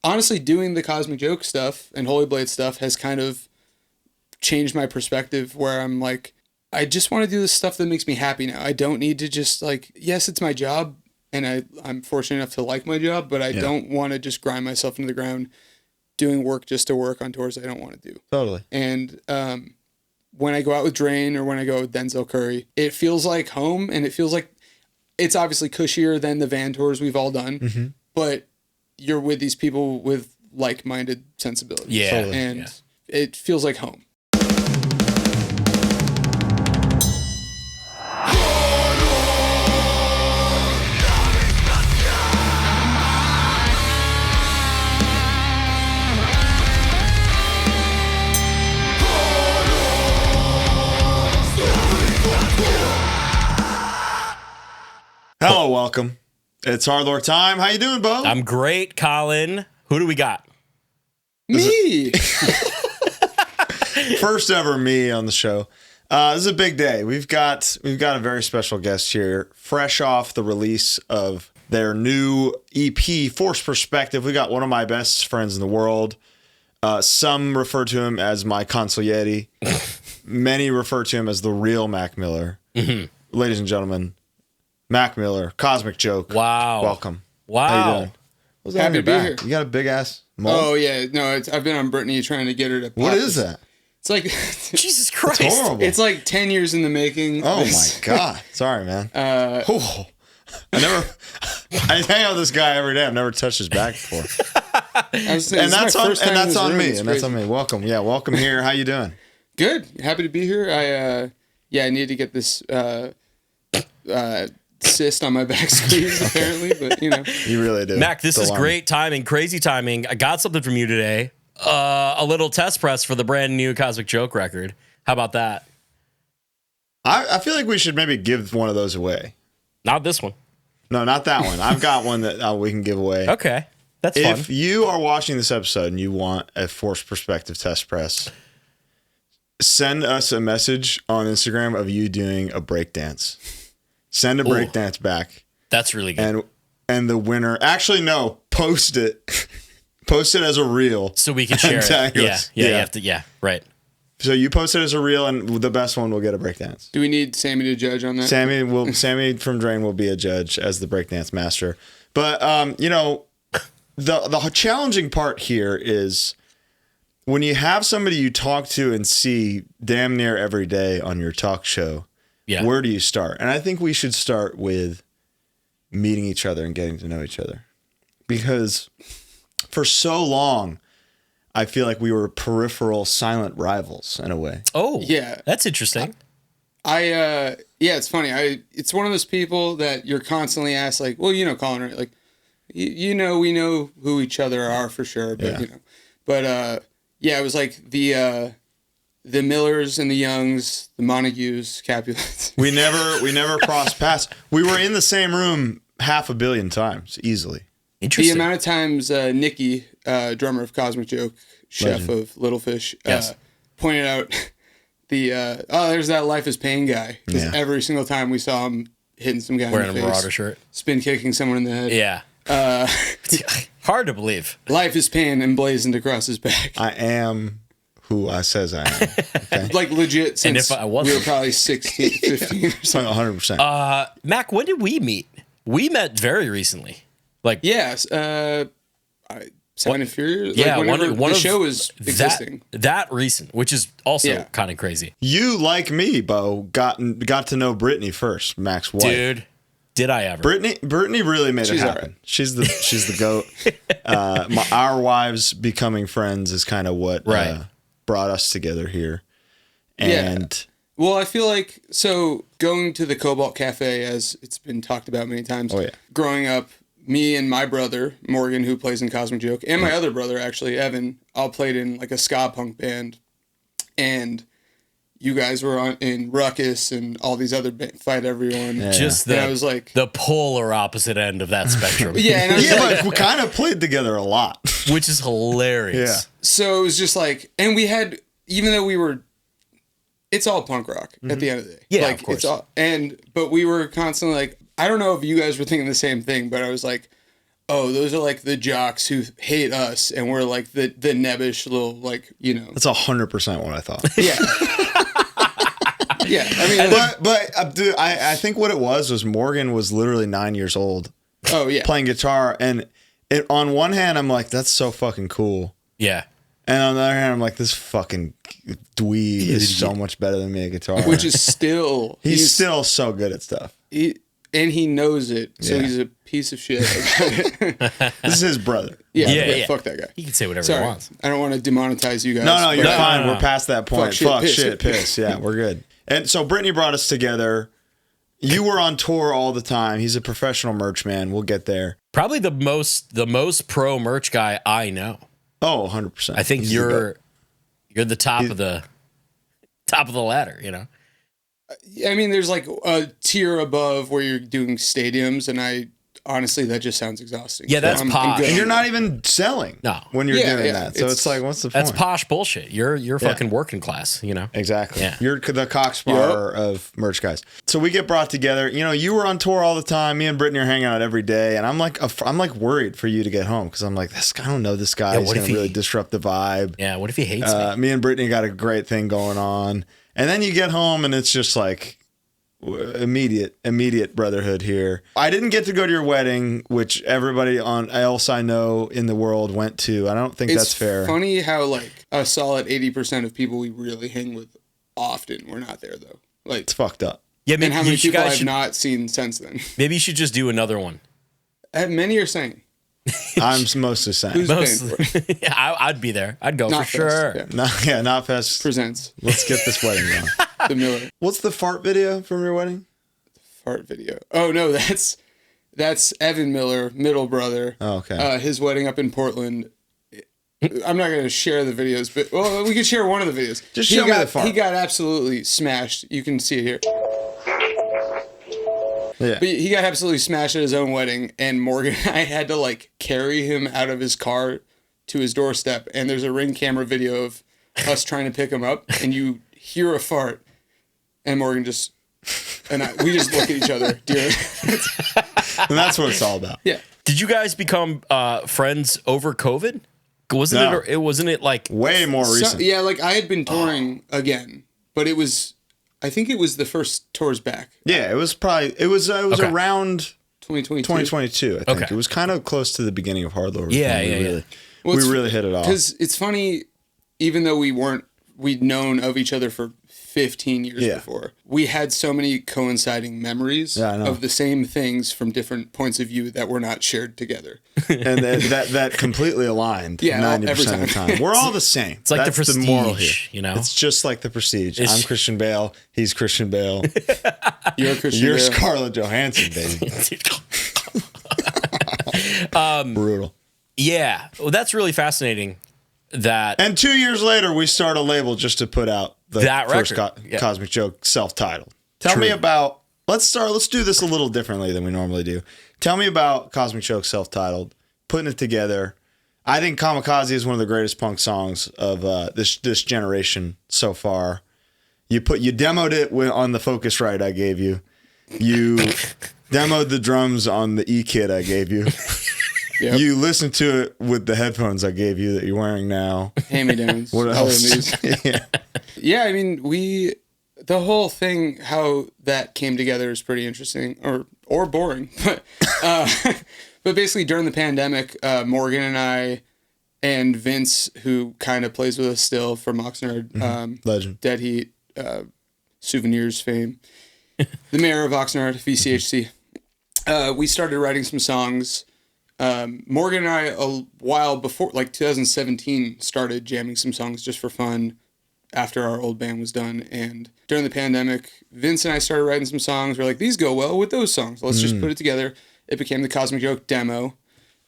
honestly, doing the Cosmic Joke stuff and Holy Blade stuff has kind of changed my perspective, where I'm like, I just want to do the stuff that makes me happy now. I don't need to just like, yes, it's my job, and I'm fortunate enough to like my job, but I don't want to just grind myself into the ground doing work just to work on tours I don't want to do. Totally. And when I go out with Drain or when I go with Denzel Curry, it feels like home, and it feels like it's obviously cushier than the van tours we've all done, but you're with these people with like-minded sensibilities. Yeah. Totally. And it feels like home. Hello, welcome. It's HardLore time. How you doing, Bo? I'm great, Colin. Who do we got? Me! First ever me on the show. This is a big day. We've got a very special guest here, fresh off the release of their new EP, Forced Perspective. We got one of my best friends in the world. Some refer to him as my consigliere. Many refer to him as the real Mac Miller. Ladies and gentlemen, Mac Miller, Cosmic Joke. Wow. Welcome. Wow. How you doing? Happy to be here. You got a big ass mole? Oh, yeah. No, I've been on Brittany trying to get her to pop. What is that? It's like... Jesus Christ. It's horrible. It's like 10 years in the making. Oh my God. Sorry, man. I hang out with this guy every day. I've never touched his back before. And that's on me. Welcome. Yeah, welcome here. How you doing? Good. Happy to be here. I need to get this cyst on my back squeezed apparently, but you know. You really do. Mac, this is great timing, crazy timing. I got something from you today. A little test press for the brand new Cosmic Joke record. How about that? I feel like we should maybe give one of those away. Not this one. No, not that one. I've got one that we can give away. Okay. That's fun. If you are watching this episode and you want a Forced Perspective test press, send us a message on Instagram of you doing a breakdance. Send a breakdance back. That's really good. And the winner, actually no, post it. Post it as a reel. So we can share it. Yeah, you have to, right. So you post it as a reel, and the best one will get a breakdance. Do we need Sammy to judge on that? Sammy from Drain will be a judge as the breakdance master. But the challenging part here is when you have somebody you talk to and see damn near every day on your talk show. Yeah. Where do you start? And I think we should start with meeting each other and getting to know each other, because for so long, I feel like we were peripheral, silent rivals in a way. Oh, yeah, that's interesting. It's funny. It's one of those people that you're constantly asked, like, well, you know, Colin, right? Like, we know who each other are for sure, but it was like the Millers and the Youngs, the Montagues, Capulets. We never crossed paths. We were in the same room 500 million times, easily. The amount of times Nikki, drummer of Cosmic Joke, chef of Little Fish, pointed out there's that Life is Pain guy. Because every single time we saw him hitting some guy wearing in the face, a Marauder shirt, spin kicking someone in the head. Yeah. Hard to believe. Life is Pain emblazoned across his back. I am who I says I am. Okay? Like legit, since we were probably 16, 15 or something. 100%. Mac, when did we meet? We met very recently. Like, yes, Sound and Furious. Yeah, like one the of show was existing. That recent, which is also kind of crazy. You, like me, Bo, got to know Brittany first, Mac's wife. Dude, did I ever? Brittany really made it happen. Right. She's the goat. Our wives becoming friends is kind of what brought us together here. And well, I feel like going to the Cobalt Cafe, as it's been talked about many times. Growing up, me and my brother, Morgan, who plays in Cosmic Joke, and my other brother, actually, Evan, all played in like a ska punk band. And you guys were in Ruckus and all these other Fight Everyone. I was like the polar opposite end of that spectrum. But we kind of played together a lot. Which is hilarious. Yeah. So it was just like, and we had, even though it's all punk rock at the end of the day. Yeah, like, of course. But we were constantly like, I don't know if you guys were thinking the same thing, but I was like, oh, those are like the jocks who hate us, and we're like the nebbish little, like, you know. That's 100% what I thought. Yeah. Yeah. I mean, but dude, I think what it was Morgan was literally 9 years old. Oh yeah. Playing guitar, and on one hand I'm like, that's so fucking cool. Yeah. And on the other hand, I'm like, this fucking dweeb is so much better than me at guitar. Which is still he's still so good at stuff. And he knows it, so Yeah. he's a piece of shit. This is his brother. Yeah. Fuck that guy. He can say whatever Sorry, he wants. I don't want to demonetize you guys. No, you're but- fine. no. We're past that point. Fuck, shit, Fuck, piss. piss. Yeah, we're good. And so Brittany brought us together. You were on tour all the time. He's a professional merch man. We'll get there. Probably the most pro merch guy I know. Oh, 100%. I think He's you're the top of the ladder, you know. I mean, there's like a tier above where you're doing stadiums, and honestly, that just sounds exhausting. Yeah, that's I'm posh. good And on you're that. not even selling when you're Yeah, doing yeah, that. So it's like, what's the point? That's posh bullshit. You're fucking working class, you know. Exactly. Yeah. You're the cockspar of merch guys. So we get brought together. You know, you were on tour all the time. Me and Brittany are hanging out every day, and I'm like worried for you to get home because I'm like, I don't know this guy. Yeah, He's what gonna if he- really disrupt the vibe. Yeah, what if he hates me? Me and Brittany got a great thing going on, and then you get home and it's just like immediate brotherhood here. I didn't get to go to your wedding, which everybody else I know in the world went to. I don't think that's fair. It's funny how like a solid 80% of people we really hang with often were not there though. Like, It's fucked up. Yeah, and maybe how many you people guys I've should, not seen since then. maybe you should just do another one. Many are saying. I'm mostly saying. Who's paying Most, for it? yeah, I'd be there. I'd go Not for sure. Knotfest. Presents Let's get this wedding going. the Miller What's the fart video from your wedding? fart video. Oh no, that's Evan Miller, middle brother. Oh, okay. His wedding up in Portland. I'm not going to share the videos, but well, we can share one of the videos. Just show me the fart. He got absolutely smashed. You can see it here. Yeah. But he got absolutely smashed at his own wedding, and Morgan and I had to like carry him out of his car to his doorstep. And there's a Ring camera video of us trying to pick him up, and you hear a fart, and Morgan just we just look at each other, dear. And that's what it's all about. Yeah. Did you guys become friends over COVID? Wasn't No. it? Wasn't it like? Way more recent. Yeah, like I had been touring again, but I think it was the first tours back, Yeah, it was Okay. around 2022. 2022, I think. Okay. It was kind of close to the beginning of HardLore. Yeah, when yeah. Well, we it's- really hit it off. Because it's funny, even though we'd known of each other for 15 years Yeah. before, we had so many coinciding memories Yeah, I know. of the same things from different points of view that were not shared together. And that completely aligned Yeah, 90% every of the time. time. We're all the same. It's like That's the Prestige, moral here. you know. It's just like the Prestige. It's- I'm Christian Bale. He's Christian Bale. You're Christian You're Bale. Scarlett Johansson, baby. Brutal. Yeah, well, that's really fascinating. That And 2 years later, we start a label just to put out the That first record. Yeah. Cosmic Joke self-titled. Tell me about. Let's do this a little differently than we normally do. Tell me about Cosmic Joke self-titled, putting it together. I think Kamikaze is one of the greatest punk songs of this generation so far. You demoed it on the Focusrite I gave you. You demoed the drums on the E-Kit I gave you. Yep. You listened to it with the headphones I gave you that you're wearing now. Hand-me-downs. What other else? news. Yeah. Yeah, I mean, the whole thing, how that came together is pretty interesting, or boring. But basically, during the pandemic, Morgan and I, and Vince, who kind of plays with us still from Oxnard, Legend. Dead Heat, Souvenirs fame, the mayor of Oxnard, VCHC, we started writing some songs. Morgan and I, a while before, like 2017, started jamming some songs just for fun after our old band was done. And during the pandemic, Vince and I started writing some songs. We're like, these go well with those songs. Let's just put it together. It became the Cosmic Joke demo.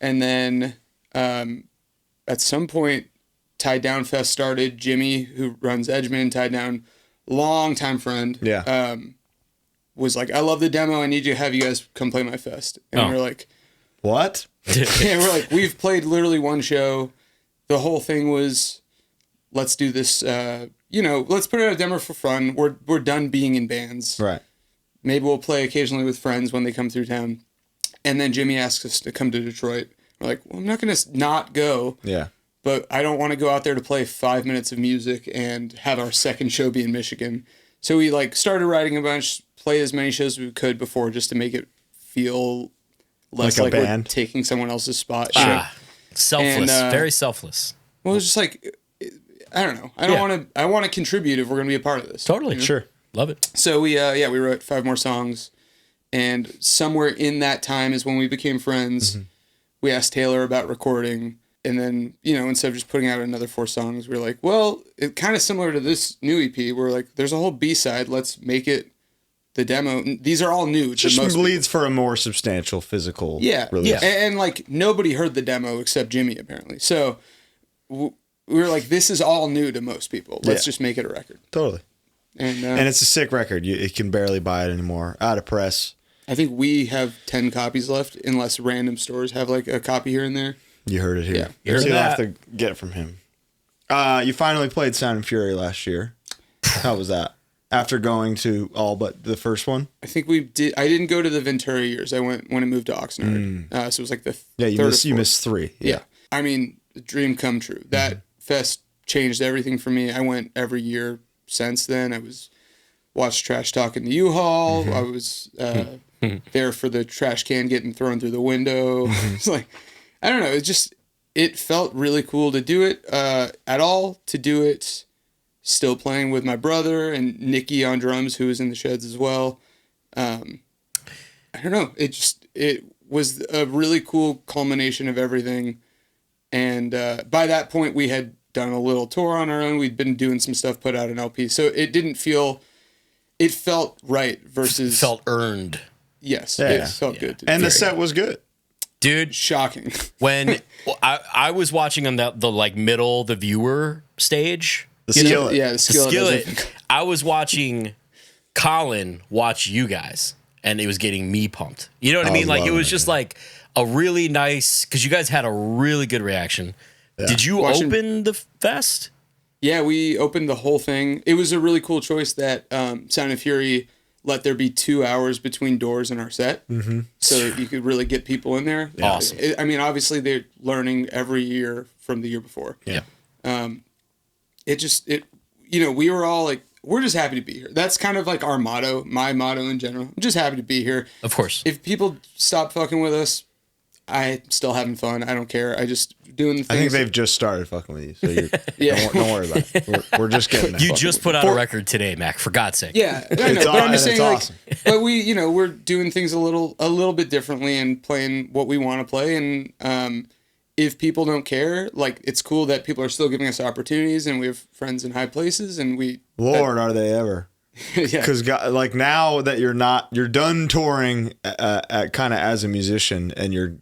And then at some point, Tied Down Fest started. Jimmy, who runs Edgeman, Tied Down, longtime friend, Yeah. was like, I love the demo. I need to have you guys come play my fest. And we're like, What? yeah, we're like, we've played literally one show. The whole thing was, let's do this, let's put out a demo for fun. We're done being in bands. Right. Maybe we'll play occasionally with friends when they come through town. And then Jimmy asks us to come to Detroit. We're like, well, I'm not going to not go. Yeah. But I don't want to go out there to play 5 minutes of music and have our second show be in Michigan. So we like started writing a bunch, play as many shows as we could before just to make it feel less Like a we're band? taking someone else's spot. Selfless, And, very selfless. Well, it's just like, I don't know. I want to contribute if we're going to be a part of this. Totally. you know? Sure. Love it. So we wrote 5 more songs, and somewhere in that time is when we became friends. We asked Taylor about recording, and then, you know, instead of just putting out another 4 songs, we were like, well, it kind of similar to this new EP. We're like, there's a whole B-side. Let's make it the demo. These are all new. Just to most leads for a more substantial physical release. Yeah. and like nobody heard the demo except Jimmy apparently. So we were like, this is all new to most people. Let's just make it a record. Totally. And it's a sick record. It can barely buy it anymore. Out of press. I think we have 10 copies left, unless random stores have like a copy here and there. You heard it here. Yeah. You heard So you'll that. have to get it from him. You finally played Sound and Fury last year. How was that? After going to all but the first one? I think we did. I didn't go to the Ventura years. I went when it moved to Oxnard. So it was like the Yeah, you third or missed fourth. 3. Yeah. I mean, the dream come true. That fest changed everything for me. I went every year since then. I was watched Trash Talk in the U-Haul. I was there for the trash can getting thrown through the window. It's like, I don't know. It felt really cool to do it at all. To do it still playing with my brother and Nikki on drums, who was in the Sheds as well. I don't know. It was a really cool culmination of everything. And by that point, we had done a little tour on our own. We'd been doing some stuff, put out an LP. So it felt right versus... Felt earned. Yes, Yeah. it felt good. And the set was good. Dude, Shocking. when I was watching on the like middle, the viewer stage. The you know? skillet. Yeah, the The skillet. skillet. I was watching Colin watch you guys, and it was getting me pumped. You know what I mean? Like, it loving was it, just like a really nice, because you guys had a really good reaction. Did you open the fest? Yeah, we opened the whole thing. It was a really cool choice that Sound and Fury let there be 2 hours between doors in our set, so that you could really get people in there. Awesome. I mean, obviously they're learning every year from the year before. Yeah. We were all like, we're just happy to be here. That's kind of like our motto, my motto in general. I'm just happy to be here. Of course. If people stop fucking with us, I'm still having fun. I don't care. I just doing the things. I think they've just started fucking with you. So Yeah. don't worry about it. We're just getting there. You just put out a record today, Mac, for God's sake. Yeah, I know, but I'm just saying, like, awesome. but we're doing things a little bit differently and playing what we want to play. And if people don't care, like, it's cool that people are still giving us opportunities, and we have friends in high places, and Lord, are they ever? yeah, Because like now that you're done touring at kind of as a musician, and you're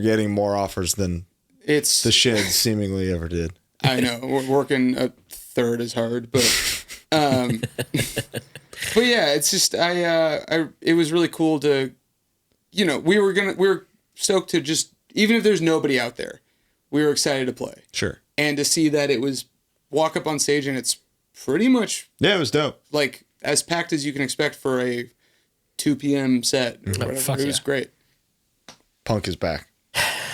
getting more offers than it's the Sheds seemingly ever did. I know we're working a third as hard, but but yeah, it's just it was really cool to, we were stoked to just, even if there's nobody out there, we were excited to play. Sure. And to see that it was walk up on stage and it's pretty much Yeah, it was dope. like as packed as you can expect for a 2 p.m. set. Or whatever. fuck It was yeah. great. Punk is back.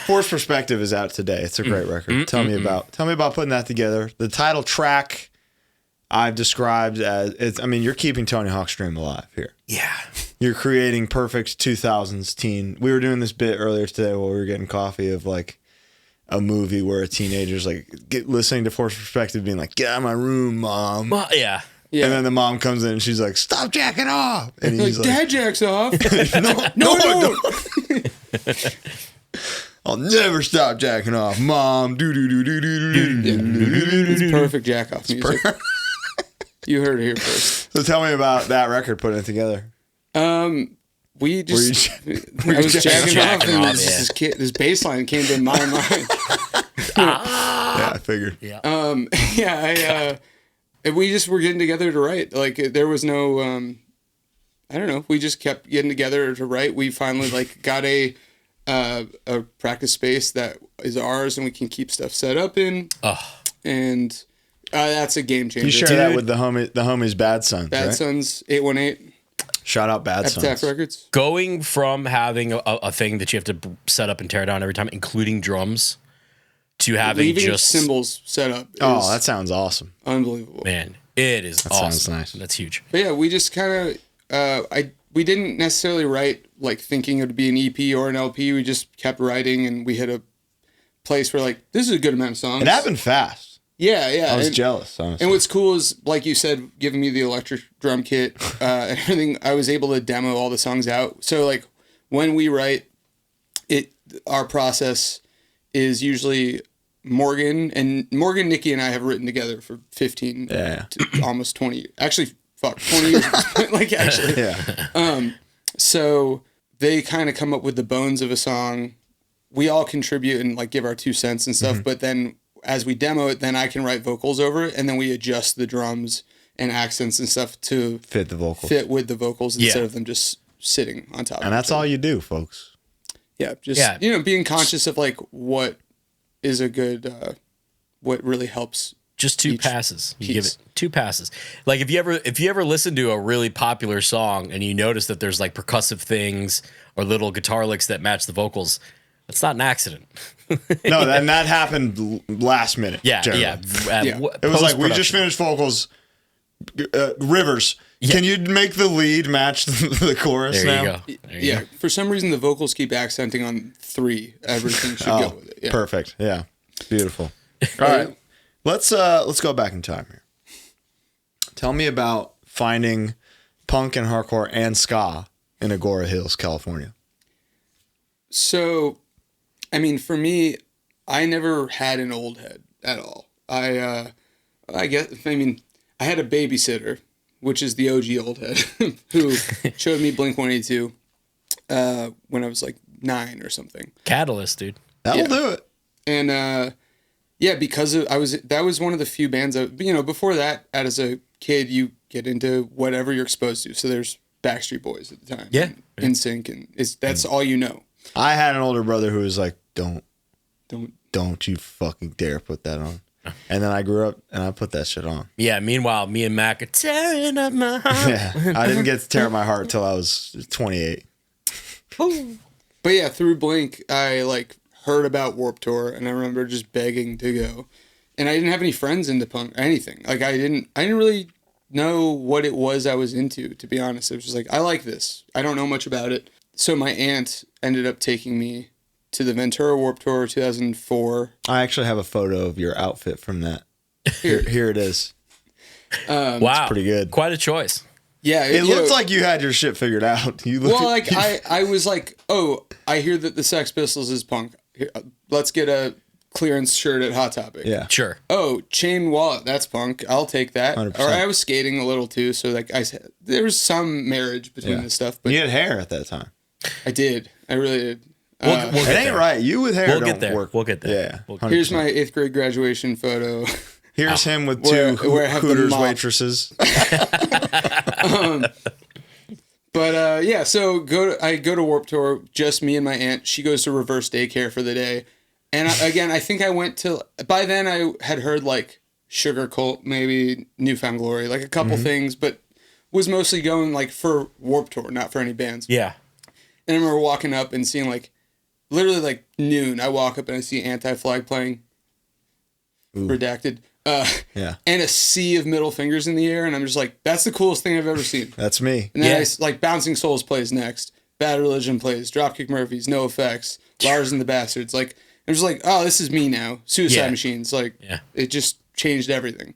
Force Perspective is out today. It's a great record. Tell me about putting that together. The title track I've described as you're keeping Tony Hawk's dream alive here. Yeah. You're creating perfect 2000s teen. We were doing this bit earlier today while we were getting coffee of like a movie where a teenager's like listening to Force Perspective being like, "Get out of my room, mom." Well, yeah. Yeah. And then the mom comes in and she's like, "Stop jacking off." And he's Like, Dad jacks off. no, no. I'll never stop jacking off, mom. Do do do do do do do. It's perfect jack off music. You heard it here first. So tell me about that record, putting it together. We just were you I was jacking jacking off, and off, this bass line came to my mind. Yeah, I figured. Yeah. We just were getting together to write. Like, there was no I don't know. We just kept getting together to write. We finally like got a practice space that is ours, and we can keep stuff set up in. And that's a game changer. You share that with the homies Bad Sons, Bad right? Sons 818. Shout out Bad Epitaph Sons. Records. Going from having a thing that you have to set up and tear down every time, including drums, to having Leaving just cymbals set up. Oh, that sounds awesome. unbelievable. man, it is That awesome. sounds nice. That's huge. But yeah, we just kind of we didn't necessarily write like thinking it would be an EP or an LP. We just kept writing, and we hit a place where like this is a good amount of songs. It happened fast. Yeah, yeah. I was and, jealous, honestly. and what's cool is, like you said, giving me the electric drum kit and everything, I was able to demo all the songs out. So like when we write it, our process is usually Morgan, Nikki, and I have written together for 15, to almost 20 years. Actually, 20 years. Like actually. Yeah. So they kind of come up with the bones of a song. We all contribute and like give our 2 cents and stuff, but then as we demo it, then I can write vocals over it, and then we adjust the drums and accents and stuff to Fit the vocals. fit with the vocals instead of them just sitting on top. And that's all you do, folks. Yeah, just being conscious of like what is a good, what really helps. Just 2 passes. You give it 2 passes. Like if you ever listen to a really popular song and you notice that there's like percussive things or little guitar licks that match the vocals, that's not an accident. No, that happened last minute. Yeah, generally. It It was like, we just finished vocals. Rivers, can you make the lead match the chorus There now? you go. There you go. For some reason, the vocals keep accenting on 3. Everything should go with it. Yeah. Perfect. Yeah. Beautiful. All right. Let's go back in time here. Tell me about finding punk and hardcore and ska in Agora Hills, California. So, I mean, for me, I never had an old head at all. I I had a babysitter, which is the OG old head, who showed me Blink-182 when I was like 9 or something. Catalyst, dude. That'll do it. And because that was one of the few bands before that, as a kid, you get into whatever you're exposed to. So there's Backstreet Boys at the time. Yeah. NSYNC, and that's all you know. I had an older brother who was like, don't you fucking dare put that on. And then I grew up and I put that shit on. Yeah, meanwhile, me and Mac are tearing up my heart. Yeah. I didn't get to tear up my heart till I was 28. But yeah, through Blink, I like heard about Warped Tour, and I remember just begging to go. And I didn't have any friends into punk or anything. Like I didn't really know what it was I was into, to be honest. It was just like, I like this. I don't know much about it. So my aunt ended up taking me to the Ventura Warped Tour 2004. I actually have a photo of your outfit from that. Here it is. Wow. Pretty good. Quite a choice. Yeah. It looks like you had your shit figured out. I was like, oh, I hear that the Sex Pistols is punk. Here, let's get a clearance shirt at Hot Topic. Yeah. Sure. Oh, chain wallet, that's punk. I'll take that. 100%. Or I was skating a little too, so like there was some marriage between this stuff, but You had hair at that time. I did. I really did. We'll It get ain't there. right. You with hair We'll don't get there. work. We'll get there. Yeah. Here's my 8th grade graduation photo. Here's him with Where- two where I have the Hooters mop. waitresses. But yeah, so I go to Warped Tour, just me and my aunt. She goes to reverse daycare for the day. And I think I went to, by then I had heard like Sugar Cult, maybe Newfound Glory, like a couple things, but was mostly going like for Warped Tour, not for any bands. Yeah. And I remember walking up and seeing like, literally like noon, I walk up and I see Anti-Flag playing. Redacted. Yeah. And a sea of middle fingers in the air. And I'm just like, that's the coolest thing I've ever seen. That's me. And then Yeah. like Bouncing Souls plays next. Bad Religion plays. Dropkick Murphys. No Effects. Lars and the Bastards. Like, I'm just like, oh, this is me now. Suicide Yeah. Machines. Like, Yeah. it just changed everything.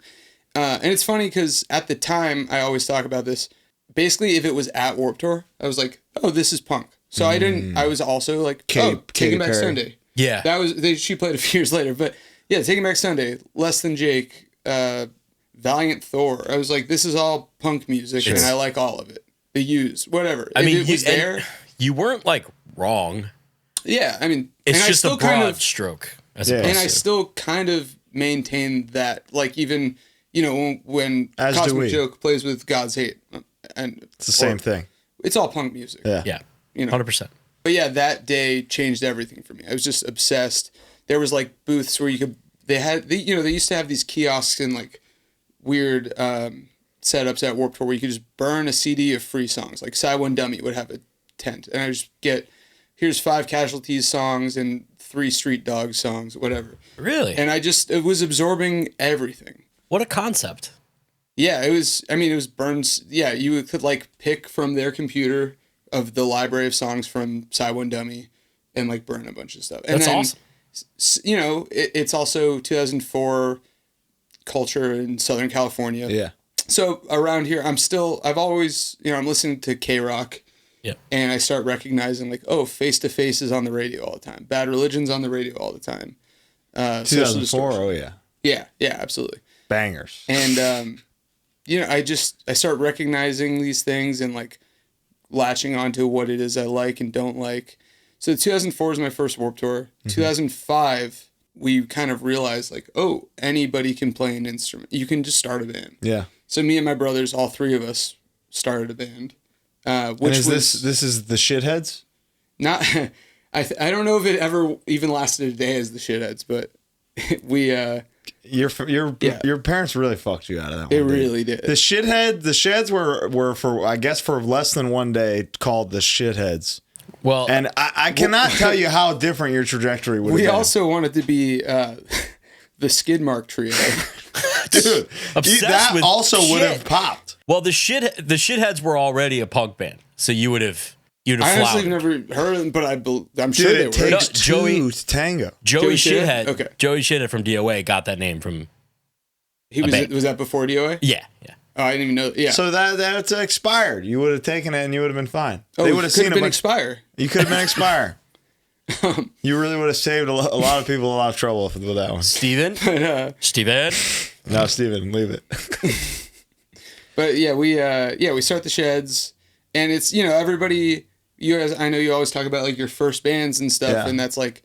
And it's funny because at the time, I always talk about this. Basically, if it was at Warped Tour, I was like, oh, this is punk. So I was also like, Katy Taking Back Perry. Sunday. Yeah. That was, she played a few years later. But yeah, Taking Back Sunday, Less Than Jake, Valiant Thor. I was like, this is all punk music and I like all of it. The Used, whatever. I mean, it was there. You weren't like wrong. Yeah, I mean, It's and just I a still broad kind of, stroke. As Yeah. opposed and I to- still kind of maintain that, like even when As do we. Cosmic Joke plays with God's Hate, and It's the same thing. It's all punk music. Yeah. Yeah. 100%. But yeah, that day changed everything for me. I was just obsessed. There was like booths where they used to have these kiosks in like weird setups at Warped Tour where you could just burn a CD of free songs. Like Side One Dummy would have a tent, and I just get, here's 5 Casualties songs and 3 Street Dogs songs, whatever. Really? And it was absorbing everything. What a concept. Yeah, it was burns. Yeah, you could like pick from their computer of the library of songs from Side One Dummy and like burn a bunch of stuff. And That's then, awesome. You know, it's also 2004 culture in Southern California. Yeah. So around here, I've always, you know, I'm listening to K-Rock. Yeah. And I start recognizing like, oh, Face to Face is on the radio all the time. Bad Religion's on the radio all the time. 2004, oh yeah. Yeah, absolutely. Bangers. And, you know, I start recognizing these things and like latching onto what it is I like and don't like. So 2004 is my first Warped Tour. 2005, we kind of realized like, oh, anybody can play an instrument. You can just start a band. Yeah. So me and my brothers, all 3 of us, started a band. Which is this is the Shitheads? Not, I don't know if it ever even lasted a day as the Shitheads, but we. Your parents really fucked you out of that. They really did. The Sheds were for, I guess, for less than one day called the Shitheads. Well, and I cannot tell you how different your trajectory would have been. We also wanted to be the Skid Mark Trio. Dude, that with also would shit. have popped. Well, the Shitheads were already a punk band, so you'd have I honestly flowered. never heard of them, but I'm sure Dude, they it were. takes Joey- two to tango. Joey Shithead? Shithead. Okay. Joey Shithead from DOA got that name from. He was that before DOA? Yeah. Oh, I didn't even know. Yeah. So that's expired. You would have taken it and you would have been fine. Oh, They would have seen been it. expire. You could have been expire. You really would have saved a lot of people a lot of trouble with that one. Steven? Steven? No, Steven, leave it. But yeah, we start the Sheds, and it's, you know, everybody. You guys, I know you always talk about like your first bands and stuff, Yeah. and that's like,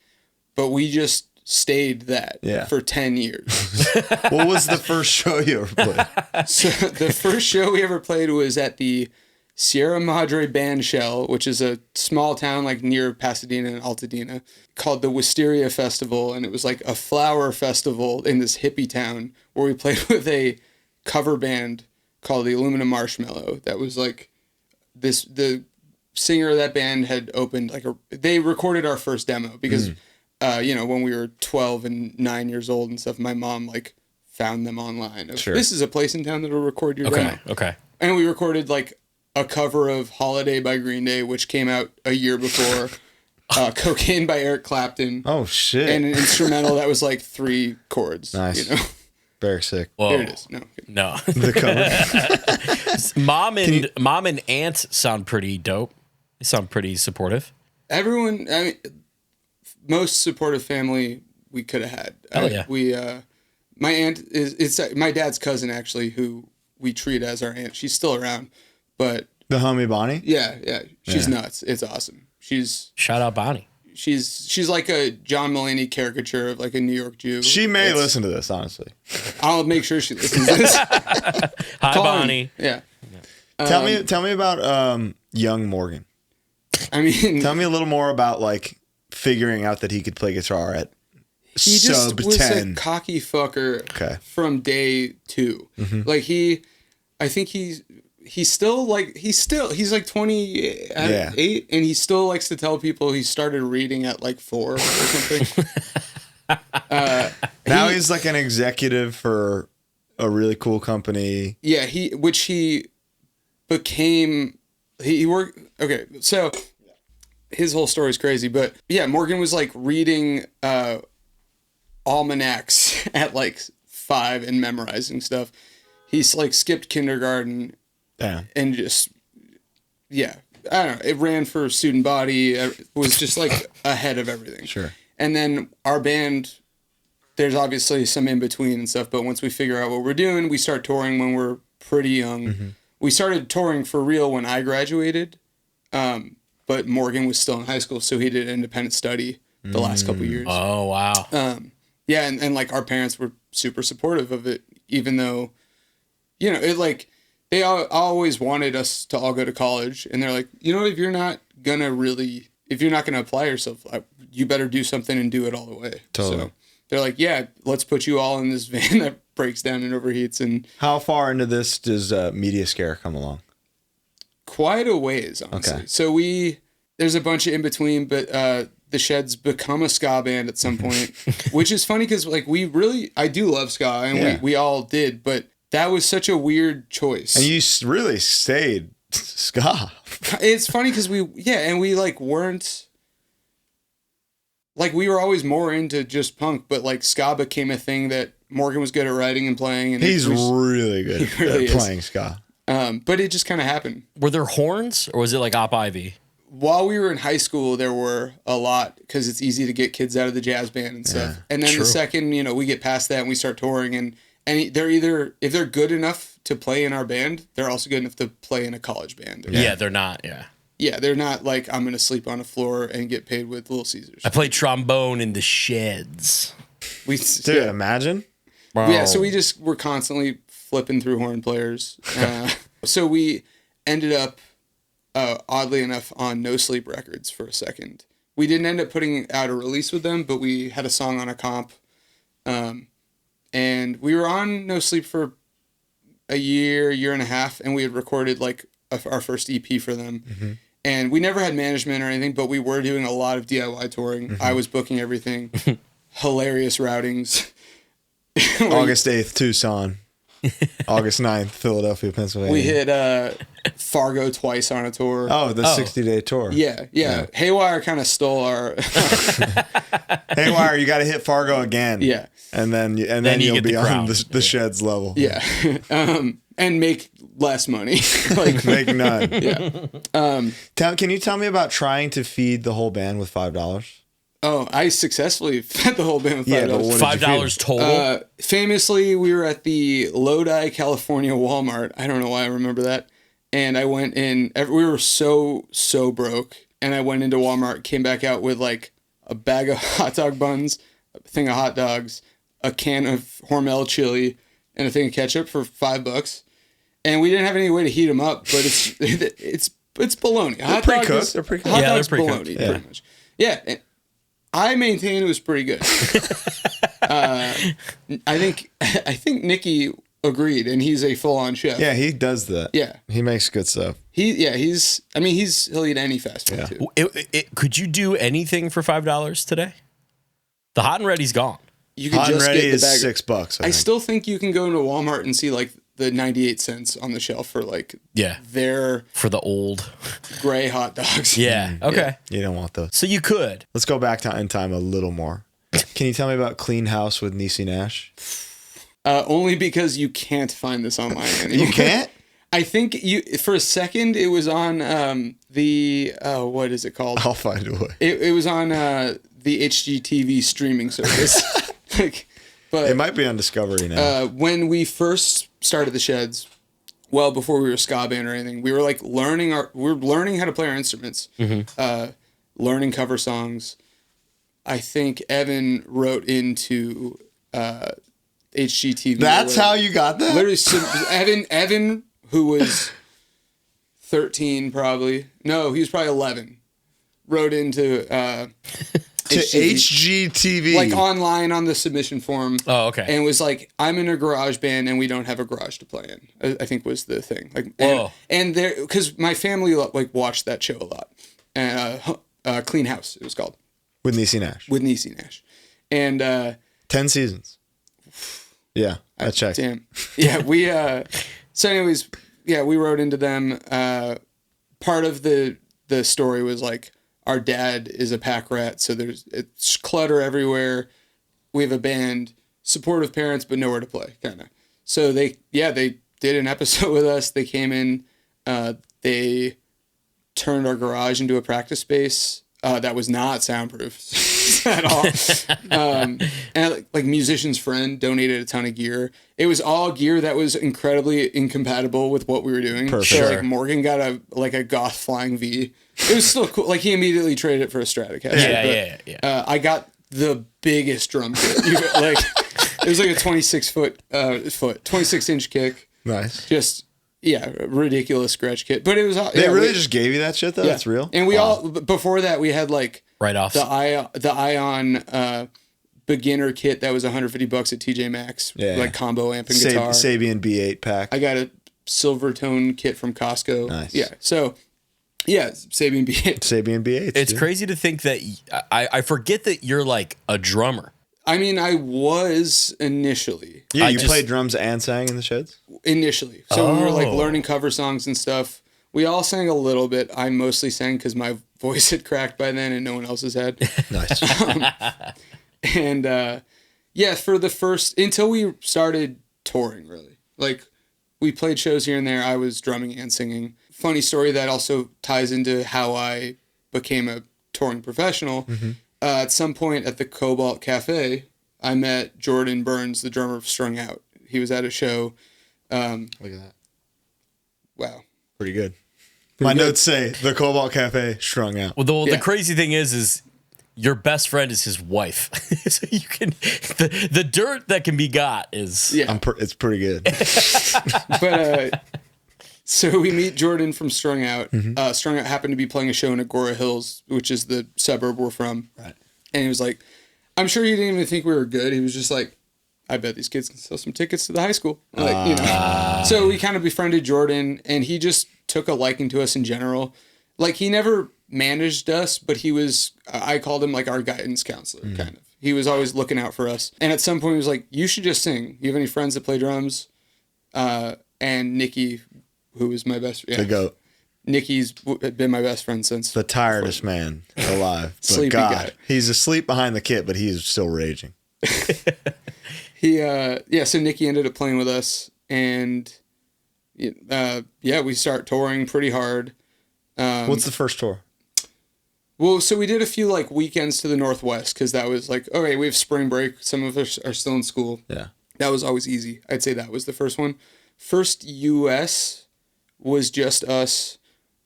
but we just stayed that for 10 years. What was the first show you ever played? So the first show we ever played was at the Sierra Madre Band Shell, which is a small town like near Pasadena and Altadena, called the Wisteria Festival, and it was like a flower festival in this hippie town where we played with a cover band called the Aluminum Marshmallow. That was like the singer of that band had opened they recorded our first demo because you know, when we were 12 and 9 years old and stuff, my mom like found them online. Sure. This is a place in town that'll record your demo. Okay. And we recorded like a cover of Holiday by Green Day, which came out a year before. Cocaine by Eric Clapton. Oh shit! And an instrumental that was like 3 chords. Nice. You know? Very sick. Whoa. There it is. No. The cover. Mom and aunt sound pretty dope. They sound pretty supportive. Everyone, I mean, most supportive family we could have had. Hell yeah. We, my aunt it's my dad's cousin actually, who we treat as our aunt. She's still around, but The homie Bonnie. yeah, she's nuts. It's awesome. Shout out Bonnie. She's like a John Mulaney caricature of like a New York Jew. She may listen to this, honestly. I'll make sure she listens to this. Hi, Call Bonnie. her. Yeah. Tell me about young Morgan. I mean, Tell me a little more about like figuring out that he could play guitar at he just sub was 10. a cocky fucker Okay. from day 2. Like I think he's like 28 and he still likes to tell people he started reading at like 4 or something. Now he's like an executive for a really cool company. Yeah, he worked. Okay, so his whole story is crazy, but yeah, Morgan was like reading almanacs at like 5 and memorizing stuff. He's like skipped kindergarten. Yeah. And just, yeah, I don't know. It ran for student body. It was just like ahead of everything. Sure. And then our band, there's obviously some in between and stuff, but once we figure out what we're doing, we start touring when we're pretty young. We started touring for real when I graduated, but Morgan was still in high school, so he did independent study the last couple years. Oh, wow. Yeah, and like our parents were super supportive of it, even though, you know, it like, they always wanted us to all go to college, and they're like, you know, if you're not gonna apply yourself, you better do something and do it all the way. Totally. So they're like, yeah, let's put you all in this van that breaks down and overheats. And How far into this does Mediaskare come along? quite a ways, honestly. Okay. So there's a bunch of in between, but the Sheds become a ska band at some point, which is funny because like I do love ska, and we all did, but that was such a weird choice. And you really stayed ska. It's funny because we like weren't. Like, we were always more into just punk, but, like, ska became a thing that Morgan was good at writing and playing. And He's really good at playing ska. But it just kind of happened. Were there horns, or was it like Op Ivy? While we were in high school, there were a lot, because it's easy to get kids out of the jazz band and stuff. And then the second, we get past that and we start touring, and they're either, if they're good enough to play in our band, they're also good enough to play in a college band. Yeah, they're not, Yeah, they're not like, I'm going to sleep on a floor and get paid with Little Caesars. I played trombone in the Sheds. Dude, imagine. Wow. Yeah, so we're constantly flipping through horn players. So we ended up, oddly enough, on No Sleep Records for a second. We didn't end up putting out a release with them, but we had a song on a comp. And we were on No Sleep for a year and a half, and we had recorded like our first EP for them. Mm-hmm. And we never had management or anything, but we were doing a lot of DIY touring. Mm-hmm. I was booking everything. Hilarious routings. August 8th, Tucson. August 9th, Philadelphia, Pennsylvania. We hit Fargo twice on a tour. Oh, the 60-day tour. Yeah. Haywire kind of stole our... Haywire, you got to hit Fargo again. Yeah. And then you'll be on the Sheds level. Yeah. And make less money. Like make none. Yeah. Can you tell me about trying to feed the whole band with $5? Oh, I successfully fed the whole band with $5. Yeah, but $5 total? Famously, we were at the Lodi, California Walmart. I don't know why I remember that. And I went in, we were so broke. And I went into Walmart, came back out with like a bag of hot dog buns, a thing of hot dogs, a can of Hormel chili, and a thing of ketchup for $5. And we didn't have any way to heat them up, but it's bologna. They're pre-cooked. They're pre-cooked. Hot Yeah, dog's they're pre-cooked. bologna, pretty much. Yeah, and I maintain it was pretty good. I think Nicky agreed, and he's a full-on chef. Yeah, he does that. Yeah, he makes good stuff. He'll eat any fast food too. Could you do anything for $5 today? The hot and ready's gone. You can Hot just and ready get the is bag. $6. I still think you can go into Walmart and see like the 98 cents on the shelf for like their for the old gray hot dogs. Yeah. Okay. You don't want those. So you could. Let's go back in time a little more. Can you tell me about Clean House with Niecy Nash? Only because you can't find this online anymore. You can't? I think for a second it was on what is it called? I'll find a way. It was on the HGTV streaming service. But it might be on Discovery now. When we first started the Sheds, well before we were a ska band or anything, we were like learning how to play our instruments, learning cover songs. I think Evan wrote into HGTV. That's how you got that? Literally, Evan, who was 13 probably. No, he was probably 11. Wrote into HGTV. Like online on the submission form. Oh, okay. And was like, I'm in a garage band and we don't have a garage to play in. I think was the thing. Like, and there, because my family like watched that show a lot. Clean House, it was called. With Niecy Nash. With Niecy Nash. And 10 seasons. Yeah, I checked. Damn. Yeah, we so anyways, yeah, we wrote into them. Part of the story was like our dad is a pack rat, so it's clutter everywhere. We have a band, supportive parents, but nowhere to play, kind of. So they did an episode with us. They came in, they turned our garage into a practice space. That was not soundproof at all. And like musician's friend donated a ton of gear. It was all gear that was incredibly incompatible with what we were doing. Perfect. So like Morgan got a Goth Flying V. It was still cool. Like he immediately traded it for a Stratocaster. Yeah. I got the biggest drum kit. Like it was like a 26-inch kick. Nice. Just. Yeah, ridiculous scratch kit, but it was. They really just gave you that shit though. Yeah. That's real. And we all before that we had like write-offs. The Ion beginner kit that was $150 at TJ Maxx, like combo amp and guitar. Sabian B8 pack. I got a silver tone kit from Costco. Nice. Yeah. So, yeah, Sabian B8. Sabian B8. It's crazy to think that I forget that you're like a drummer. I mean, I was initially. Yeah, you played drums and sang in the Sheds? Initially. So we were like learning cover songs and stuff. We all sang a little bit. I mostly sang because my voice had cracked by then and no one else's had. Nice. And yeah, for the first, until we started touring, really. Like, we played shows here and there. I was drumming and singing. Funny story that also ties into how I became a touring professional. Mm-hmm. At some point at the Cobalt Cafe, I met Jordan Burns, the drummer of Strung Out. He was at a show. Look at that. Wow. Pretty good. My notes say the Cobalt Cafe, Strung Out. Well, the crazy thing is your best friend is his wife. So you can, the dirt that can be got is... Yeah. It's pretty good. But, so we meet Jordan from Strung Out. Mm-hmm. Strung Out happened to be playing a show in Agora Hills, which is the suburb we're from. Right. And he was like, I'm sure he didn't even think we were good. He was just like, I bet these kids can sell some tickets to the high school. Like, you know. So we kind of befriended Jordan, and he just took a liking to us in general. Like, he never managed us, but he was, I called him like our guidance counselor, kind of. He was always looking out for us. And at some point he was like, you should just sing. You have any friends that play drums? And Nikki, who was my best friend. The GOAT. Nikki's been my best friend since. The tiredest man alive. Sleepy guy. He's asleep behind the kit, but he's still raging. So Nikki ended up playing with us, and we start touring pretty hard. What's the first tour? Well, so we did a few like weekends to the Northwest, because that was like, okay, we have spring break. Some of us are still in school. Yeah. That was always easy. I'd say that was the first one. First US was just us.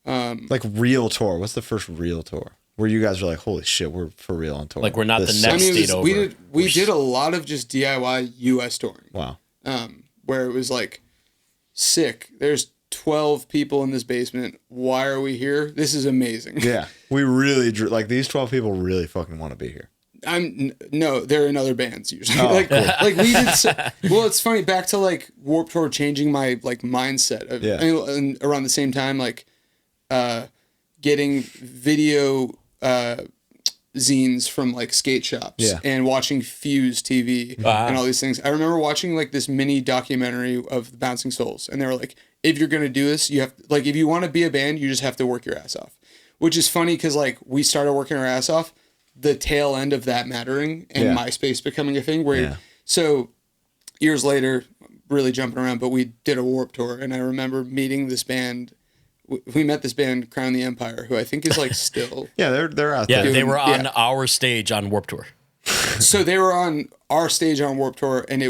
Like real tour. What's the first real tour? Where you guys are like, holy shit, we're for real on tour. Like we're not the next state over. We did a lot of just DIY US touring. Wow. Where it was like, sick. There's 12 people in this basement. Why are we here? This is amazing. Yeah. We really drew, like these 12 people really fucking want to be here. No, they're in other bands usually. Oh, like, cool. like we did. Well, it's funny, back to like Warped Tour changing my like mindset of, and around the same time, like, getting video, zines from like skate shops and watching Fuse TV and all these things. I remember watching like this mini documentary of the Bouncing Souls, and they were like, if you're going to do this, you have, like, if you want to be a band, you just have to work your ass off, which is funny. Cause like we started working our ass off, the tail end of that mattering and MySpace becoming a thing where, so years later, really jumping around, but we did a Warped Tour, and I remember meeting this band. We met this band, Crown the Empire, who I think is like still. They're out there. Yeah, they were on our stage on Warped Tour. So they were on our stage on Warped Tour, and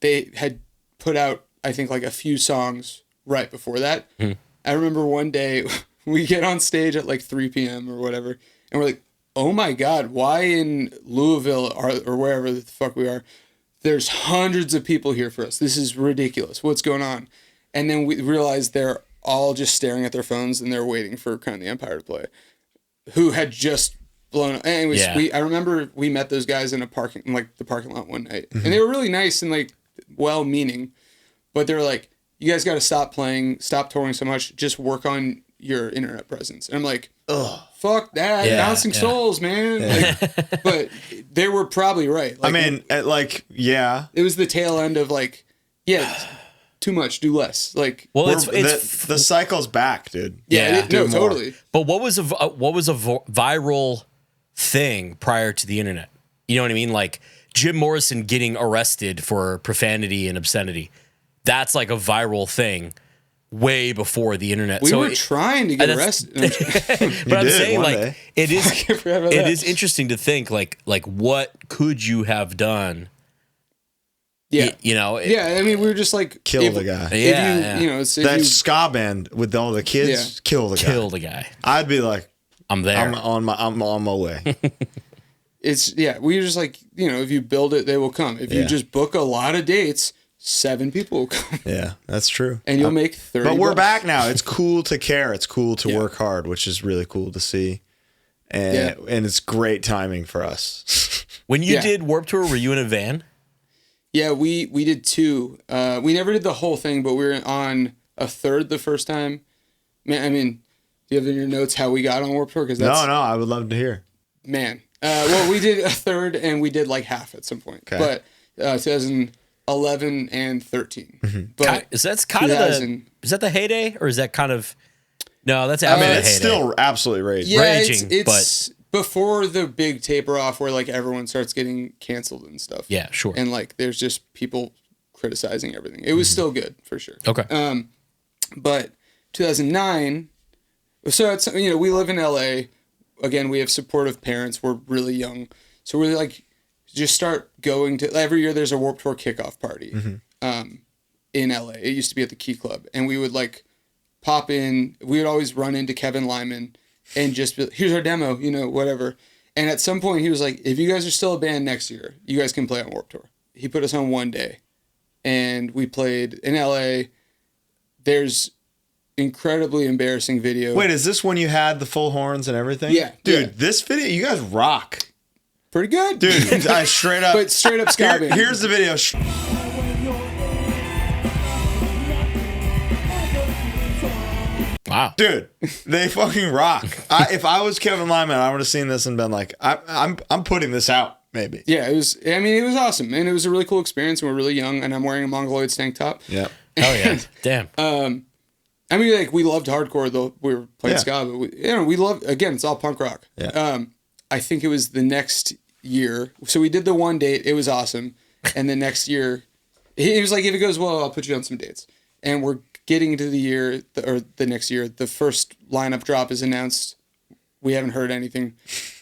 they had put out, I think, like a few songs right before that. I remember one day we get on stage at like 3 p.m. or whatever, and we're like, oh my God, why in Louisville or wherever the fuck we are, there's hundreds of people here for us. This is ridiculous. What's going on? And then we realized they're all just staring at their phones, and they're waiting for Crown the Empire to play, who had just blown up. Anyways, I remember we met those guys in the parking lot one night, and they were really nice and like well-meaning, but they were like, you guys got to stop touring so much, just work on your internet presence. And I'm like, ugh, fuck that, Bouncing Souls, man. Like, but they were probably right. Like, I mean, it was the tail end of like, too much, do less. Like, well, the cycle's back, dude. Totally. But what was a viral thing prior to the internet? You know what I mean? Like Jim Morrison getting arrested for profanity and obscenity. That's like a viral thing way before the internet. We were trying to get arrested. But I'm saying, like, it is interesting to think, like what could you have done? Yeah. You know? I mean, we were just like... Kill the guy. That ska band with all the kids, kill the guy. Kill the guy. I'd be like... I'm there. I'm on my way. We were just like, if you build it, they will come. If you just book a lot of dates, 7 people will come. Yeah, that's true. And you'll make 30 But we're back now. It's cool to care. It's cool to work hard, which is really cool to see. And it's great timing for us. When you did Warped Tour, were you in a van? Yeah, we did 2. We never did the whole thing, but we were on a third the first time. Man, I mean, do you have in your notes how we got on Warped Tour? No, I would love to hear. Man. Well, we did a third and we did like half at some point. Okay. But 2011 and 13. Mm-hmm. But that's kind of is that the heyday, or is that kind of... No, that's after the heyday. It's still absolutely raging. Yeah, raging, it's before the big taper off where like everyone starts getting canceled and stuff. Yeah, sure. And like there's just people criticizing everything. It was still good for sure. Okay. But 2009, so it's, we live in LA. Again, we have supportive parents. We're really young. So we're like, just start going to, every year there's a Warped Tour kickoff party in LA. It used to be at the Key Club. And we would like pop in. We would always run into Kevin Lyman and just be like, here's our demo, whatever. And at some point he was like, if you guys are still a band next year, you guys can play on Warped Tour. He put us on one day. And we played in LA. There's incredibly embarrassing video. Wait, is this when you had the full horns and everything? Yeah. Dude, this video, you guys rock. Pretty good. Dude, I straight up. But straight up ska band. Here's the video. Wow. Dude, they fucking rock. If I was Kevin Lyman, I would have seen this and been like, I'm putting this out, maybe. Yeah, it was awesome. And it was a really cool experience. And we're really young, and I'm wearing a Mongoloid tank top. Yeah. Oh, yeah. Damn. I mean, like, we loved hardcore, though we were playing ska, but we loved, again, it's all punk rock. Yeah. I think it was the next year. So we did the one date. It was awesome. And the next year, he was like, if it goes well, I'll put you on some dates. And we're getting into the year, or the next year, the first lineup drop is announced. We haven't heard anything.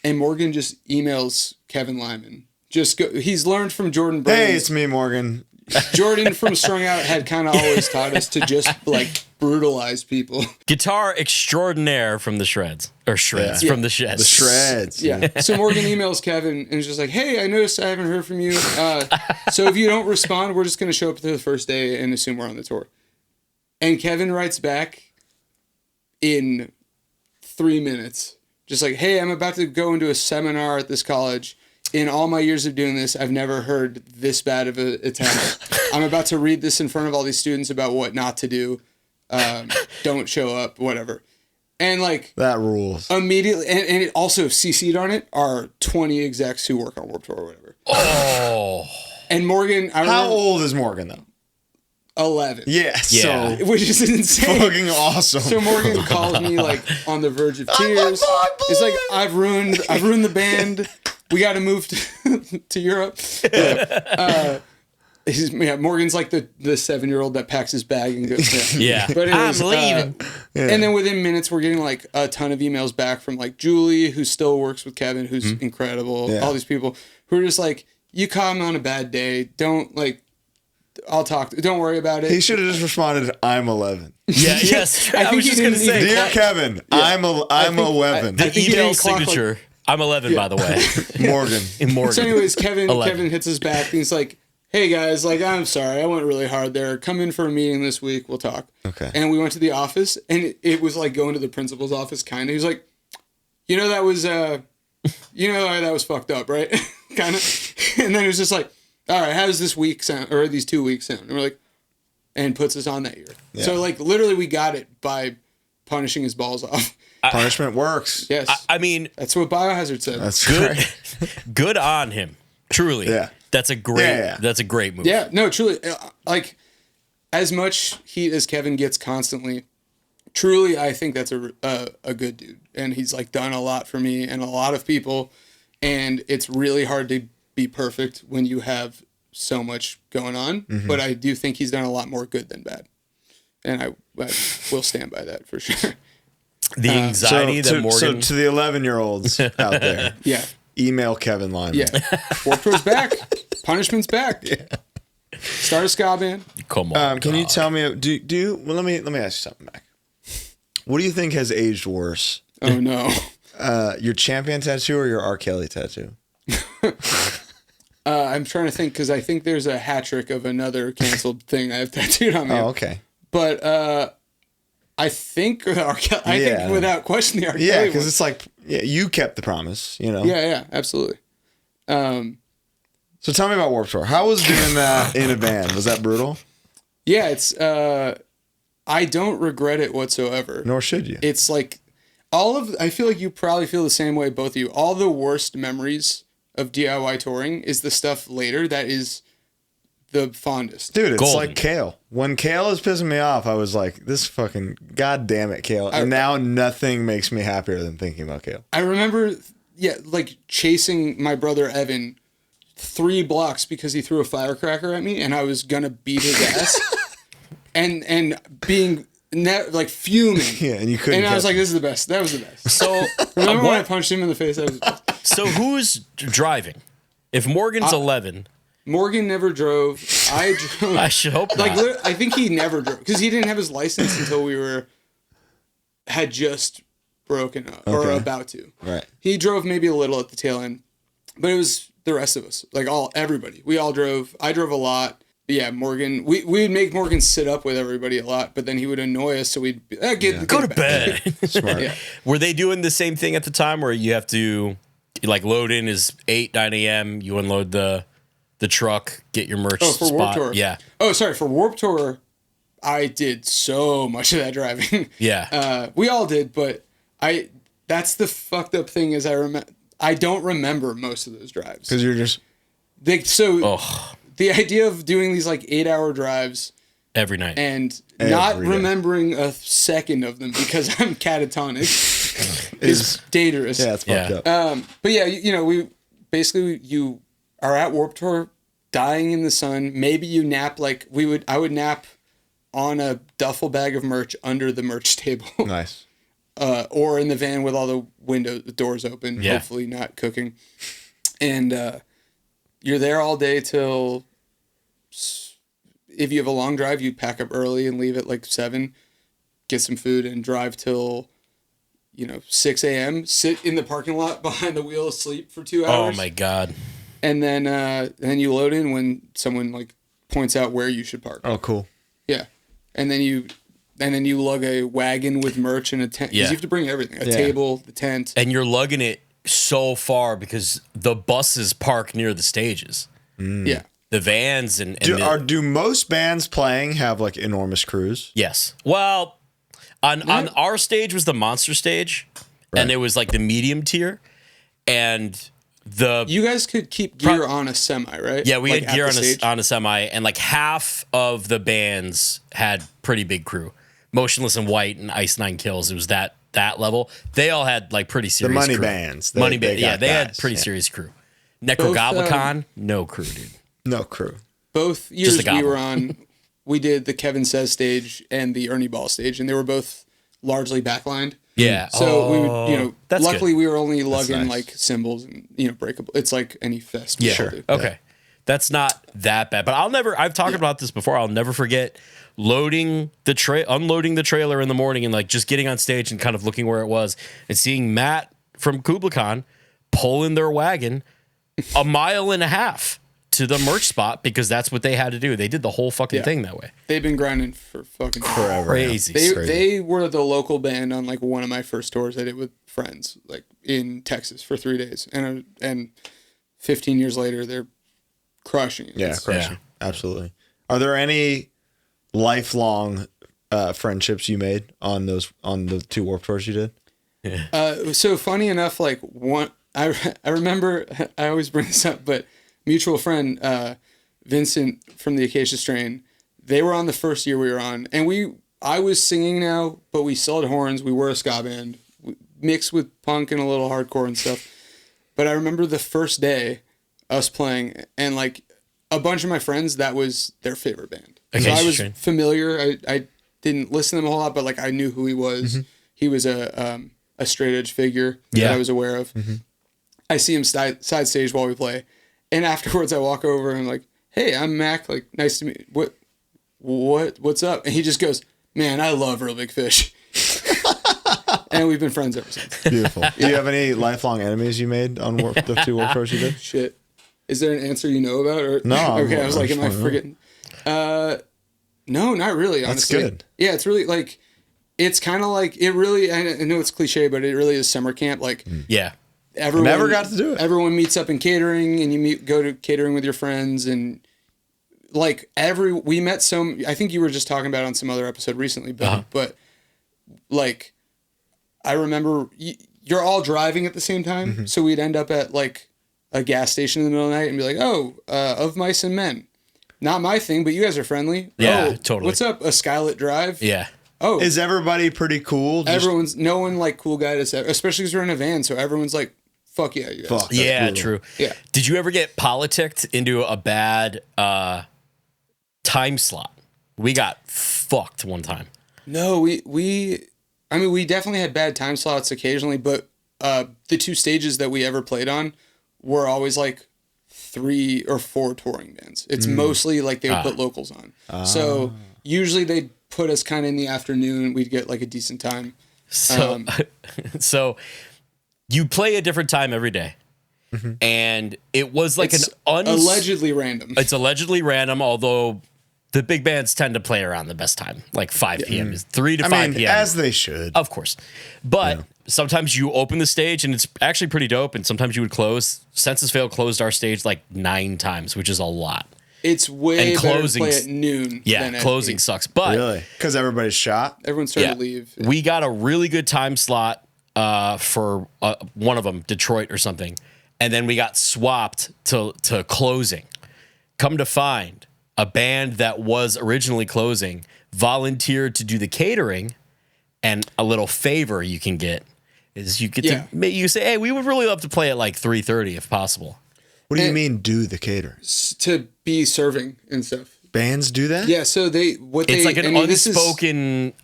And Morgan just emails Kevin Lyman. He's learned from Jordan Burns. Hey, it's me, Morgan. Jordan from Strung Out had kind of always taught us to just like brutalize people. Guitar extraordinaire from the shreds. Or shreds from the sheds. The shreds. Yeah. So Morgan emails Kevin and is just like, hey, I noticed I haven't heard from you. So if you don't respond, we're just going to show up to the first day and assume we're on the tour. And Kevin writes back in 3 minutes. Just like, hey, I'm about to go into a seminar at this college. In all my years of doing this, I've never heard this bad of an attempt. I'm about to read this in front of all these students about what not to do. Don't show up, whatever. And like... That rules. Immediately, and it also CC'd on it are 20 execs who work on Warped Tour or whatever. Oh. And Morgan... How old is Morgan, though? 11. Yeah. So, which is insane. Fucking awesome. So Morgan calls me like on the verge of tears. It's like, I've ruined the band. We got to move to Europe. Morgan's like the 7-year-old that packs his bag and goes. Yeah. But anyways, I'm leaving. And then within minutes, we're getting like a ton of emails back from like Julie, who still works with Kevin, who's incredible. Yeah. All these people who are just like, you caught me on a bad day. Don't like. I'll talk. Don't worry about it. He should have just responded, I'm 11. Yeah, yes. I was just going to say. Dear Kevin, I'm 11. The email signature. I'm 11, by the way. Morgan. So anyways, Kevin hits us back and he's like, hey guys, like, I'm sorry. I went really hard there. Come in for a meeting this week. We'll talk. Okay. And we went to the office and it was like going to the principal's office kind of. He was like, that was fucked up, right? Kind of. And then it was just like, all right, how does this week sound, or these 2 weeks sound? And we're like, and puts us on that year. Yeah. So like literally we got it by punishing his balls off. Punishment works. Yes. I mean, that's what Biohazard said. That's good. Good on him. Truly. Yeah. That's a great move. Yeah, no, truly. Like, as much heat as Kevin gets constantly, truly, I think that's a good dude. And he's like done a lot for me and a lot of people. And it's really hard to be perfect when you have so much going on. Mm-hmm. But I do think he's done a lot more good than bad. And I will stand by that for sure. The anxiety that Morgan... So to the 11-year-olds out there, email Kevin Lyman. Yeah. Warped Tour's back. Punishment's back. Yeah. Start a ska band. Come on. Can you tell me? Well, let me ask you something, Mac. What do you think has aged worse? Oh no. Your Champion tattoo or your R. Kelly tattoo? I'm trying to think because I think there's a hat trick of another canceled thing I have tattooed on me. Oh, okay. But I think R. Kelly. I think without question the R. Kelly. Yeah, because it's like you kept the promise. Yeah, absolutely. So tell me about Warped Tour. How was doing that in a band? Was that brutal? Yeah, it's I don't regret it whatsoever. Nor should you. It's like I feel like you probably feel the same way, both of you. All the worst memories of DIY touring is the stuff later that is the fondest. Dude, it's Golden. like Kale. When Kale is pissing me off, I was like, this fucking goddamn it, Kale. And now nothing makes me happier than thinking about Kale. I remember, like chasing my brother Evan 3 blocks because he threw a firecracker at me and I was gonna beat his ass. and being like fuming. Yeah, and you couldn't. And I was catch like, this is the best. That was the best. So Remember when I punched him in the face? That was the best. So who's driving? If Morgan's 11, Morgan never drove. I drove. I should hope Like, not. I think he never drove because he didn't have his license until we had just broken up or Okay. about to. Right. He drove maybe a little at the tail end, but it was the rest of us, like everybody. We all drove. I drove a lot. But yeah, Morgan. We would make Morgan sit up with everybody a lot, but then he would annoy us, so we'd Go to bed. Smart. Yeah. Were they doing the same thing at the time where you have to like load in is 8, 9 a.m. You unload the truck, get your merch Oh, for spot. Warped Tour. Yeah. Oh, sorry. For Warped Tour, I did so much of that driving. Yeah. We all did, but that's the fucked up thing is I don't remember most of those drives. Because you're just. The idea of doing these like 8-hour drives Every night. and Every not day. remembering a second of them because I'm catatonic is dangerous. Yeah, it's fucked Yeah. up. But yeah, you are at Warped Tour, dying in the sun. Maybe you nap I would nap on a duffel bag of merch under the merch table, Nice. or in the van with all the doors open. Yeah. Hopefully not cooking, and you're there all day till. If you have a long drive, you pack up early and leave at like 7, get some food and drive till 6 a.m. Sit in the parking lot behind the wheel, sleep for 2 hours. Oh my God. And then you load in when someone like points out where you should park. Oh, cool. Yeah, and then you lug a wagon with merch and a tent. 'Cause Yeah. you have to bring everything: a Yeah. table, the tent. And you're lugging it so far because the buses park near the stages. Yeah, The vans and Do most bands playing have like enormous crews? yes. Well, on our stage was the monster stage, and it was like the medium tier, and you guys could keep gear on a semi, right? yeah, we Like, had at gear the on stage? on a semi, and like half of the bands had pretty big crew. Motionless in White and Ice Nine Kills. It was that level. They all had like pretty serious money crew. bands. Money They band. Yeah, got they had guys. pretty Yeah. serious crew. Necrogoblicon, no crew, dude. No crew. Both years a we were goblin. on, we did the Kevin Says stage and the Ernie Ball stage, and they were both largely backlined. Yeah. So we would, that's luckily good. we were only lugging nice. like cymbals and breakable. It's like any fest. we Yeah. all do. Okay. That's not that bad. But I've talked about this before. I'll never forget unloading the trailer in the morning and like just getting on stage and kind of looking where it was and seeing Matt from Kublicon pull in their wagon 1.5 miles to the merch spot because that's what they had to do. They did the whole fucking thing that way. They've been grinding for fucking Forever. Crazy. They were the local band on like one of my first tours I did with friends, like in Texas for 3 days, and 15 years later they're crushing it. Yeah, It's- crushing. Absolutely. Are there any lifelong friendships you made on the 2 Warped Tours you did? So funny enough, like I remember, I always bring this up, but mutual friend Vincent from the Acacia Strain, they were on the first year we were on, and I was singing now, but we still had horns. We were a ska band mixed with punk and a little hardcore and stuff. But I remember the first day us playing, and like a bunch of my friends, that was their favorite band. So Acacia I was Strain. familiar. I didn't listen to them a whole lot, but like I knew who he was. He was a straight edge figure that I was aware of. I see him side stage while we play, and afterwards I walk over and I'm like, "Hey, I'm Mac. Like, nice to meet you. What's up?" And he just goes, "Man, I love Real Big Fish." And we've been friends ever since. Beautiful. Do you have any lifelong enemies you made on the 2 Warped Tours you did? Shit. Is there an answer you know about? Or No, okay, I was I'm like, am I just forgetting? No, not really. Honestly, good. Yeah, it's really like, it's kind of like it really. I know it's cliche, but it really is summer camp. Like, Yeah. everyone Never got to do it. Everyone meets up in catering, and you go to catering with your friends, and like we met I think you were just talking about it on some other episode recently, but like I remember you're all driving at the same time, so we'd end up at like a gas station in the middle of the night and be like, Of Mice and Men. Not my thing, but you guys are friendly. Yeah, totally. What's up? A Skylit Drive? Yeah. Oh, Is everybody pretty cool? no one like cool guy to say, especially because we're in a van, so everyone's like, fuck yeah, you guys. Fuck. That's Yeah, brutal. true. Yeah. Did you ever get politicked into a bad time slot? We got fucked one time. No, we definitely had bad time slots occasionally, but the 2 stages that we ever played on were always like 3 or 4 touring bands. It's mostly like they would put locals on. So usually they'd put us kind of in the afternoon. We'd get like a decent time. So, so you play a different time every day. And it was like It's an allegedly random. It's allegedly random, although the big bands tend to play around the best time, like 5 p.m. 3 to 5 p.m. As they should. Of course. But sometimes you open the stage and it's actually pretty dope. And sometimes you would close. Census Fail closed our stage like 9 times, which is a lot. It's way And better to play closings- at noon. Yeah, than at closing 8. sucks. But Really? Because everybody's shot? Everyone's starting to leave. we got a really good time slot for one of them, Detroit or something. And then we got swapped to closing. Come to find, a band that was originally closing volunteered to do the catering, and a little favor you can get is you get to you say, hey, we would really love to play at like 3:30 if possible. What do you mean do the cater? To be serving and stuff. Bands do that? Yeah, so It's like an unspoken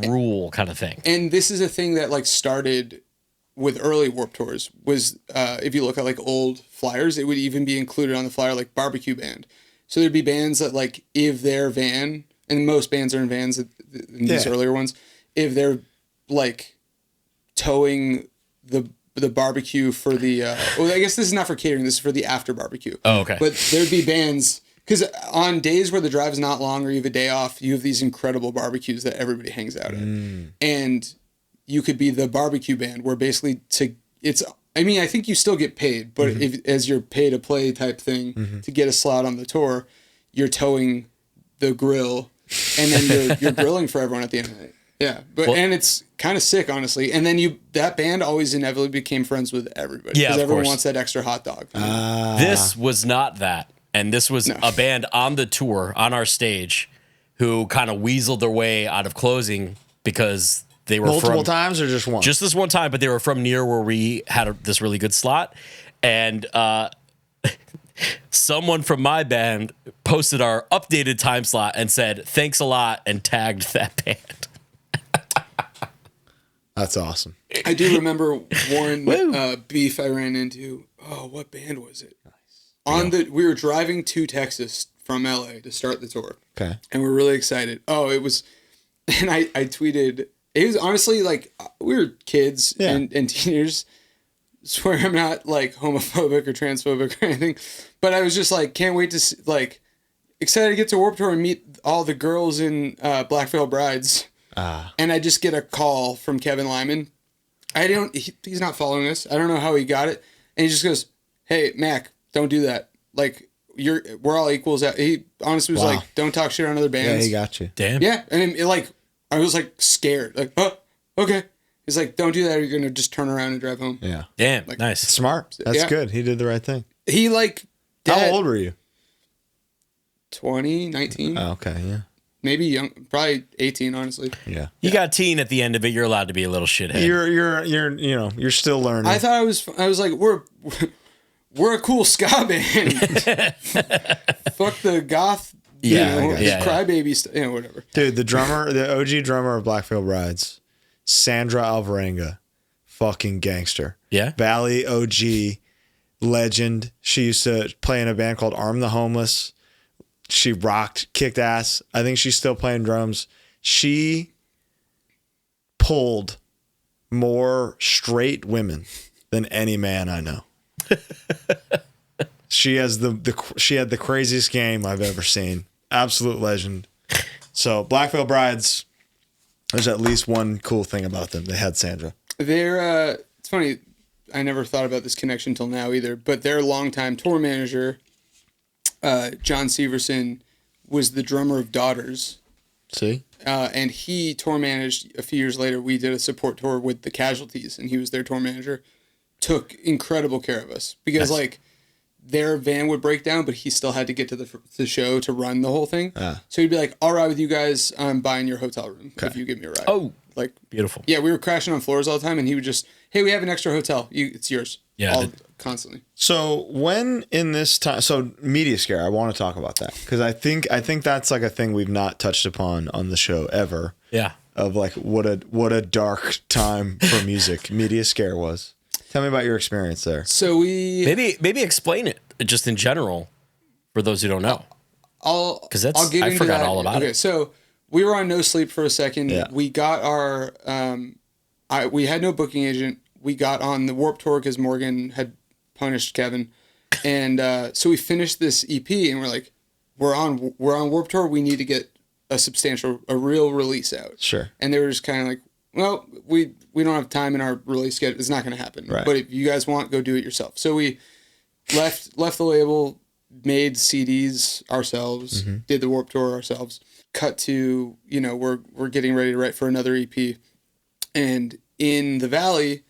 rule kind of thing. And this is a thing that like started with early Warped Tours was if you look at like old flyers, it would even be included on the flyer like barbecue band. So there'd be bands that like if their van, and most bands are in vans in these earlier ones, if they're like towing the barbecue for the well, I guess this is not for catering, this is for the after barbecue. Oh, okay. But there'd be bands because on days where the drive is not long or you have a day off, you have these incredible barbecues that everybody hangs out at. And you could be the barbecue band where basically I think you still get paid, but as your pay to play type thing to get a slot on the tour, you're towing the grill and then you're grilling for everyone at the end of the night. Yeah. And it's kind of sick, honestly. And then that band always inevitably became friends with everybody. Yeah, because of everyone course. wants that extra hot dog. This was not that. And this was a band on the tour, on our stage, who kind of weaseled their way out of closing because they were Multiple times or just one? Just this one time, but they were from near where we had this really good slot. And someone from my band posted our updated time slot and said, thanks a lot, and tagged that band. That's awesome. I do remember one beef I ran into. Oh, what band was it? We were driving to Texas from LA to start the tour. Okay. And we're really excited. Oh, it was, and I tweeted, it was honestly like, we were kids and teenagers. Swear I'm not like homophobic or transphobic or anything, but I was just like, can't wait to see, like, excited to get to Warped Tour and meet all the girls in Black Veil Brides. And I just get a call from Kevin Lyman. He's not following us. I don't know how he got it. And he just goes, hey, Mac, don't do that. Like, we're all equals. He honestly was like, don't talk shit on other bands. Yeah, he got you. Damn. Yeah. And I was like scared. Like, oh, okay. He's like, don't do that or you're going to just turn around and drive home. Yeah. Damn. Like, nice. Smart. That's good. He did the right thing. He How old were you? 20, 19. Oh, okay. Yeah. Maybe young, probably 18, honestly. Yeah. You got teen at the end of it. You're allowed to be a little shithead. You're still learning. I thought I was like, we're a cool ska band. Fuck the goth, crybaby stuff, whatever. Dude, the OG drummer of Black Veil Brides, Sandra Alvarenga, fucking gangster. Yeah. Valley OG legend. She used to play in a band called Arm the Homeless. She rocked, kicked ass. I think she's still playing drums. She pulled more straight women than any man I know. She has she had the craziest game I've ever seen. Absolute legend. So Black Veil Brides, there's at least one cool thing about them. They had Sandra. They're it's funny. I never thought about this connection until now either, but their longtime tour manager, John Severson, was the drummer of Daughters. See? And he tour managed a few years later. We did a support tour with the Casualties, and he was their tour manager. Took incredible care of us because like their van would break down, but he still had to get to the show to run the whole thing. So he'd be like, "I'll ride with you guys. I'm buying your hotel room if you give me a ride." Oh, like beautiful. Yeah, we were crashing on floors all the time, and he would just, "Hey, we have an extra hotel. It's yours." Yeah, constantly. So when in this time, so Mediaskare, I want to talk about that because I think that's like a thing we've not touched upon on the show ever. Yeah. Of like what a dark time for music Mediaskare was. Tell me about your experience there. So maybe explain it just in general for those who don't know. I'll forgot all about it. Okay, so we were on No Sleep for a second. Yeah. We got our we had no booking agent. We got on the Warped Tour because Morgan had punished Kevin, and so we finished this EP, and we're like, we're on Warped Tour. We need to get a real release out. Sure. And they were just kind of like, well, we don't have time in our release schedule. It's not going to happen. Right. But if you guys want, go do it yourself. So we left the label, made CDs ourselves, did the Warped Tour ourselves. Cut to, we're getting ready to write for another EP, and in the Valley,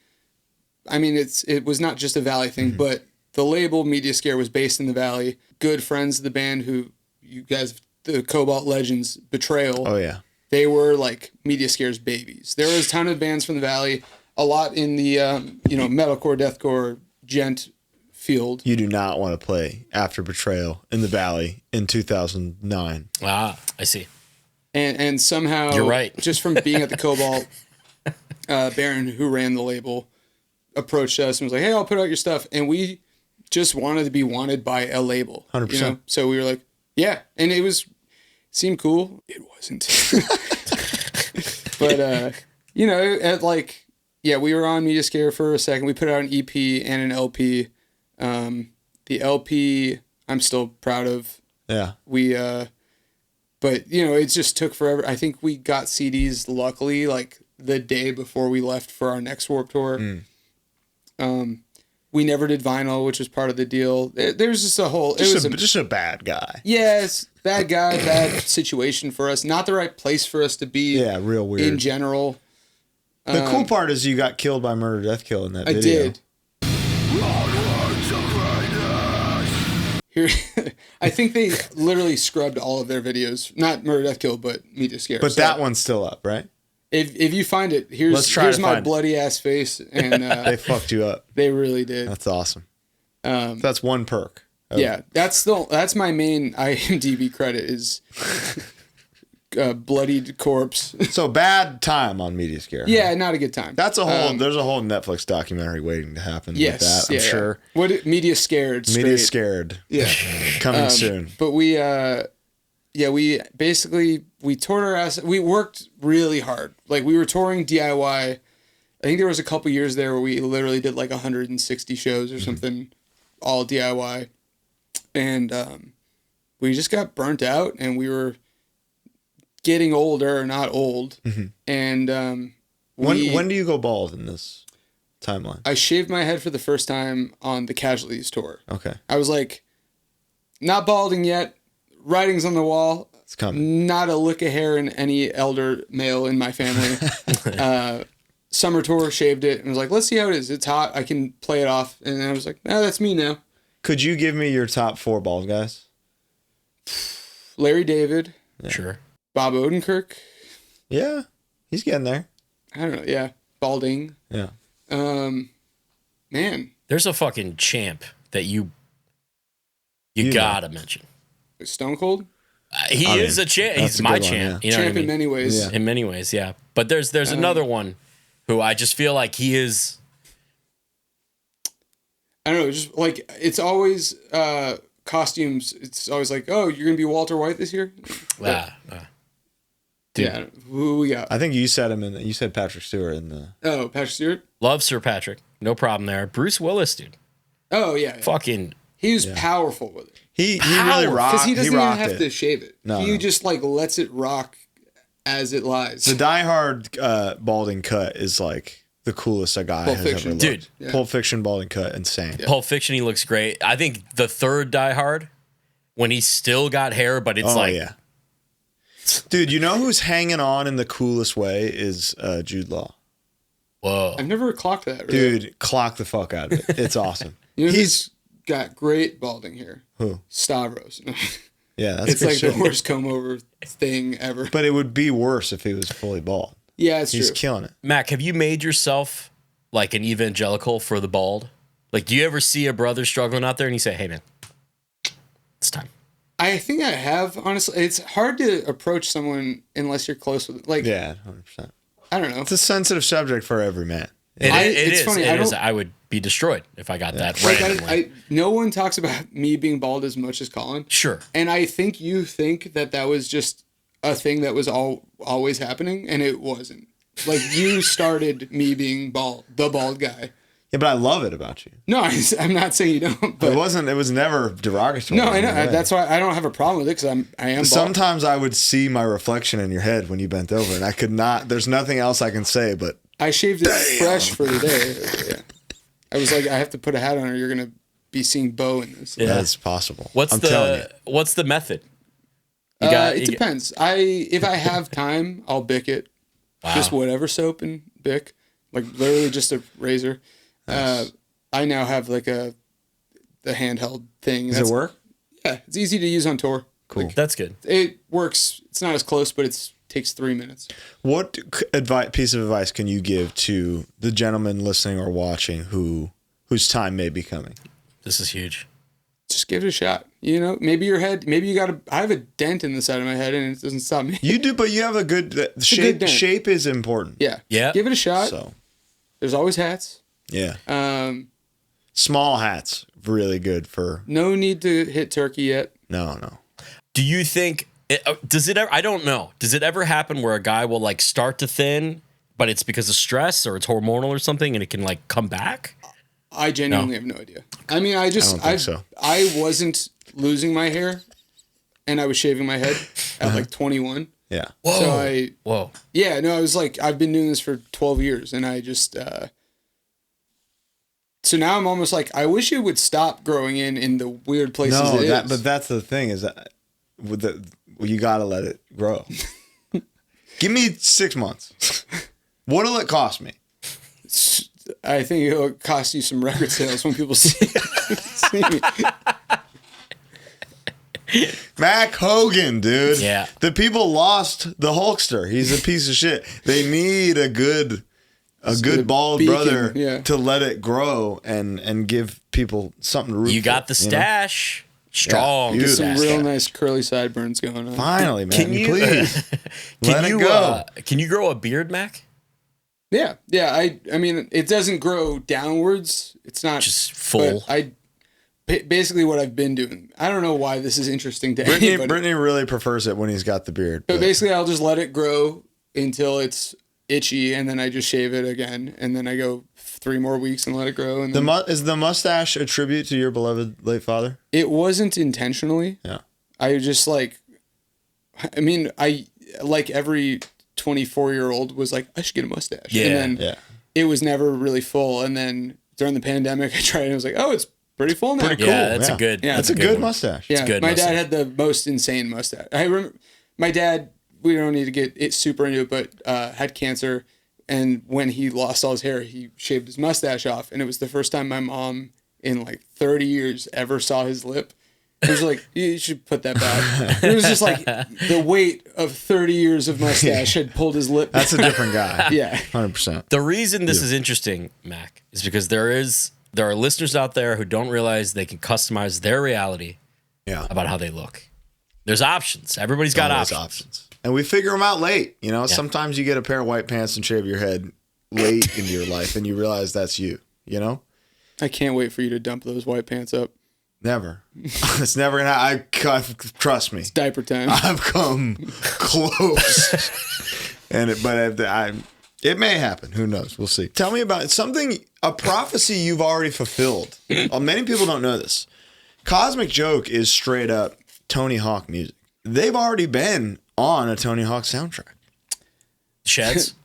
I mean, it was not just a Valley thing, but the label Mediaskare was based in the Valley. Good friends of the band who you guys, the Cobalt Legends, Betrayal. Oh yeah. They were like Mediaskare's babies. There was a ton of bands from the Valley, a lot in the metalcore, deathcore, gent field. You do not want to play After Betrayal in the Valley in 2009. Ah, I see. And somehow, you're right. Just from being at the Cobalt, Baron, who ran the label, approached us and was like, "Hey, I'll put out your stuff." And we just wanted to be wanted by a label. 100%. So we were like, "Yeah," and seemed cool. It wasn't. But we were on Mediaskare for a second. We put out an EP and an LP. The LP I'm still proud of. Yeah. But it just took forever. I think we got CDs luckily like the day before we left for our next Warped Tour. We never did vinyl, which was part of the deal. There's just a whole... Just a bad guy. Yes, bad guy, bad situation for us. Not the right place for us to be. Yeah, real weird. In general. The cool part is you got killed by Murder Death Kill in that video. I did. Here, I think they literally scrubbed all of their videos. Not Murder Death Kill, but Mediaskare. But that one's still up, right? If you find it, here's my bloody ass face, and they fucked you up. They really did. That's awesome. So that's one perk. Yeah, that's my main IMDb credit is bloodied corpse. So bad time on Mediaskare. Yeah, not a good time. That's a whole. There's a whole Netflix documentary waiting to happen. Yes, with that, I'm sure. What Mediascared? Mediascared. Yeah, coming soon. But we toured our ass. We worked really hard. Like we were touring DIY. I think there was a couple years there where we literally did like 160 shows or something, all DIY, and we just got burnt out, and we were getting older, not old. And when do you go bald in this timeline? I shaved my head for the first time on the Casualties tour. Okay. I was like, not balding yet. Writing's on the wall. It's coming. Not a lick of hair in any elder male in my family. Summer tour, shaved it, and was like, let's see how it is. It's hot. I can play it off. And I was like, no, that's me now. Could you give me your top 4 bald guys? Larry David. Yeah. Sure. Bob Odenkirk. Yeah, he's getting there. I don't know. Yeah. Balding. Yeah. Man. There's a fucking champ that you gotta mention. Stone Cold? He is a champ. He's my champ. Yeah. Champ in many ways. Yeah. In many ways, yeah. But there's another one who I just feel like he is. I don't know. Just like it's always costumes. It's always like, oh, you're gonna be Walter White this year. Dude. Yeah. Who we got? I think you said him you said Patrick Stewart in the. Oh, Patrick Stewart. Love Sir Patrick. No problem there. Bruce Willis, dude. Oh yeah. Fucking. He was powerful with it. He really rocked. Because he doesn't even have it. to shave it. He just like lets it rock as it lies. The Die Hard balding cut is like the coolest a guy Pulp has Fiction. ever Dude. looked. Yeah. Pulp Fiction, balding cut, insane. Yeah. Pulp Fiction, he looks great. I think the third Die Hard, when he's still got hair, but it's Yeah. Dude, you know who's hanging on in the coolest way is Jude Law. whoa. I've never clocked that. Really. Dude, clock the fuck out of it. It's awesome. You know He's who's got great balding hair? who? Stavros. Yeah, that's It's good like shit. the worst comb over thing ever. But it would be worse if he was fully bald. Yeah, it's He's true. killing it. Mac, have you made yourself like an evangelical for the bald? Like, do you ever see a brother struggling out there and you say, hey, man, it's time? I think I have, honestly. It's hard to approach someone unless you're close with it. Like, Yeah, 100%. I don't know. It's a sensitive subject for every man. It's funny, It I is. don't- I would be destroyed if I got that Like, randomly. no one talks about me being bald as much as Colin. Sure. And I think you think that was just a thing that was always happening, and it wasn't. Like, you started me being the bald guy. Yeah, but I love it about you. No, I'm not saying you don't. But It was never derogatory. no, I know. in any way. That's why I don't have a problem with it, because I am bald. Sometimes I would see my reflection in your head when you bent over, and I could not. There's nothing else I can say, but I shaved it fresh for the day. Yeah. I was like, I have to put a hat on, or you're gonna be seeing Bo in this. Yeah. that's possible. I'm telling you. What's the method? It depends. If I have time, I'll bick it. Wow. Just whatever soap and bick, like literally just a razor. Nice. I now have like the handheld thing. Does it work? Yeah, it's easy to use on tour. Cool. That's good. It works. It's not as close, but it takes 3 minutes. What piece of advice can you give to the gentleman listening or watching whose time may be coming? This is huge. Just give it a shot. You know, maybe your head. Maybe you got I have a dent in the side of my head, and it doesn't stop me. You do, but you have a good shape. dent. Shape is important. Yeah. Yeah. Give it a shot. So There's always hats. yeah, Um, small hats really good for. no need to hit turkey yet. No. Do you think does it ever? I don't know. Does it ever happen where a guy will like start to thin, but it's because of stress or it's hormonal or something, and it can like come back? I genuinely have no idea. I mean, I don't think so. I wasn't losing my hair, and I was shaving my head at like 21. Yeah. Whoa. So Whoa. yeah, no, I was like, I've been doing this for 12 years, and I just, so now I'm almost like, I wish it would stop growing in the weird places No, it is. but that's the thing is that you got to let it grow. Give me 6 months. What'll it cost me? I think it'll cost you some record sales when people see me. Mac Hogan, dude. Yeah. The people lost the Hulkster. He's a piece of shit. They need a good bald beacon, brother yeah. to let it grow and give people something to root You got for, the you know? stash. Strong. Yeah, Some stash. real nice curly sideburns going on. Finally, man. Can you Please. Can Let you it go. Can you grow a beard, Mac? Yeah. I mean, it doesn't grow downwards. It's not Just full. but basically what I've been doing. I don't know why this is interesting to anybody. Brittany really prefers it when he's got the beard. But basically, I'll just let it grow until it's itchy, and then I just shave it again, and then I go 3 more weeks and let it grow. And then, is the mustache a tribute to your beloved late father? it wasn't intentionally. Yeah. I just like every 24-year-old was like, I should get a mustache. Yeah, And then it was never really full. And then during the pandemic, I tried it and I was like, oh, it's pretty full now. Pretty Yeah, cool. that's Yeah. a good. Yeah, That's a good good one. mustache. Yeah, good my mustache. dad had the most insane mustache. I remember my dad, we don't need to get it super into it, but had cancer. And when he lost all his hair, he shaved his mustache off. And it was the first time my mom in like 30 years ever saw his lip. It was like, you should put that back. It was just like the weight of 30 years of mustache had pulled his lip. That's a different guy. Yeah. 100%. The reason this is interesting, Mac, is because there are listeners out there who don't realize they can customize their reality Yeah. about how they look. There's options. Everybody's got Always options. And we figure them out late. You know, sometimes you get a pair of white pants and shave your head late into your life and you realize that's you, you know? I can't wait for you to dump those white pants up. Never. It's never going to trust me. It's diaper time. I've come close. It may happen. Who knows? We'll see. Tell me about a prophecy you've already fulfilled. Many people don't know this. Cosmic Joke is straight up Tony Hawk music. They've already been on a Tony Hawk soundtrack. Sheds.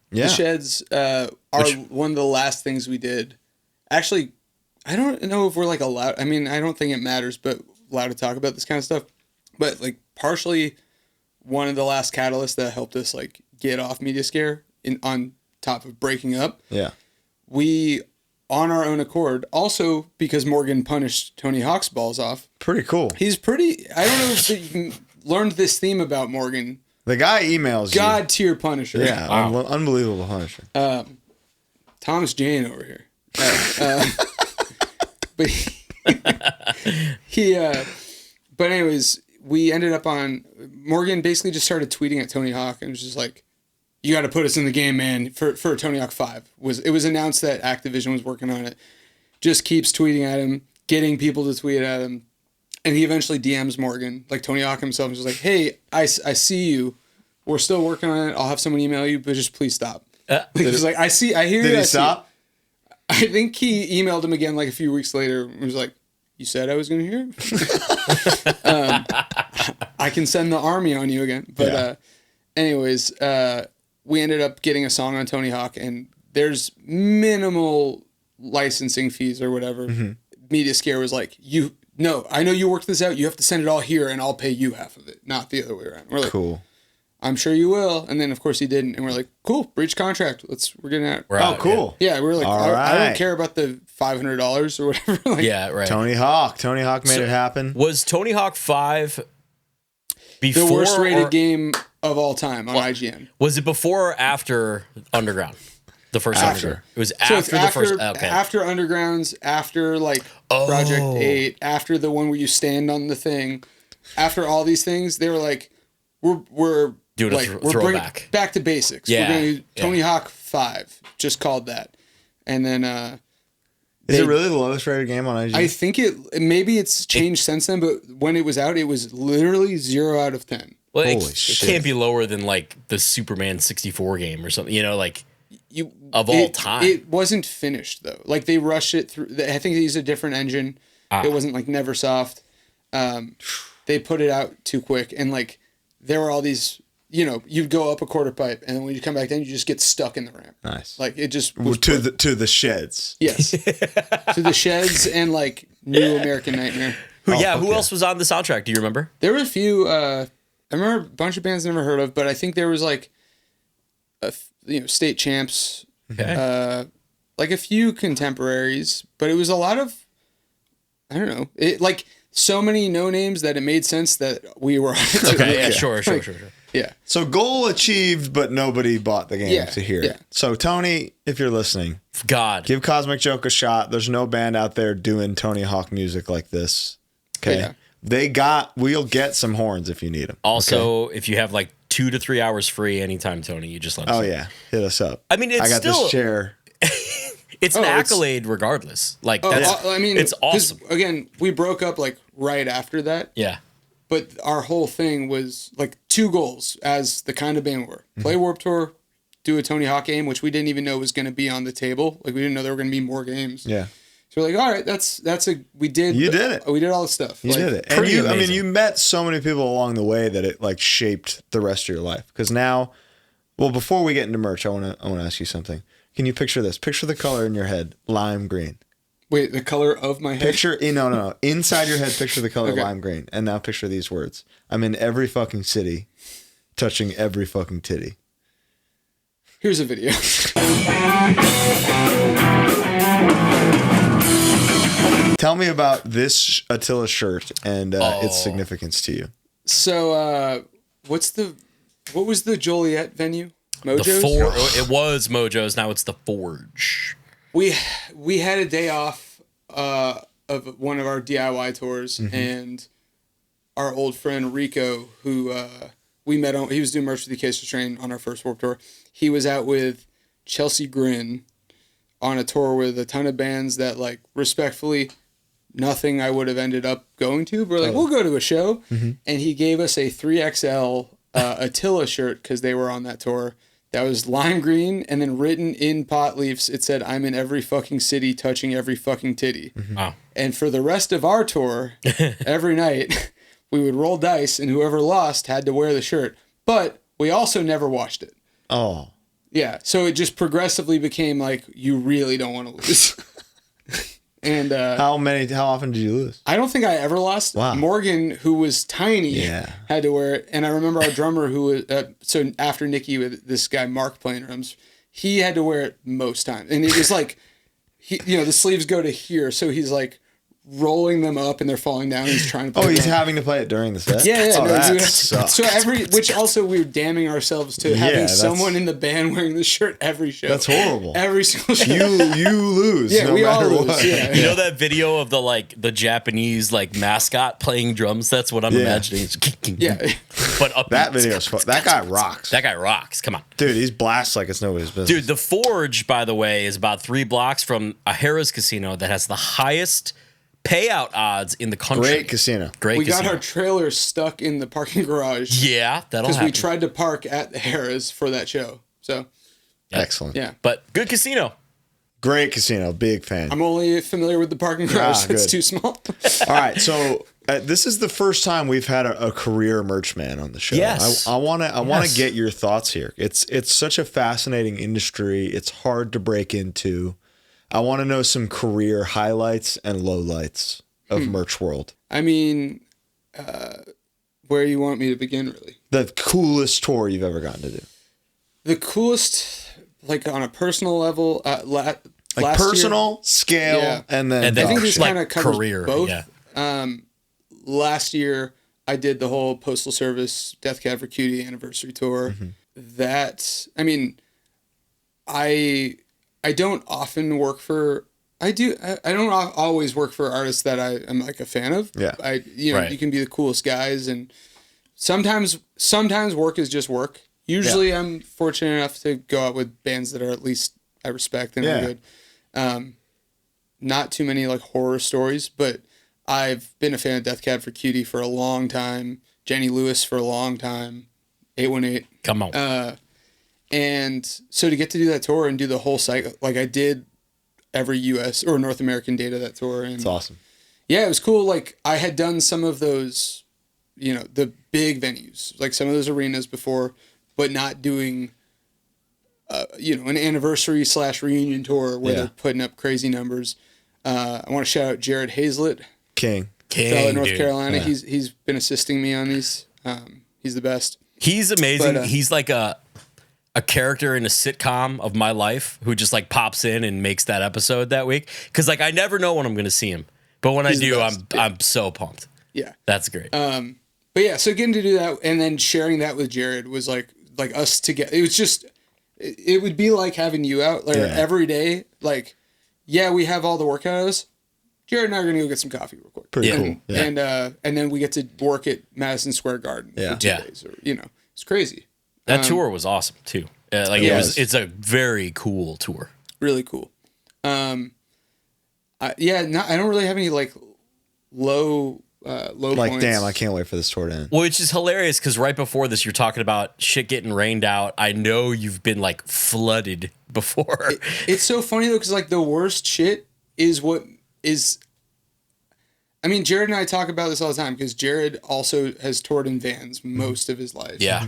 The Sheds are one of the last things we did. Actually, I don't know if we're like allowed. I mean, I don't think it matters, but allowed to talk about this kind of stuff. But like partially one of the last catalysts that helped us like get off Mediaskare on top of breaking up. Yeah. We, on our own accord, also because Morgan punished Tony Hawk's balls off. Pretty cool. He's pretty, I don't know if you learned this theme about Morgan. The guy emails you. God tier punisher. Yeah. Wow. Unbelievable punisher. Thomas Jane over here. But but anyways, we ended up on, Morgan basically just started tweeting at Tony Hawk and was just like, you got to put us in the game, man, for Tony Hawk 5. It was announced that Activision was working on it. Just keeps tweeting at him, getting people to tweet at him. And he eventually DMs Morgan, like Tony Hawk himself, and was like, hey, I see you. We're still working on it. I'll have someone email you, but just please stop. He's like, I hear you. Did he stop? I think he emailed him again like a few weeks later and was like, you said I was going to hear? I can send the army on you again. But anyways, we ended up getting a song on Tony Hawk, and there's minimal licensing fees or whatever. Mm-hmm. Mediaskare was like, I know you worked this out. You have to send it all here, and I'll pay you half of it, not the other way around. We're like, cool. I'm sure you will. And then, of course, he didn't. And we're like, cool, breach contract. We're getting out. Oh, cool. Yeah, we're like, I don't care about the $500 or whatever. Like, yeah, right. Tony Hawk made it happen. Was Tony Hawk 5 before the worst rated game of all time on IGN? Was it before or after Underground? The first Underground. It was after the first. Okay. After Undergrounds, after like Project 8, after the one where you stand on the thing, after all these things, they were like, we're doing like, a we're bringing throwback. Back to basics. Yeah. We're going to do Tony Hawk 5, just called that. And then is it really the lowest rated game on IGN? I think maybe it's changed since then, but when it was out, it was literally 0 out of 10. Well, it can't be lower than like the Superman 64 game or something, like of all time. It wasn't finished though. Like they rushed it through. I think they used a different engine. It wasn't like Neversoft. They put it out too quick, and like there were all these. You'd go up a quarter pipe, and when you come back down, you just get stuck in the ramp. Nice. Like it just to the sheds. Yes, to the sheds and like New American Nightmare. Who else was on the soundtrack? Do you remember? There were a few. I remember a bunch of bands I never heard of, but I think there was like, state champs. Okay. Like a few contemporaries, but it was a lot of. I don't know. It like so many no names that it made sense that we were on it. Okay. Yeah. Sure. Yeah. So goal achieved, but nobody bought the game to hear it. So Tony, if you're listening, God, give Cosmic Joke a shot. There's no band out there doing Tony Hawk music like this. Okay. Yeah. We'll get some horns if you need them. Also, if you have like 2 to 3 hours free anytime, Tony, you just let us know. Yeah. Hit us up. I mean, I got this chair. It's an accolade regardless. Like, it's awesome. Again, we broke up like right after that. Yeah. But our whole thing was like 2 goals as the kind of band we're. Play Warped Tour, do a Tony Hawk game, which we didn't even know was going to be on the table. Like we didn't know there were going to be more games. Yeah. So we're like, all right, we did it. We did all the stuff. You did it. And you met so many people along the way that it like shaped the rest of your life. Because now, before we get into merch, I want to ask you something. Can you picture this? Picture the color in your head, lime green. Wait, the color of my head? Picture, no. Inside your head, picture the color lime green. And now picture these words. I'm in every fucking city, touching every fucking titty. Here's a video. Tell me about this Attila shirt and its significance to you. So, what was the Joliet venue? Mojo's? It was Mojo's. Now it's the Forge. We had a day off of one of our DIY tours, and our old friend Rico, who we met on, he was doing merch with the Case Train on our first Warped Tour. He was out with Chelsea Grin on a tour with a ton of bands that, like, respectfully, nothing I would have ended up going to, but we're like, we'll go to a show. And he gave us a 3XL Attila shirt because they were on that tour. That was lime green, and then written in pot leaves, it said, I'm in every fucking city touching every fucking titty. Wow. And for the rest of our tour, every night, we would roll dice, and whoever lost had to wear the shirt. But we also never washed it. Oh. Yeah. So it just progressively became like, you really don't want to lose. And How often did you lose? I don't think I ever lost. Wow. Morgan, who was tiny, Yeah. had to wear it. And I remember our drummer who was, so after Nicky with this guy, Mark, playing drums, he had to wear it most times. And it was like, the sleeves go to here. So he's like rolling them up and they're falling down. He's trying to He's having to play it during the set? Yeah. Oh, No, that sucks. so which also we were damning ourselves to having someone in the band wearing the shirt every show. That's horrible. Every single show. You lose. Yeah, no we all matter lose. what. Yeah. You know that video of the Japanese mascot playing drums? That's what I'm imagining. Yeah. But up That video's fun. That guy rocks. That guy rocks. Come on. Dude, he's blasts like it's nobody's business. Dude, the Forge, by the way, is about 3 blocks from a Harrah's casino that has the highest payout odds in the country. Great casino. Great We casino. got our trailer stuck in the parking garage. Yeah, that'll Because happen. we tried to park at the Harrah's for that show. So, Excellent. yeah. But good casino. Great casino. Big fan. I'm only familiar with the parking garage. It's good. too small. All right, so this is the first time we've had a career merch man on the show. Yes. I want to Yes. get your thoughts here. It's such a fascinating industry. It's hard to break into. I want to know some career highlights and lowlights of merch world. I mean, where you want me to begin, really? The coolest tour you've ever gotten to do. The coolest, on a personal level, last Personal, scale, Yeah. and then And then I think production. this kind of covers career, both. yeah. Last year, I did the whole Postal Service Death Cab for Cutie anniversary tour. That, I mean, I don't often work for. I don't always work for artists that I am a fan of. Yeah. Right. You can be the coolest guys, and sometimes work is just work. Usually, I'm fortunate enough to go out with bands that are at least I respect and are good. Not too many horror stories, but I've been a fan of Death Cab for Cutie for a long time. Jenny Lewis for a long time. 818. Come on. And so to get to do that tour and do the whole cycle, I did every U.S. or North American date of that tour. And It's awesome. yeah, it was cool. I had done some of those, the big venues, some of those arenas before, but not doing, an anniversary / reunion tour where they're putting up crazy numbers. I want to shout out Jared Hazlett, King. fellow North dude. Carolina. Yeah. He's been assisting me on these. He's the best. He's amazing. But, He's like a character in a sitcom of my life who just pops in and makes that episode that week. Because I never know when I'm going to see him, but when He's I the do, best. I'm so pumped. Yeah. That's great. But yeah, so getting to do that and then sharing that with Jared was like us together. It was just, it would be like having you out every day. We have all the work out of us. Jared and I are going to go get some coffee real quick. Pretty Yeah. cool. Yeah. And then we get to work at Madison Square Garden Yeah. for 2 Yeah. days. Or, it's crazy. that tour was awesome too. It's a very cool tour. Really cool. I don't really have any low points. Damn, I can't wait for this tour to end. Well, which is hilarious because right before this, you're talking about shit getting rained out. I know you've been flooded before. It's so funny though, because the worst shit is what is. I mean, Jared and I talk about this all the time because Jared also has toured in vans most of his life. Yeah.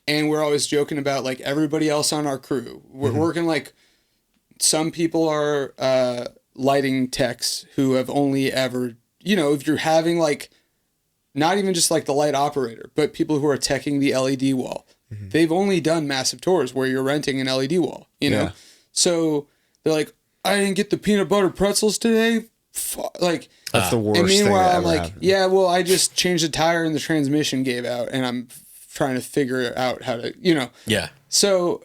And we're always joking about everybody else on our crew. We're working some people are lighting techs who have only ever, if you're having not even just the light operator, but people who are teching the LED wall. They've only done massive tours where you're renting an LED wall, Yeah. So they're like, I didn't get the peanut butter pretzels today. That's the worst and thing meanwhile, that I'm ever happened. yeah, well, I just changed the tire and the transmission gave out, and I'm trying to figure out how to, Yeah. So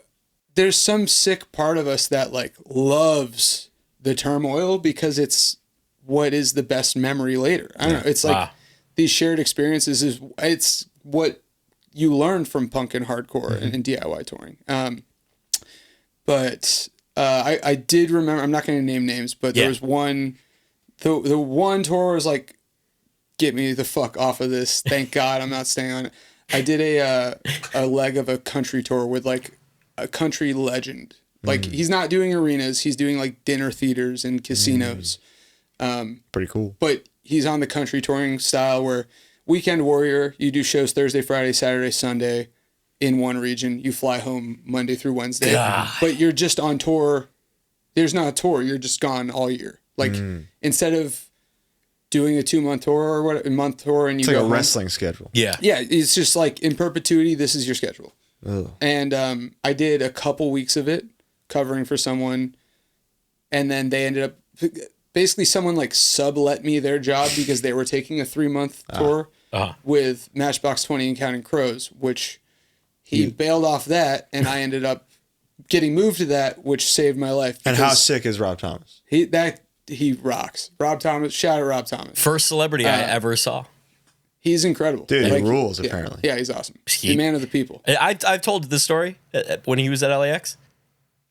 there's some sick part of us that loves the turmoil because it's what is the best memory later. I don't know. It's these shared experiences it's what you learn from punk and hardcore and DIY touring. But I did remember, I'm not going to name names, but there was one, the one tour was get me the fuck off of this. Thank God I'm not staying on it. I did a leg of a country tour with a country legend. He's not doing arenas. He's doing dinner theaters and casinos. Pretty cool. But he's on the country touring style where weekend warrior, you do shows Thursday, Friday, Saturday, Sunday. in one region. You fly home Monday through Wednesday, God. but you're just on tour. There's not a tour. You're just gone all year. Like instead of doing a 2-month tour or what, a month tour, and you It's like go a home, wrestling schedule. Yeah. Yeah, it's just like in perpetuity. This is your schedule. Ugh. And I did a couple weeks of it covering for someone, and then they ended up basically someone like sublet me their job because they were taking a 3-month tour with Matchbox 20 and Counting Crows, which he bailed off that, and I ended up getting moved to that, which saved my life. And how sick is Rob Thomas? He rocks. Rob Thomas, shout out Rob Thomas. First celebrity I ever saw. He's incredible. Dude, Like, he rules, apparently. Yeah, he's awesome. The man of the people. I've told this story when he was at LAX.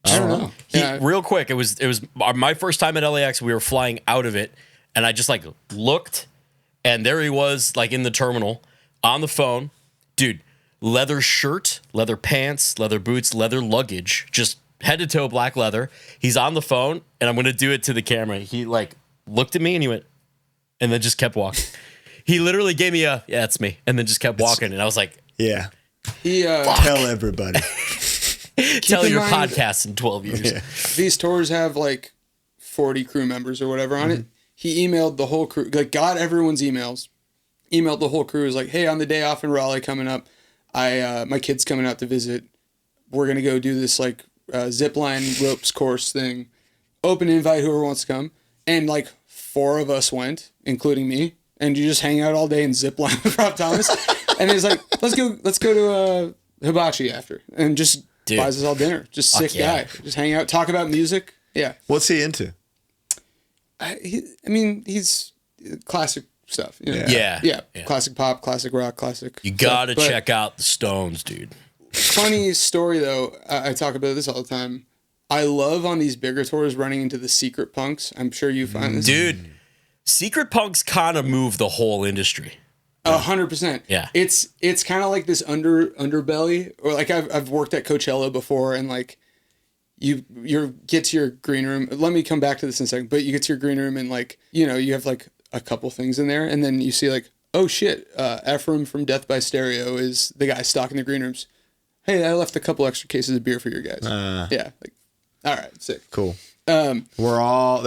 I don't know. Real quick, it was my first time at LAX. We were flying out of it, and I just like looked, and there he was, like in the terminal on the phone, dude. Leather shirt, leather pants, leather boots, leather luggage, just head to toe black leather. He's on the phone, and I'm gonna do it to the camera. He like looked at me and he went, and then just kept walking. He literally gave me a yeah, it's me, and then just kept walking, and I was like, Yeah. He Tell everybody. tell in your mind- podcast in 12 years. Yeah. these tours have like 40 crew members or whatever on it. He emailed the whole crew, like got everyone's emails, emailed the whole crew, was like, hey, on the day off in Raleigh coming up, my kid's coming out to visit. We're gonna go do this like zip line ropes course thing. Open invite, whoever wants to come. And like 4 of us went, including me. And you just hang out all day and zip line with Rob Thomas. And he's like, let's go to Hibachi after, and just Dude. buys us all dinner. Just sick yeah. guy. Just hang out, talk about music. Yeah. What's he into? I mean, he's classic stuff. You know? Yeah. Yeah. Classic pop, classic rock, classic. You gotta stuff. But check out the Stones, dude. Funny story though. I talk about this all the time. I love on these bigger tours running into the secret punks. I'm sure you find this. Dude, secret punks kind of move the whole industry. 100%. Yeah. It's kind of like this underbelly, or like I've worked at Coachella before, and like you get to your green room. Let me come back to this in a second. But you get to your green room and like, you know, you have like a couple things in there, and then you see like, oh shit, Ephraim from Death by Stereo is the guy stocking the green rooms. Hey, I left a couple extra cases of beer for your guys. Yeah. Like, all right, sick. Cool. They're all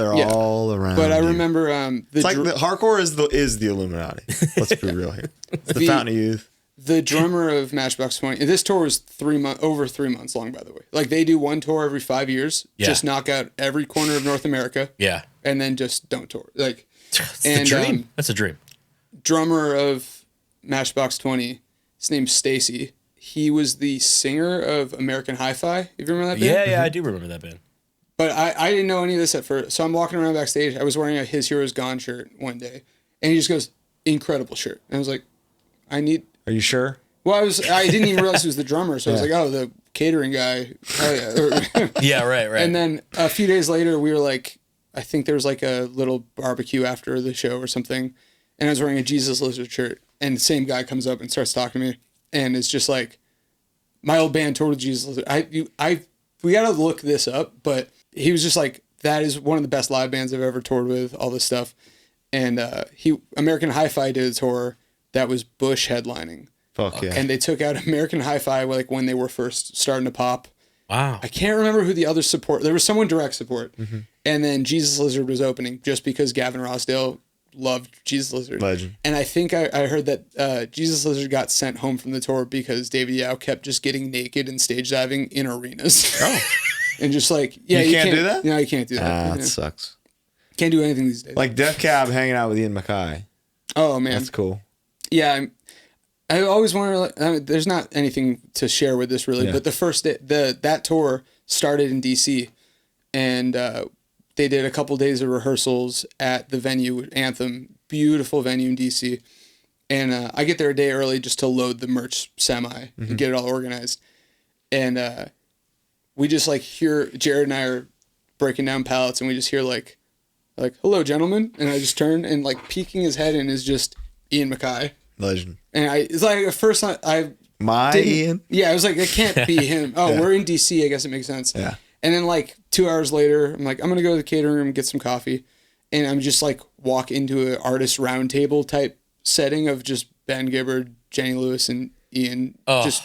around. But I you. remember It's like the hardcore is the Illuminati. Let's be real here. It's the Fountain of Youth. the drummer of Matchbox 20. This tour was over 3 months long, by the way. Like they do one tour every 5 years, just knock out every corner of North America. Yeah. And then just don't tour. Like, It's a dream. That's a dream. Drummer of Matchbox 20, his name's Stacy. He was the singer of American Hi-Fi. If you remember that band? Yeah, I do remember that band. But I didn't know any of this at first. So I'm walking around backstage. I was wearing a His Heroes Gone shirt one day. And he just goes, incredible shirt. And I was like, Are you sure? Well, I didn't even realize he was the drummer. So I was like, oh, the catering guy. Oh, yeah. Yeah, right. And then a few days later, we were like, I think there was like a little barbecue after the show or something. And I was wearing a Jesus Lizard shirt. And the same guy comes up and starts talking to me. And it's just like, my old band toured with Jesus Lizard. We got to look this up, but he was just like, that is one of the best live bands I've ever toured with, all this stuff. And American Hi-Fi did a tour that was Bush headlining. Fuck yeah. And they took out American Hi-Fi like when they were first starting to pop. Wow. I can't remember who the other support. There was someone direct support. Mm-hmm. And then Jesus Lizard was opening just because Gavin Rossdale loved Jesus Lizard. Legend. And I think I heard that Jesus Lizard got sent home from the tour because David Yao kept just getting naked and stage diving in arenas. Oh. And just like, yeah, you can't do that? No, you can't do that. That sucks. Can't do anything these days. Like Death Cab hanging out with Ian MacKaye. Oh, man. That's cool. Yeah, I always wonder. There's not anything to share with this really, but the first day, that tour started in DC, and they did a couple days of rehearsals at the venue Anthem, beautiful venue in DC, and I get there a day early just to load the merch semi and get it all organized, and we just like hear Jared and I are breaking down pallets, and we just hear like hello gentlemen, and I just turn and like peeking his head in is just Ian MacKaye. Legend. And it's like at first I Ian? Yeah, I was like, it can't be him. Oh, we're in DC. I guess it makes sense. Yeah. And then like 2 hours later, I'm like, I'm gonna go to the catering room and get some coffee, and I'm just like walk into an artist roundtable type setting of just Ben Gibbard, Jenny Lewis, and Ian just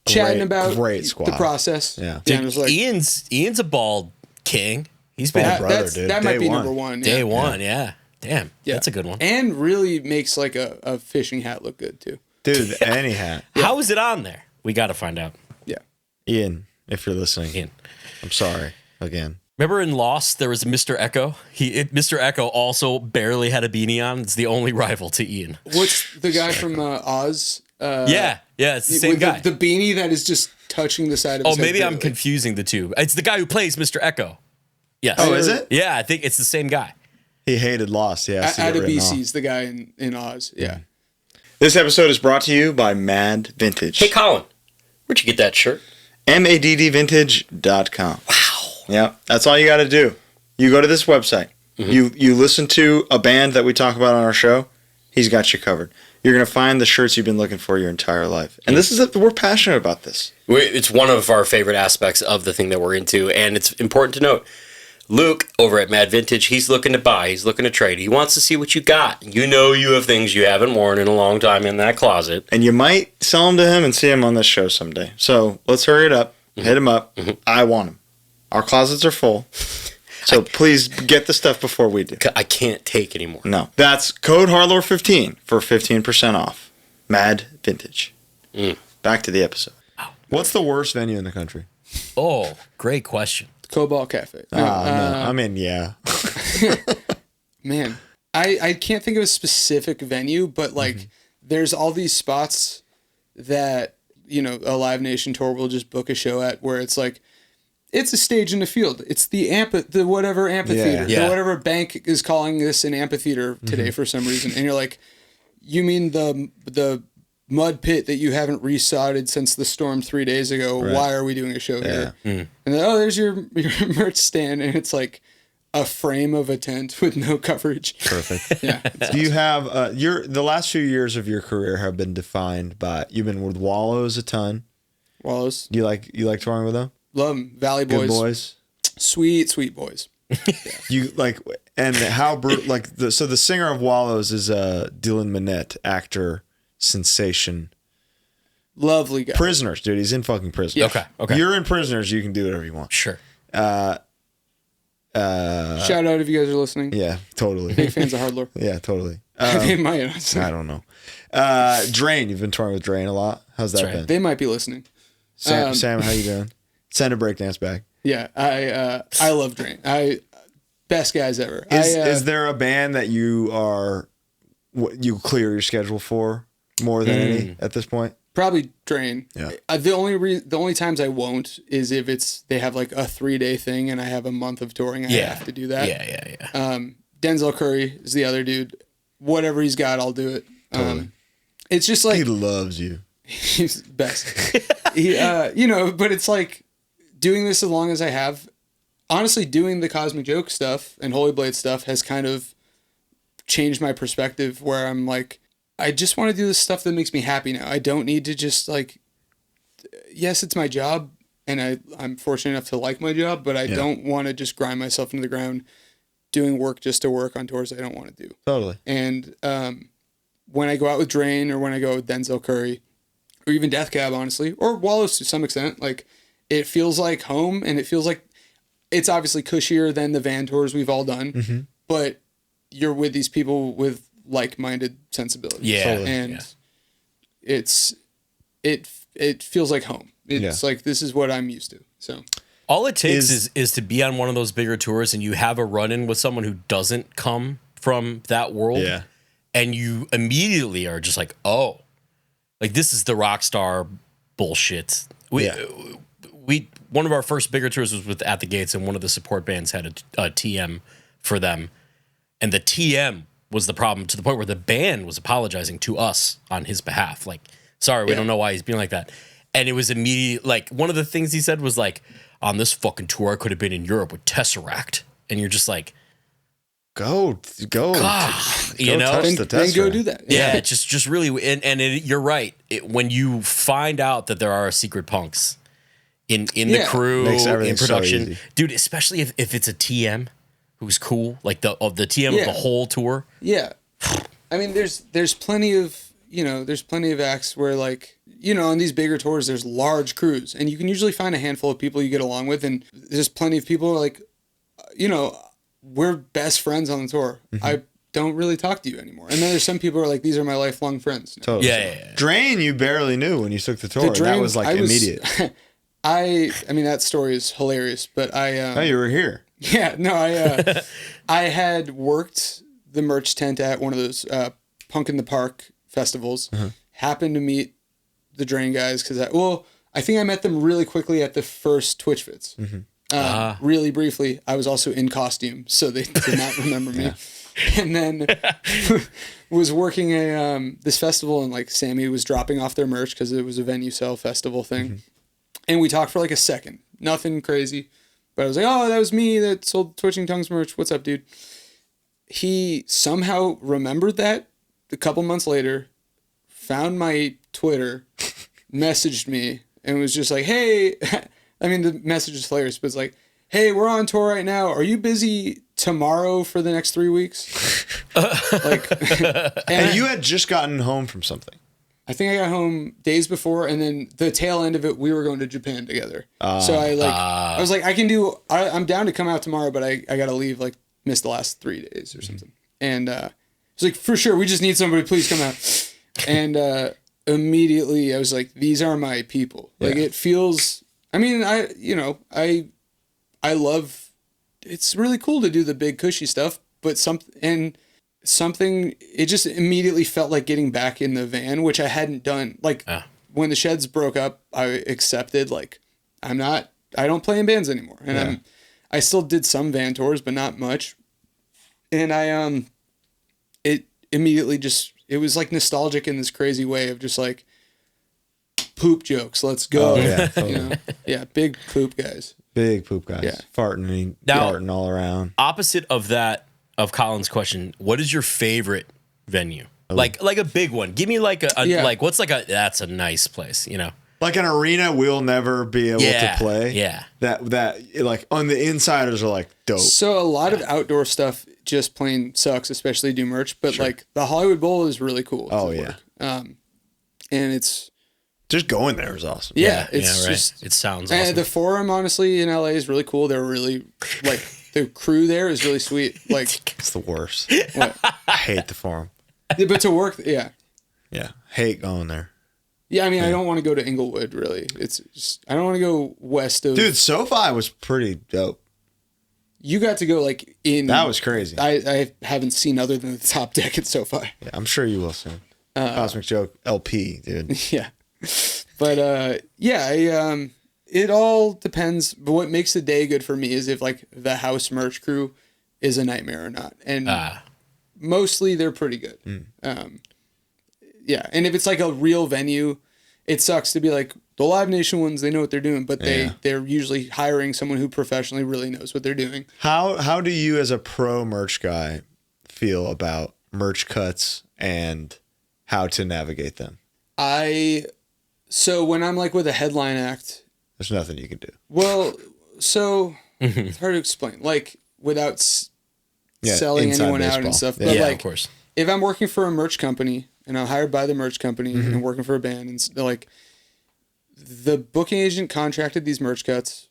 chatting about great squad. the process. Yeah. And it Dude, was like, Ian's a bald king. He's been Bald brother, that's, dude. that might Day be one. number one. day one. Yeah. Damn. Yeah. That's a good one. And really makes like a fishing hat look good too. Dude, any hat. How is it on there? We got to find out. Yeah. Ian, if you're listening, Ian. I'm sorry again. Remember in Lost, there was Mr. Echo? Mr. Echo also barely had a beanie on. It's the only rival to Ian. What's the guy from Oz? Yeah, it's the same with guy. The beanie that is just touching the side of his head. Maybe I'm barely. confusing the two. It's the guy who plays Mr. Echo. Yes. Oh, is it? Yeah, I think it's the same guy. He hated Lost. Yeah. Adolescents, the guy in Oz. Yeah. This episode is brought to you by Mad Vintage. Hey, Colin, where'd you get that shirt? MADDvintage.com. Wow. Yeah, that's all you got to do. You go to this website. You listen to a band that we talk about on our show. He's got you covered. You're going to find the shirts you've been looking for your entire life. And this is we're passionate about this. It's one of our favorite aspects of the thing that we're into, and it's important to note. Luke, over at Mad Vintage, he's looking to buy, he's looking to trade. He wants to see what you got. You know you have things you haven't worn in a long time in that closet. And you might sell them to him and see him on this show someday. So let's hurry it up. Hit him up. I want them. Our closets are full. So please get the stuff before we do. I can't take anymore. No. That's code HardLore15 for 15% off. Mad Vintage. Back to the episode. What's the worst venue in the country? Oh, great question. Cobalt Cafe. No, I mean, yeah. Man, I can't think of a specific venue, but like there's all these spots that, you know, a Live Nation tour will just book a show at where it's like, it's a stage in the field. It's the whatever amphitheater. Yeah. The whatever bank is calling this an amphitheater today for some reason. And you're like, you mean the mud pit that you haven't resodded since the storm 3 days ago? Right. Why are we doing a show here? Mm. And then, there's your merch stand, and it's like a frame of a tent with no coverage. Perfect. Yeah. Do you have the last few years of your career have been defined by you've been with Wallows a ton. Wallows. You like touring with them? Love them. Valley Good boys. boys. Sweet boys. You like and how so the singer of Wallows is Dylan Minnette, actor sensation. Lovely guy. Prisoners, dude. He's in fucking Prisoners. Yeah. Okay. You're in Prisoners. You can do whatever you want. Sure. Shout out if you guys are listening. Yeah, totally. Big fans of HardLore. Yeah, totally. They might. Honestly. I don't know. Drain. You've been touring with Drain a lot. How's that right. been? They might be listening. Sam, how you doing? Send a breakdance back. Yeah, I love Drain. Best guys ever. Is there a band that you clear your schedule for more than any at this point? Probably Drain. Yeah. The only times I won't is if they have like a 3-day thing and I have a month of touring. I have to do that. Yeah. Denzel Curry is the other dude. Whatever he's got, I'll do it. Totally. It's just like He loves you. he's the best. But it's like doing this as long as I have. Honestly, doing the Cosmic Joke stuff and Holy Blade stuff has kind of changed my perspective where I'm like, I just want to do the stuff that makes me happy now. I don't need to just like, yes, it's my job and I'm fortunate enough to like my job, but I don't want to just grind myself into the ground doing work just to work on tours I don't want to do. Totally. And when I go out with Drain or when I go with Denzel Curry or even Death Cab, honestly, or Wallows to some extent, like it feels like home and it feels like it's obviously cushier than the van tours we've all done, but you're with these people with like-minded sensibilities. Yeah. Totally. And it feels like home. It's like, this is what I'm used to. So All it takes is to be on one of those bigger tours and you have a run-in with someone who doesn't come from that world. Yeah. And you immediately are just like, oh, like this is the rock star bullshit. One of our first bigger tours was with At the Gates, and one of the support bands had a TM for them. And the TM was the problem to the point where the band was apologizing to us on his behalf. Like, sorry, we don't know why he's being like that. And it was immediate. Like, one of the things he said was like, on this fucking tour, I could have been in Europe with Tesseract. And you're just like, Go. you Go know? touch the then go Tesseract. do that. Yeah, just really, and you're right. When you find out that there are secret punks in the crew, Makes everything in so production, easy. dude, especially if it's a TM who's cool, like the TM of the whole tour. Yeah. I mean, there's plenty of, there's plenty of acts where like, on these bigger tours, there's large crews and you can usually find a handful of people you get along with. And there's plenty of people like, we're best friends on the tour. I don't really talk to you anymore. And then there's some people who are like, these are my lifelong friends. Totally. Yeah. Drain, you barely knew when you took the tour. That was like immediate. I mean, that story is hilarious, but oh, you were here. Yeah, no, I had worked the merch tent at one of those Punk in the Park festivals. Happened to meet the Drain guys because I think I met them really quickly at the first Twitch Fits. Really briefly. I was also in costume, so they did not remember me. And then was working this festival, and like Sammy was dropping off their merch because it was a venue sale festival thing. And we talked for like a second, nothing crazy, but I was like, "Oh, that was me that sold Twitching Tongues merch. What's up, dude?" He somehow remembered that a couple months later, found my Twitter, messaged me, and was just like, "Hey," I mean, the message is hilarious, but it's like, "Hey, we're on tour right now. Are you busy tomorrow for the next 3 weeks?" And you had just gotten home from something. I think I got home days before, and then the tail end of it, we were going to Japan together. So I was like, I'm down to come out tomorrow, but I got to leave, like, miss the last 3 days or something. And he's like, "For sure, we just need somebody, please come out." And immediately I was like, these are my people. Like, it feels, I mean, I love, it's really cool to do the big cushy stuff, but something, it just immediately felt like getting back in the van, which I hadn't done. Like when the Sheds broke up, I accepted like, I don't play in bands anymore. And I still did some van tours, but not much. And it immediately it was like nostalgic in this crazy way of just like poop jokes. Let's go. Oh, yeah, totally. Big poop guys. Big poop guys. Yeah. Farting all around. Opposite of that, of Colin's question, what is your favorite venue? Like a big one. Give me like like what's like that's a nice place, Like an arena we'll never be able to play. Yeah. That like on the insiders are like dope. So a lot of outdoor stuff just plain sucks, especially do merch. But like the Hollywood Bowl is really cool. Oh yeah. And it's just going there is awesome. Yeah, it's just it sounds awesome. And the Forum, honestly, in LA is really cool. They're really like the crew there is really sweet. Like it's the worst. I hate the Forum. But to work, yeah, hate going there. Yeah, I mean, I don't want to go to Inglewood, really. It's just, I don't want to go west of... Dude, SoFi was pretty dope. You got to go, like, in... That was crazy. I haven't seen other than the top deck at SoFi. Yeah, I'm sure you will soon. Cosmic Joke LP, dude. Yeah. But, it all depends. But what makes the day good for me is if, like, the house merch crew is a nightmare or not. And mostly they're pretty good. Yeah, and if it's like a real venue, it sucks to be like, the Live Nation ones, they know what they're doing, but they're usually hiring someone who professionally really knows what they're doing. How do you as a pro merch guy feel about merch cuts and how to navigate them? So when I'm like with a headline act... There's nothing you can do. Well, so it's hard to explain. Like without selling anyone baseball out and stuff. Yeah, But like, of course. If I'm working for a merch company and I'm hired by the merch company and working for a band and they're like, the booking agent contracted these merch cuts,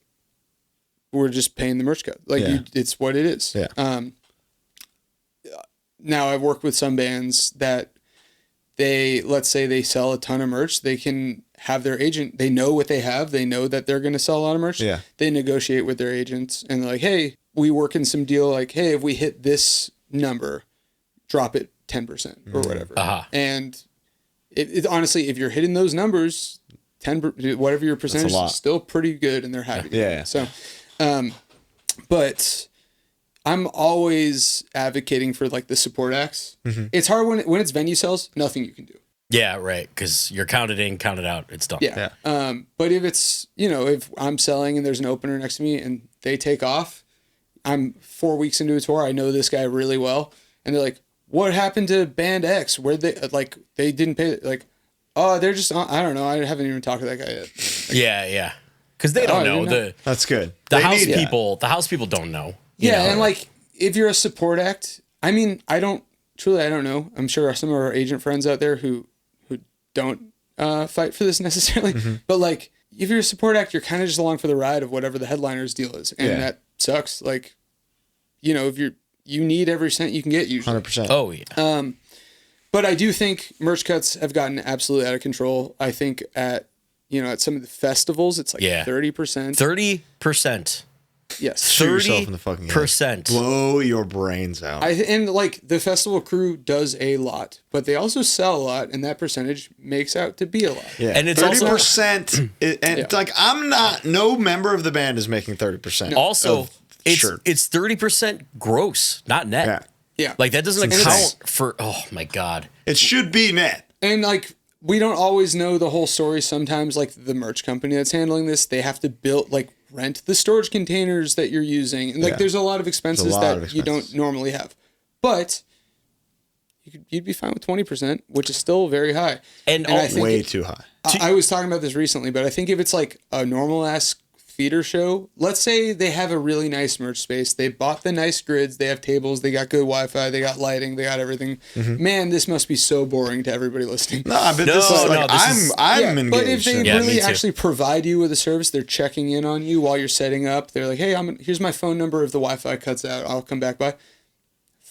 we're just paying the merch cut. Like it's what it is. Yeah. Now I've worked with some bands that let's say they sell a ton of merch. They can have their agent, they know what they have. They know that they're going to sell a lot of merch. Yeah. They negotiate with their agents and they're like, hey, we work in some deal. Like, hey, if we hit this number, drop it 10% or whatever. And it honestly, if you're hitting those numbers, 10, whatever your percentage is, still pretty good and they're happy. Yeah. So, but I'm always advocating for like the support acts. It's hard when it's venue sales, nothing you can do. Yeah, right. Because you're counted in, counted out. It's done. Yeah. But if it's, if I'm selling and there's an opener next to me and they take off, I'm 4 weeks into a tour. I know this guy really well. And they're like, what happened to band X? Where they they didn't pay, like, oh, they're just, I don't know. I haven't even talked to that guy yet. Like, yeah. Because they don't know. That's good. The house people don't know. And like, if you're a support act, I mean, I don't know. I'm sure some of our agent friends out there who don't fight for this necessarily, but like if you're a support act, you're kind of just along for the ride of whatever the headliner's deal is, and that sucks. Like, you know, if you need every cent you can get usually. 100%. Oh yeah. But I do think merch cuts have gotten absolutely out of control. I think at some of the festivals, it's like 30%. 30%. Yes. Shoot yourself in the fucking head. 30%. Blow your brains out. And like the festival crew does a lot, but they also sell a lot, and that percentage makes out to be a lot. Yeah. And it's 30%. Like I'm not. No member of the band is making 30%. Also, it's shirt. 30% gross, not net. Yeah. Yeah. Like that doesn't It's account for. Oh my god. It should be net. And like we don't always know the whole story. Sometimes like the merch company that's handling this, they have to rent the storage containers that you're using. And like there's a lot of expenses you don't normally have. But you'd be fine with 20%, which is still very high. And I think way too high. I was talking about this recently, but I think if it's like a normal ass theater show, let's say they have a really nice merch space, they bought the nice grids, they have tables, they got good Wi-Fi, they got lighting, they got everything. Man, this must be so boring to everybody listening. No, but this is like I'm engaged. But if they me really too. actually provide you with a service, they're checking in on you while you're setting up. They're like, hey, here's my phone number. If the Wi-Fi cuts out, I'll come back by.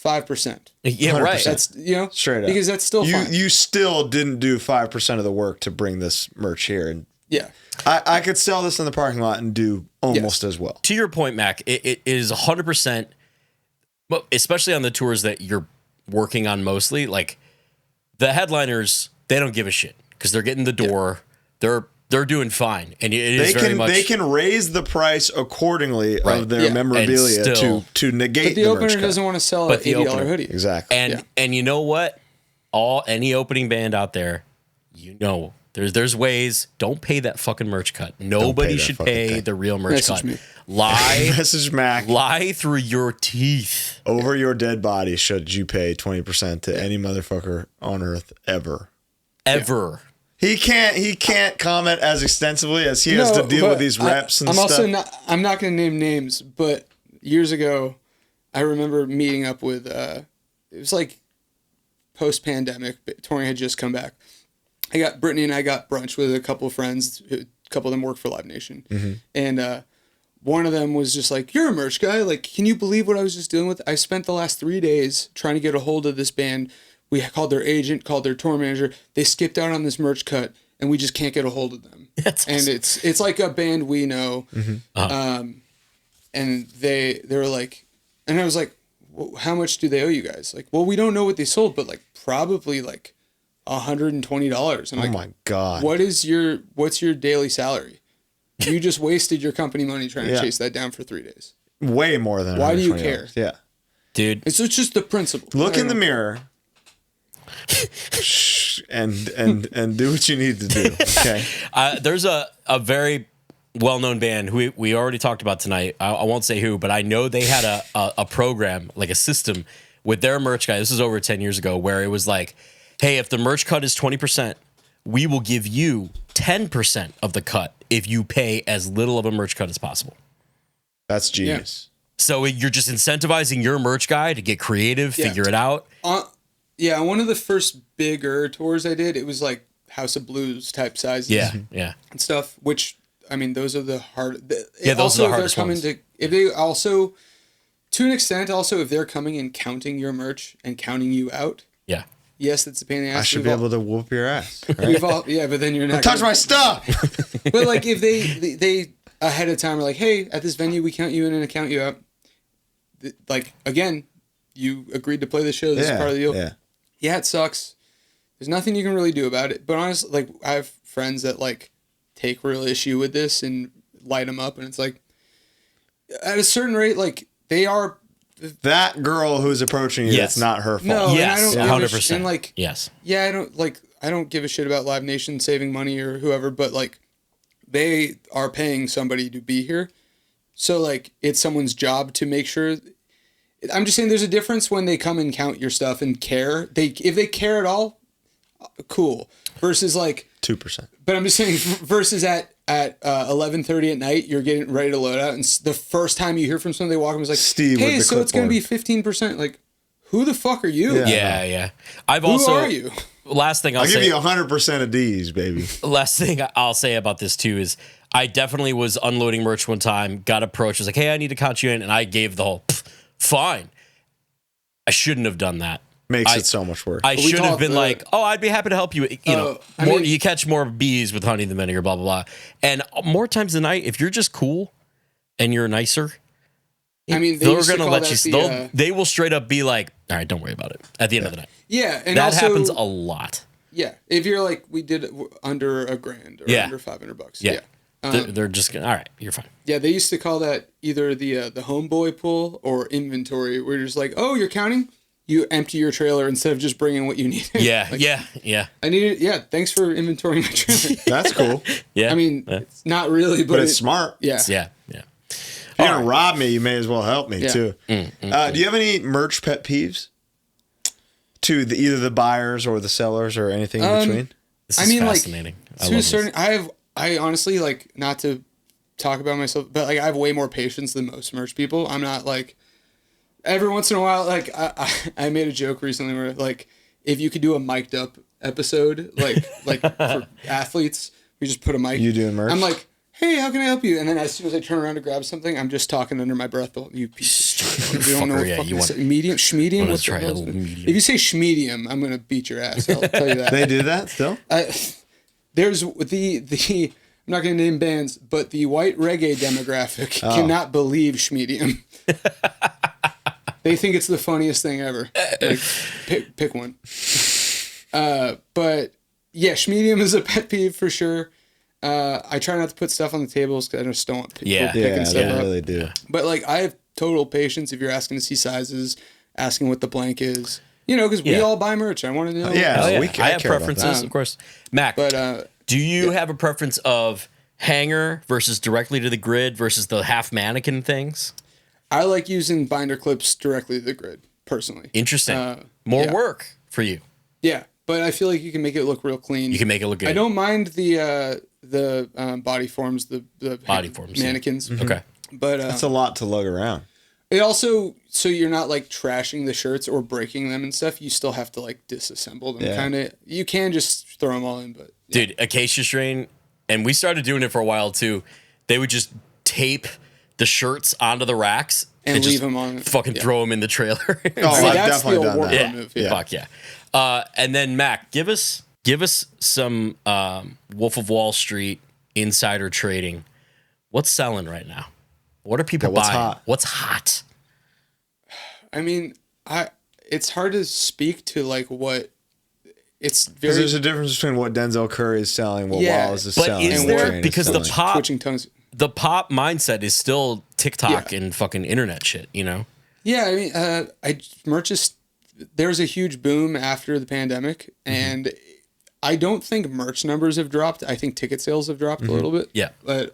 5%. Yeah, right. 100%. That's straight up, because that's still fine. You still didn't do 5% of the work to bring this merch here, and Yeah. I could sell this in the parking lot and do almost as well. To your point, Mac, it is 100%, but especially on the tours that you're working on mostly, like the headliners, they don't give a shit because they're getting the door. They're doing fine, and it is very much they can raise the price accordingly of their memorabilia And still, to negate But the merch opener cut. doesn't want to sell an $80 hoodie. Exactly. And you know what? Any opening band out there, there's ways. Don't pay that fucking merch cut. Nobody should pay the real merch cut. Me. Message Mac. Lie through your teeth. Over your dead body should you pay 20% to any motherfucker on earth ever. Ever. He can't comment as extensively as he has to deal with these reps and stuff. I'm not going to name names, but years ago, I remember meeting up with, it was like post-pandemic, touring had just come back. Brittany and I got brunch with a couple of friends. A couple of them work for Live Nation. Mm-hmm. And one of them was just like, you're a merch guy. Like, can you believe what I was just dealing with? I spent the last 3 days trying to get a hold of this band. We called their agent, called their tour manager. They skipped out on this merch cut, and we just can't get a hold of them. That's awesome. And it's like a band we know. Mm-hmm. And they were like, and I was like, well, how much do they owe you guys? Like, well, we don't know what they sold, but like probably like $120. And oh my God. what's your daily salary? You just wasted your company money trying to chase that down for 3 days. Way more than Why do you $120. care? Yeah. Dude. It's just the principle. Look in the mirror and do what you need to do. Okay. There's a very well-known band who we already talked about tonight. I won't say who, but I know they had a program, like a system with their merch guy. This was over 10 years ago, where it was like, hey, if the merch cut is 20%, we will give you 10% of the cut if you pay as little of a merch cut as possible. That's genius. So you're just incentivizing your merch guy to get creative, figure it out. Yeah, one of the first bigger tours I did, it was like House of Blues type sizes. Yeah. And stuff, which, I mean, those are the hard... Those are the hardest ones. If they also, to an extent, also, if they're coming and counting your merch and counting you out... Yeah. Yes, it's a pain in the ass. I should be able to whoop your ass. Right? But then you're not... Touch my stuff! But like, if they ahead of time are like, hey, at this venue, we count you in and count you out. Like, again, you agreed to play the show. This is part of the deal. Yeah, it sucks. There's nothing you can really do about it. But honestly, like, I have friends that like take real issue with this and light them up, and it's like, at a certain rate, like, they are that girl who's approaching you. It's not her fault. No, yes, and I don't 100%. And like, yes, yeah, I don't give a shit about Live Nation saving money or whoever, but like, they are paying somebody to be here, so like, it's someone's job to make sure. I'm just saying there's a difference when they come and count your stuff and care. If they care at all, cool. Versus like 2%. But I'm just saying versus at 11:30 at night, you're getting ready to load out, and the first time you hear from someone, they walk in and is like, Steve, hey, so it's going to be 15%. Like, who the fuck are you? Yeah. Who are you? last thing I'll give say, you 100% of D's, baby. last thing I'll say about this too is I definitely was unloading merch one time, got approached, was like, hey, I need to count you in. And I gave the whole, fine. I shouldn't have done that. Makes it so much worse. I should have been the- like, oh, I'd be happy to help you. You know, I more, mean- you catch more bees with honey than vinegar, blah, blah, blah. And more times than not, if you're just cool and you're nicer, I mean, they they're used to going to call let that you, the, they will straight up be like, all right, don't worry about it at the end of the night. yeah, and That also, happens a lot. Yeah, if you're like, we did it under $1,000 or Yeah. under $500. Yeah. Yeah. They're just going to, all right, you're fine. Yeah, they used to call that either the homeboy pool or inventory, where you're just like, oh, you're counting? You empty your trailer instead of just bringing what you need. Yeah, Like, yeah. I need it. Yeah, thanks for inventorying my trailer. That's cool. Yeah. I mean, it's not really, but, But it's smart. Yeah. yeah. If you're going to rob me, you may as well help me, Yeah. too. Do you have any merch pet peeves? To either the buyers or the sellers or anything in between? This I is mean, fascinating. like, to a certain, I honestly, like, not to talk about myself, but like, I have way more patience than most merch people. I'm not like, every once in a while, like, I made a joke recently where, like, if you could do a mic'd up episode, like for athletes, we just put a mic. You doing merch? I'm like, hey, how can I help you? And then as soon as I turn around to grab something, I'm just talking under my breath. But you piece of shit. You don't know what Fucker, yeah, fucking you want- say. Medium, schmedium? wanna What's the try a hell is little it? medium. If you say schmedium, I'm going to beat your ass. I'll tell you that. They do that still? There's the I'm not going to name bands, but the white reggae demographic cannot believe schmedium. They think it's the funniest thing ever. Like, pick one. But yeah, schmedium is a pet peeve for sure. I try not to put stuff on the tables because I just don't want people Yeah. picking Yeah, stuff they up. really do. But like, I have total patience if you're asking to see sizes, asking what the blank is. You know, because we Yeah. all buy merch. I want to know. Yeah. Oh, yeah. we- I I have care about preferences, that. of course. Mac, But do you have a preference of hanger versus directly to the grid versus the half mannequin things? I like using binder clips directly to the grid, personally. Interesting. More yeah. work for you. Yeah, but I feel like you can make it look real clean. You can make it look good. I don't mind the body forms, the Body forms, yeah. mannequins. Okay. But That's a lot to lug around. it also, so you're not like trashing the shirts or breaking them and stuff. You still have to like disassemble them. Yeah. Kind of. You can just throw them all in, but Dude, Acacia Strain, and we started doing it for a while too. They would just tape the shirts onto the racks And leave just them on. Fucking throw them in the trailer. Oh, I mean, I've that's the definitely old done workout that. move. yeah. Yeah. Fuck yeah. And then Mac, give us some Wolf of Wall Street insider trading. What's selling right now? What are people what's buying? hot? What's hot? I mean, it's hard to speak to like what it's Because very there's a difference between what Denzel Curry is selling, what Yeah. Wallace is But selling. is and there- what Train is because the selling. pop twitching tongues. the pop mindset is still TikTok Yeah. and fucking internet shit, you know? Yeah, I mean, merch is there was a huge boom after the pandemic, and I don't think merch numbers have dropped. I think ticket sales have dropped a little bit. Yeah. But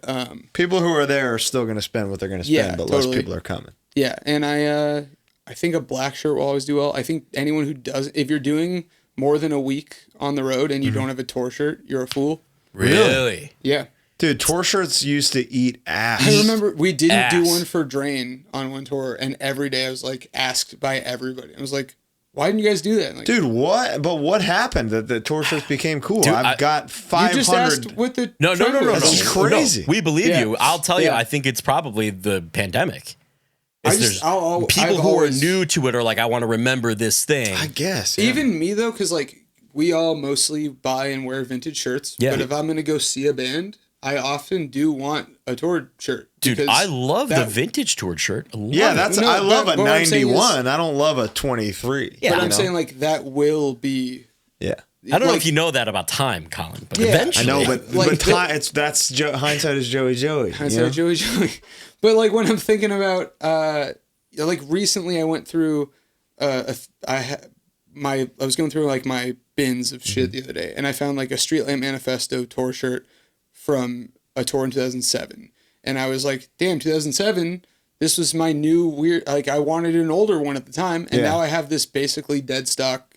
People who are there are still going to spend what they're going to spend, Yeah, but totally. less people are coming. yeah, and I think a black shirt will always do well. I think anyone who does, if you're doing more than a week on the road and you don't have a tour shirt, you're a fool. Really? Yeah. Dude, tour shirts used to eat ass. I remember we didn't do Ass. one for Drain on one tour, and every day I was like asked by everybody. I was like, "Why didn't you guys do that?" Like, Dude, what? But what happened that the tour shirts became cool? Dude, I've got you 500. just asked what the No. trend was. That's crazy. No, we believe Yeah. you. I'll tell you, Yeah. I think it's probably the pandemic. I It's just- there's I'll- people I've who always- are new to it are like, I want to remember this thing. I guess. Yeah. Even me though, because like we all mostly buy and wear vintage shirts. Yeah. But if I'm gonna go see a band, I often do want a tour shirt. Dude, because I love the that- vintage toured shirt. I love yeah, it. that's No, I love but a what I'm saying is- 91. I don't love a 23. Yeah, But you I'm know? saying like that will be. Yeah. I don't know like- if you know that about time, Colin, but Yeah, I I eventually. know, but Like, but time, that's hindsight is Joey. I you know? said Joey. But like when I'm thinking about like recently I went through I was going through like my bins of shit the other day, and I found like a Streetlamp Manifesto tour shirt from a tour in 2007, and I was like, damn, 2007, this was my new weird, like I wanted an older one at the time, and Yeah. now I have this basically dead stock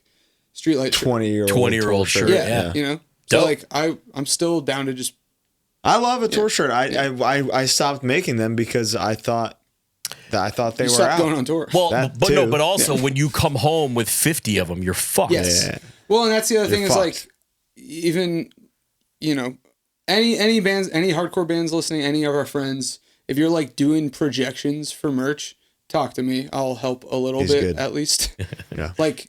Streetlight shirt. 20-year-old shirt. Yeah, you know, so Dope. like I'm still down to just I love a tour shirt. I stopped making them because I thought I thought they were Stop out. going on tour. Well, That but too. no, but also when you come home with 50 of them, you're fucked. Yes. Yeah. Well, and that's the other You're thing fucked. is like, even, you know, any bands, any hardcore bands listening, any of our friends, if you're like doing projections for merch, talk to me. I'll help a little He's bit good. at least. Yeah. Like,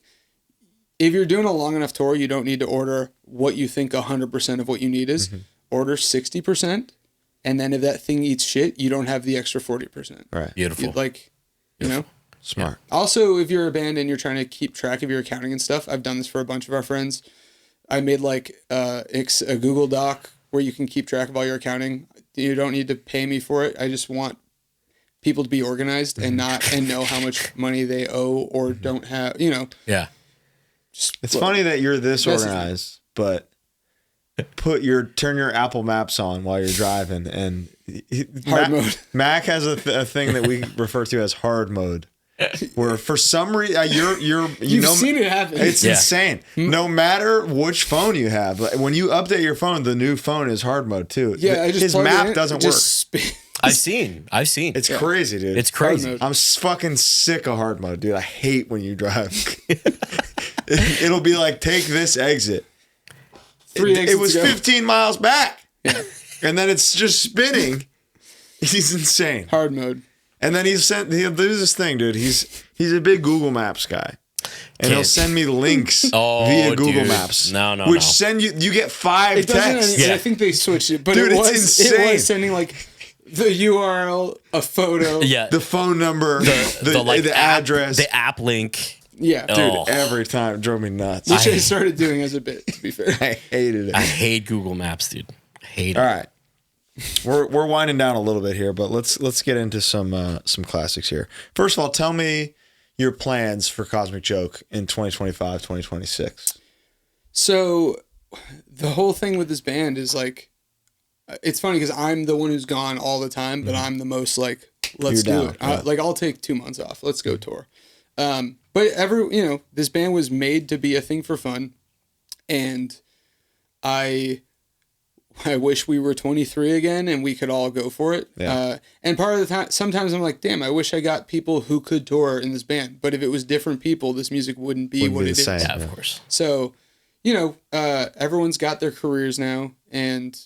if you're doing a long enough tour, you don't need to order what you think 100% of what you need is. Order 60%. And then if that thing eats shit, you don't have the extra 40%. Right. Beautiful. You know? Smart. Also, if you're a band and you're trying to keep track of your accounting and stuff, I've done this for a bunch of our friends. I made like a Google Doc where you can keep track of all your accounting. You don't need to pay me for it. I just want people to be organized and know how much money they owe or don't have, you know. Yeah. It's funny that you're this Message. organized, but turn your Apple Maps on while you're driving, and Hard mode. Mac has a thing that we refer to as hard mode, where for some reason You've seen it happen. It's Yeah. insane. No matter which phone you have, like, when you update your phone, the new phone is hard mode too. Yeah, I just his plug it map in, doesn't it work. just spins. I've seen. It's crazy, dude. It's crazy. mode. I'm fucking sick of hard mode, dude. I hate when you drive. It'll be like, take this exit. Three It exits was ago. 15 miles back. And then it's just spinning. He's insane. Hard mode. And then he'll do this thing, dude. He's a big Google Maps guy. And he'll Can't- send me links Oh, via Google dude. Maps. No, Which no. send you get 5 It doesn't. texts. Yeah. I think they switched it, but Dude, it it's was insane. sending like the URL, a photo. Yeah. The phone number, the app- address. the app link. Yeah. Dude, Oh. every time it drove me nuts. Which I started doing as a bit, to be fair. I hated it. I hate Google Maps, dude. I hate it. All right. We're winding down a little bit here, but let's get into some classics here. First of all, tell me your plans for Cosmic Joke in 2025, 2026. So the whole thing with this band is like, it's funny because I'm the one who's gone all the time, but I'm the most like, let's You're do down, it. yeah. Like I'll take 2 months off. Let's go tour. But this band was made to be a thing for fun. And I wish we were 23 again and we could all go for it. Yeah. And part of the time, sometimes I'm like, damn, I wish I got people who could tour in this band. But if it was different people, this music wouldn't be what the it is. same. Yeah, of course. So, everyone's got their careers now, and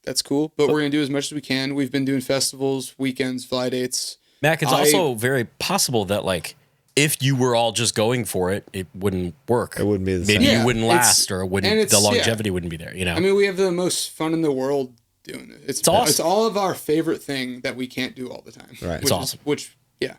that's cool. But we're going to do as much as we can. We've been doing festivals, weekends, fly dates. Mac, it's also very possible that like if you were all just going for it, it wouldn't work. It wouldn't be the Maybe same. Yeah, you wouldn't it's- last, or it and wouldn't. it's- The yeah. longevity wouldn't be there. You know. I mean, we have the most fun in the world doing it. It's awesome. It's all of our favorite thing that we can't do all the time. Right. It's awesome. Yeah.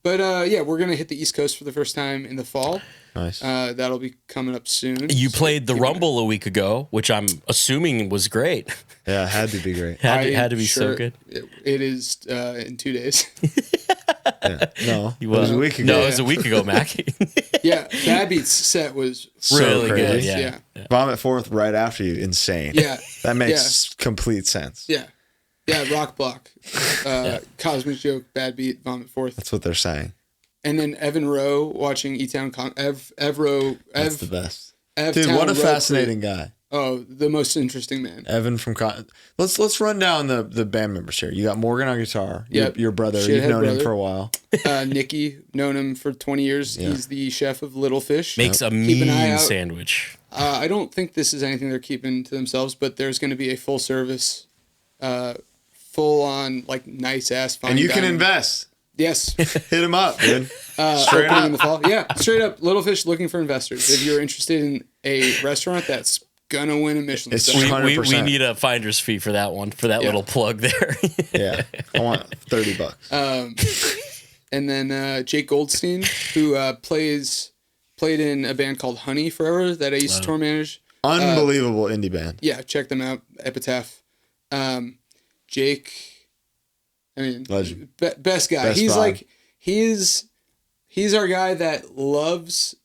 But we're going to hit the East Coast for the first time in the fall. Nice. That'll be coming up soon. you So played the keep an Rumble a week ago, which I'm assuming was great. Yeah, it had to be great. had to be so sure good. It is in 2 days. Yeah. No, it was a week ago. No, it was a week ago, Mac. Yeah, Bad Beats set was really crazy. good. Yeah. Yeah. Vomit Forth right after you. Insane. Yeah. That makes complete sense. Yeah. Rock Block, Cosmic Joke, Bad Beat, Vomit Forth. That's what they're saying. And then Evan Rowe watching E-Town, That's the best. Ev Dude, Town what a Road fascinating guy. Oh, the most interesting man. Evan from let's run down the band members here. You got Morgan on guitar. Yep. Your brother. Shithead You've known him brother. for a while. Nicky, known him for 20 years. Yeah. He's the chef of Little Fish. Makes a Keep an eye mean out. sandwich. I don't think this is anything they're keeping to themselves, but there's going to be a full service, full on, like, nice ass fine And you can dining. invest. Yes. Hit him up, dude. Straight opening in the fall. Yeah, straight up. Little Fish looking for investors. If you're interested in a restaurant that's gonna win a Michelin It's star. We 100%. need a finder's fee for that one, for that Yeah. little plug there. Yeah. I want $30. And then Jake Goldstein, who played in a band called Honey forever that I used to tour manage. Unbelievable indie band. Yeah, check them out. Epitaph. Jake, I mean, Legend. best guy. Best He's vibe. like he's our guy that loves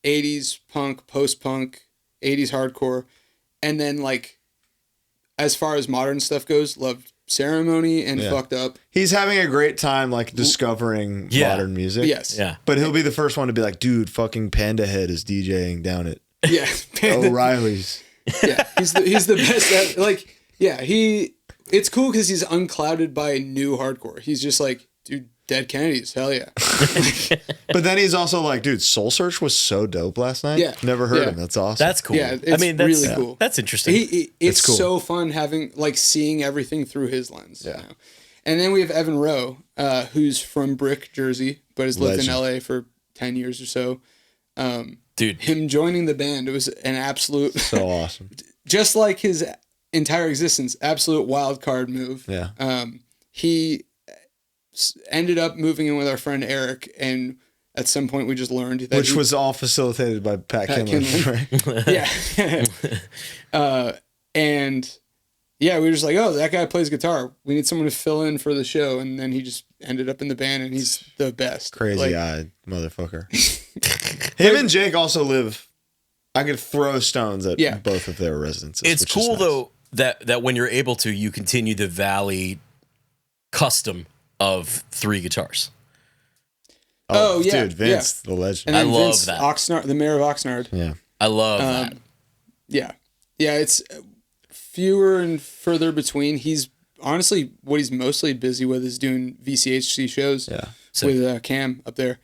80s punk, post-punk, 80s hardcore, and then like as far as modern stuff goes, loved Ceremony and Yeah. Fucked Up. He's having a great time like discovering Yeah. modern music. Yes. Yeah. But he'll be the first one to be like, dude, fucking Panda Head is DJing down at Yeah. O'Reilly's. Yeah. He's the best at, it's cool because he's unclouded by new hardcore. He's just like, dude, Dead Kennedys, hell yeah. But then he's also like, dude, Soul Search was so dope last night. Yeah. Never heard Yeah. him. That's awesome. That's cool. Yeah, I it's mean, that's really cool. That's interesting. It's cool. so fun having like seeing everything through his lens. Yeah. You know? And then we have Evan Rowe, who's from Brick, Jersey, but has lived Legend. in LA for 10 years or so. Dude, Him joining the band, it was an absolute, so awesome. just like his entire existence, absolute wild card move. Yeah. He ended up moving in with our friend Eric, and at some point we just learned that Which was all facilitated by Pat Kinlan. Kinlan. Right? yeah. And yeah, we were just like, oh, that guy plays guitar. We need someone to fill in for the show. And then he just ended up in the band, and he's the best. Crazy eyed motherfucker. Him and Jake also live. I could throw stones at Yeah. both of their residences. it's which is cool nice. though that when you're able to, you continue the Valley custom of 3 guitars. Oh, yeah, dude, Vince, the legend. And then I love Vince that. Oxnard, the mayor of Oxnard. Yeah. I love that. Yeah. Yeah, it's fewer and further between. He's honestly, what he's mostly busy with is doing VCHC shows Yeah. with Cam up there.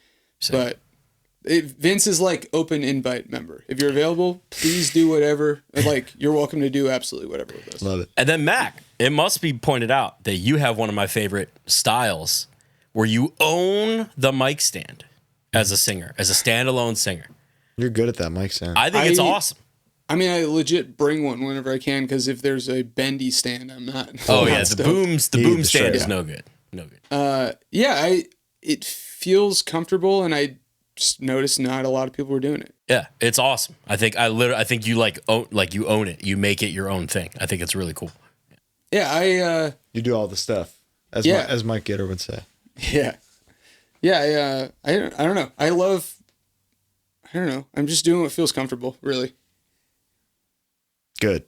But Vince is like open invite member. If you're available, please do whatever. Like, you're welcome to do absolutely whatever with us. Love it. And then Mac, it must be pointed out that you have one of my favorite styles where you own the mic stand as a singer, as a standalone singer. You're good at that mic stand. I think it's I- awesome. I mean, I legit bring one whenever I can, because if there's a bendy stand, I'm not. Oh I'm yeah, not the stoked. boom the stand shirt. is no good. No good. Yeah, it feels comfortable, and I just noticed not a lot of people were doing it. Yeah, it's awesome. I think you you own it. You make it your own thing. I think it's really cool. Yeah, You do all the stuff, as Yeah. as Mike Gitter would say. yeah. I don't know. I don't know. I'm just doing what feels comfortable, really. Good.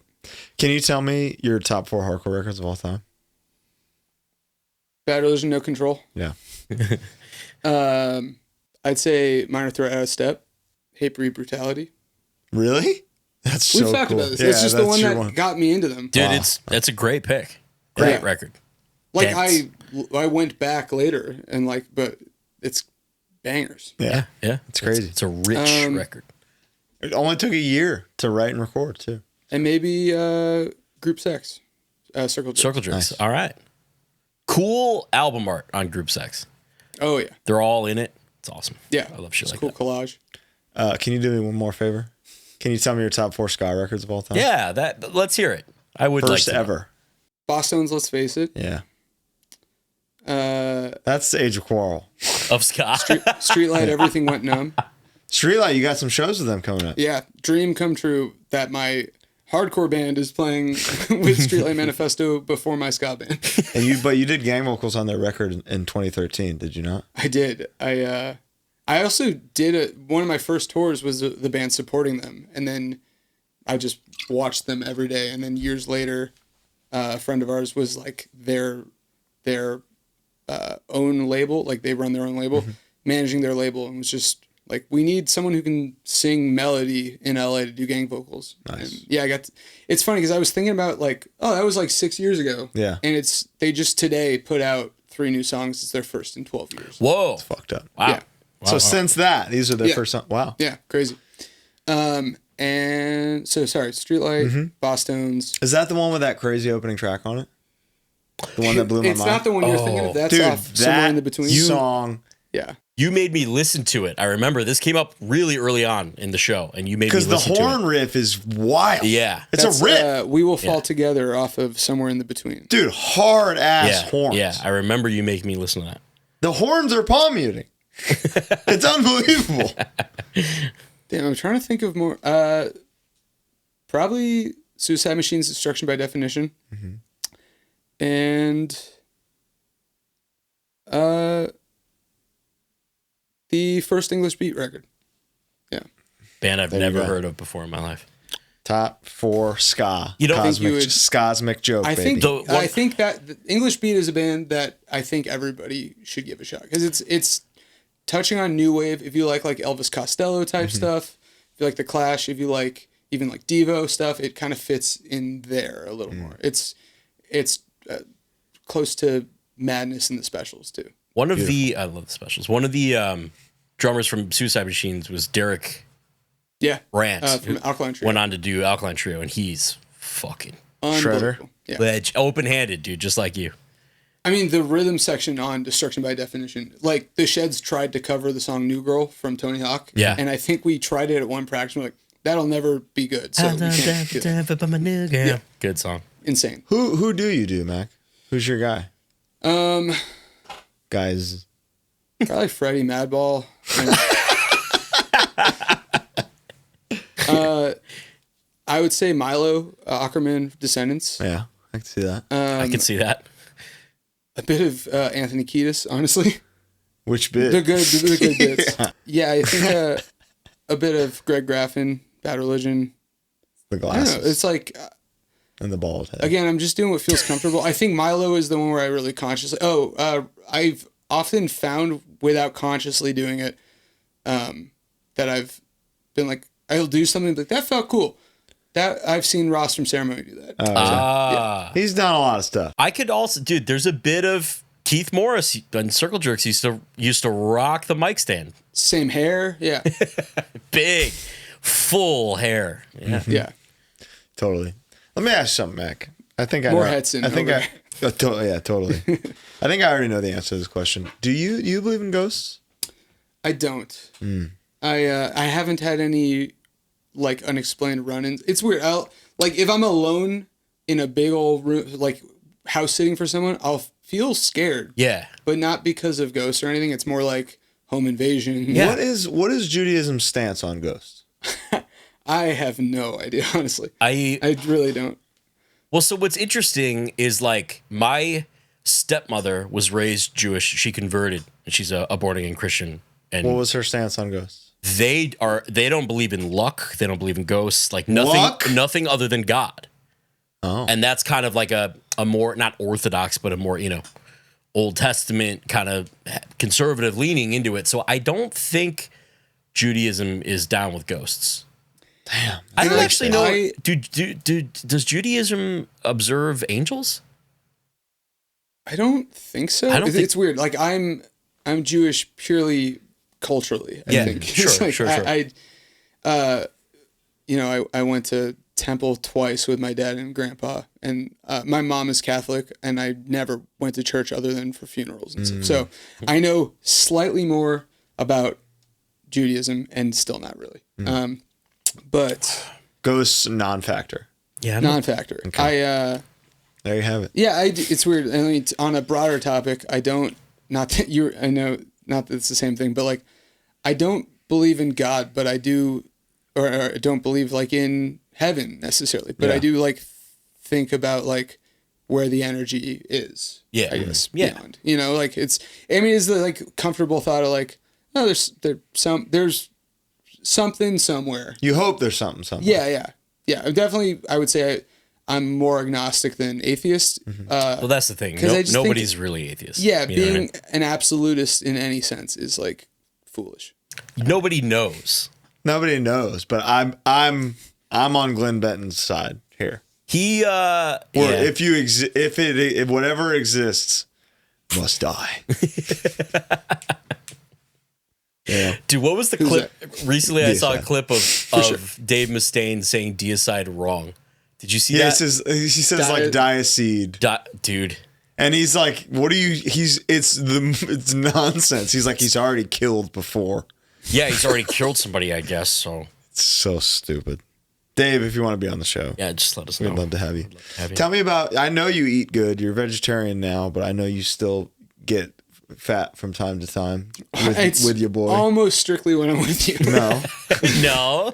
Can you tell me your top 4 hardcore records of all time? Bad Religion, No Control. Yeah. I'd say Minor Threat, Out of Step. Hate Breed, Brutality. Really? That's so We've talked cool. about this. That's just the one your that got me into them. Dude, Wow. that's a great pick. Great Yeah. record. Like, Dance. I went back later, and like, but it's bangers. Yeah. Yeah. It's crazy. It's a rich record. It only took a year to write and record, too. And maybe Group Sex. Circle Jerks. Circle Jerks. Nice. All right. Cool album art on Group Sex. Oh, yeah. They're all in it. It's awesome. Yeah. I love shit It's like cool that. collage. Can you do me one more favor? Can you tell me your top 4 ska records of all time? Yeah, let's hear it. I would like First to know. ever. Boston's Let's Face It. Yeah. That's the Age of Quarrel. Of ska. Streetlight, Everything Went Numb. Streetlight, you got some shows with them coming up. Yeah. Dream come true that my hardcore band is playing with Streetlight Manifesto before my ska band. But you did gang vocals on their record in 2013, did you not? I did. I also did one of my first tours was the band supporting them, and then I just watched them every day. And then years later, a friend of ours was like their own label, like they run their own label, managing their label, and was just like, we need someone who can sing melody in LA to do gang vocals. Nice. And yeah, it's funny because I was thinking about like, oh, that was like 6 years ago. Yeah. And they just today put out 3 new songs. It's their first in 12 years. Whoa. Fucked up. Wow. Yeah. So since that, these are their Yeah. first song. Wow. Yeah, crazy. And so sorry, Streetlight, Boston's. Is that the one with that crazy opening track on it? The one that blew my It's mind? not the one you're thinking of. That's Dude, off somewhere in the that between. song. Yeah. You made me listen to it. I remember this came up really early on in the show, and you made me Because the listen to horn it. riff is wild. Yeah. It's That's, a riff. We Will Fall Together off of Somewhere in the Between. Dude, hard ass Yeah, horns. yeah. I remember you making me listen to that. The horns are palm muting. It's unbelievable. Damn, I'm trying to think of more. Probably Suicide Machine's Destruction by Definition. And the first English Beat record. Yeah. Band I've There you never go. heard of before in my life. Top 4 ska. You don't think Cosmic, you would- Cosmic joke, I baby. think The one- I think that the English Beat is a band that I think everybody should give a shot, because it's touching on new wave. If you like Elvis Costello type stuff, if you like the Clash, if you like even like Devo stuff, it kind of fits in there a little more. It's close to Madness and the Specials too. One of the I love the specials. One of the drummers from Suicide Machines was Derek Rant, from Alkaline Trio. went on to do Alkaline Trio, and he's fucking Shredder. Yeah. open-handed, dude, just like you. I mean, the rhythm section on Destruction by Definition, like the Sheds tried to cover the song New Girl from Tony Hawk. Yeah. And I think we tried it at one practice. We're like, that'll never be good. So we can't do that. Yeah, good song. Insane. Who do you do, Mac? Who's your guy? Guys. Probably Freddie Madball. I would say Milo, Ackerman, Descendants. Yeah, I can see that. I can see that. A bit of Anthony Kiedis, honestly. Which bit? The good bits. Yeah, I think a bit of Greg Graffin, Bad Religion. The I don't glasses. know. It's like, and the bald head. again, I'm just doing what feels comfortable. I think Milo is the one where I really consciously. I've often found without consciously doing it, that I've been like, I'll do something like that felt cool. That I've seen Ross from Ceremony do that. He's done a lot of stuff. I could also, dude. There's a bit of Keith Morris and Circle Jerks used to rock the mic stand. Same hair, yeah, Big, full hair. Yeah. yeah. Totally. Let me ask you something, Mac. I think I More know. Hetson I think over totally. I think I already know the answer to this question. Do you believe in ghosts? I don't. I haven't had any like unexplained run-ins. It's weird. Like if I'm alone in a big old room, like house sitting for someone, I'll feel scared. Yeah. But not because of ghosts or anything. It's more like home invasion. Yeah. What is Judaism's stance on ghosts? I have no idea, honestly. I really don't. Well, so what's interesting is like my stepmother was raised Jewish. She converted, and she's a born-again Christian. And What was her stance on ghosts? they don't believe in luck. They don't believe in ghosts. Like Luck? nothing other than God. Oh. And that's kind of like a more, not orthodox, but a more, Old Testament kind of conservative leaning into it. So I don't think Judaism is down with ghosts. Damn. I don't Like, actually know. Does Judaism observe angels? I don't think so. I don't think- It's weird. Like I'm Jewish purely culturally. I Yeah, think. sure, It's like, sure. I went to temple twice with my dad and grandpa, and my mom is Catholic, and I never went to church other than for funerals and stuff. So I know slightly more about Judaism, and still not really. But Ghosts non-factor. Yeah, non-factor. There you have it. Yeah, it's weird. I mean, on a broader topic, I don't. Not that you. I know. Not that it's the same thing, but like, I don't believe in God, but I do, or I don't believe like in heaven necessarily. But Yeah. I do like think about like where the energy is. Yeah. I guess. Yeah. Beyond. Like it's. I mean, it's the like comfortable thought of like, oh, there's something somewhere. You hope there's something somewhere. Yeah. I would say I'm more agnostic than atheist. well, that's the thing. 'cause I just Nobody's really atheist. Yeah, You know what I being mean? an absolutist in any sense is like foolish. Nobody knows. Nobody knows, but I'm on Glenn Benton's side here. He Or if whatever exists must die. Yeah. Dude, what was the clip? Recently, I saw a Deicide. clip of Dave Mustaine saying deicide wrong. Did you see Yeah, that? he says like diaceed. Dude. And he's like, what do you it's nonsense. He's like, he's already killed before. Yeah, he's already killed somebody, I guess. So It's so stupid. Dave, if you want to be on the show, yeah, just let us know. we'd love to have you. have you. Tell me about, I know you eat good. You're vegetarian now, but I know you still get fat from time to time with your boy. Almost strictly when I'm with you. No. No.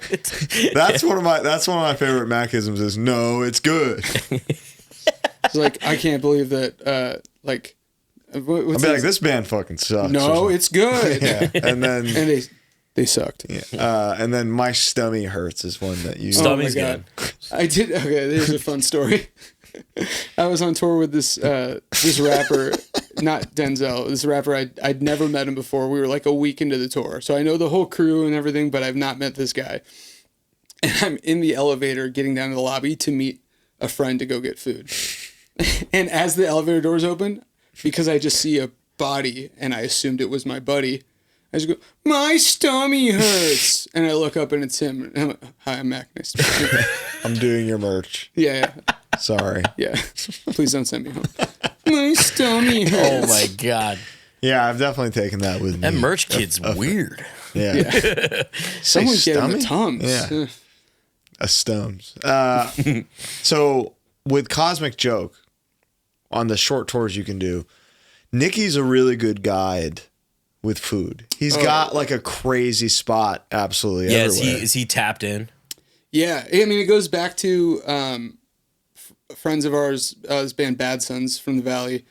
That's one of my favorite Macisms is no, it's good. It's like I can't believe that. Like, I'll be like, this band fucking sucks. or No, something. it's good. Yeah. And then And they sucked. and then my stomach hurts is one that you Stummy's Oh my God. good. I did. Okay, there's a fun story. I was on tour with this rapper, not Denzel. This rapper I'd never met him before. We were like a week into the tour, so I know the whole crew and everything, but I've not met this guy. And I'm in the elevator getting down to the lobby to meet a friend to go get food. And as the elevator doors open, because I just see body, and I assumed it was my buddy. I just go, my stomach hurts, and I look up and it's him. And I'm like, hi, I'm Mac. Nice to meet you. I'm doing your merch. Yeah. Sorry. Yeah. Please don't send me home. My stomach hurts. Oh my god, Yeah, I've definitely taken that with me. that merch kid's weird. Yeah. Someone Say gave him a stomach? Tums. Yeah. A Stones. So with Cosmic Joke, on the short tours you can do, Nicky's a really good guide with food. He's got like a crazy spot absolutely Yeah, everywhere. is he tapped in? Yeah. I mean, it goes back to friends of ours, this band Bad Sons from the Valley.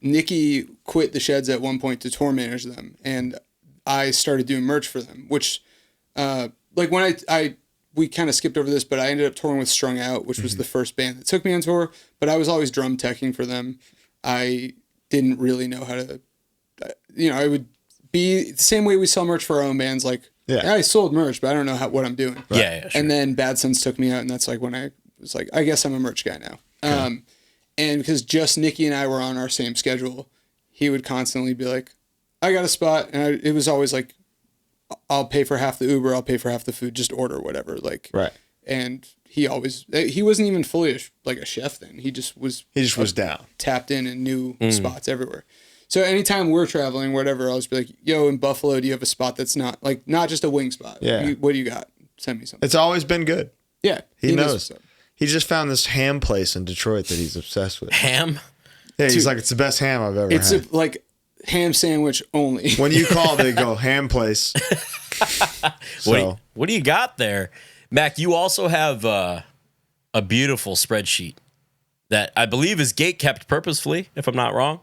Nicky quit the Sheds at one point to tour manage them, and I started doing merch for them, which like when we kind of skipped over this, but I ended up touring with Strung Out, which was the first band that took me on tour, but I was always drum teching for them. I didn't really know how to, I would be the same way we sell merch for our own bands. Like, Yeah. I sold merch, but I don't know what I'm doing. Yeah, sure. And then Bad Sons took me out, and that's like when I was like, I guess I'm a merch guy now. And because just Nicky and I were on our same schedule, he would constantly be like, I got a spot. And it was always like, I'll pay for half the Uber, I'll pay for half the food, just order whatever. Like, Right. And he wasn't even fully a chef then. He just was down. tapped in and knew spots everywhere. So anytime we're traveling, whatever, I'll just be like, yo, in Buffalo, do you have a spot that's not just a wing spot? Yeah. What do you got? Send me something. It's always been good. Yeah. He knows. what's up. He just found this ham place in Detroit that he's obsessed with. Ham? Yeah, he's Dude, like, it's the best ham I've ever It's had. like ham sandwich only. When you call, they go, ham place. So, What do you got there? Mac, you also have a beautiful spreadsheet that I believe is gate kept purposefully, if I'm not wrong,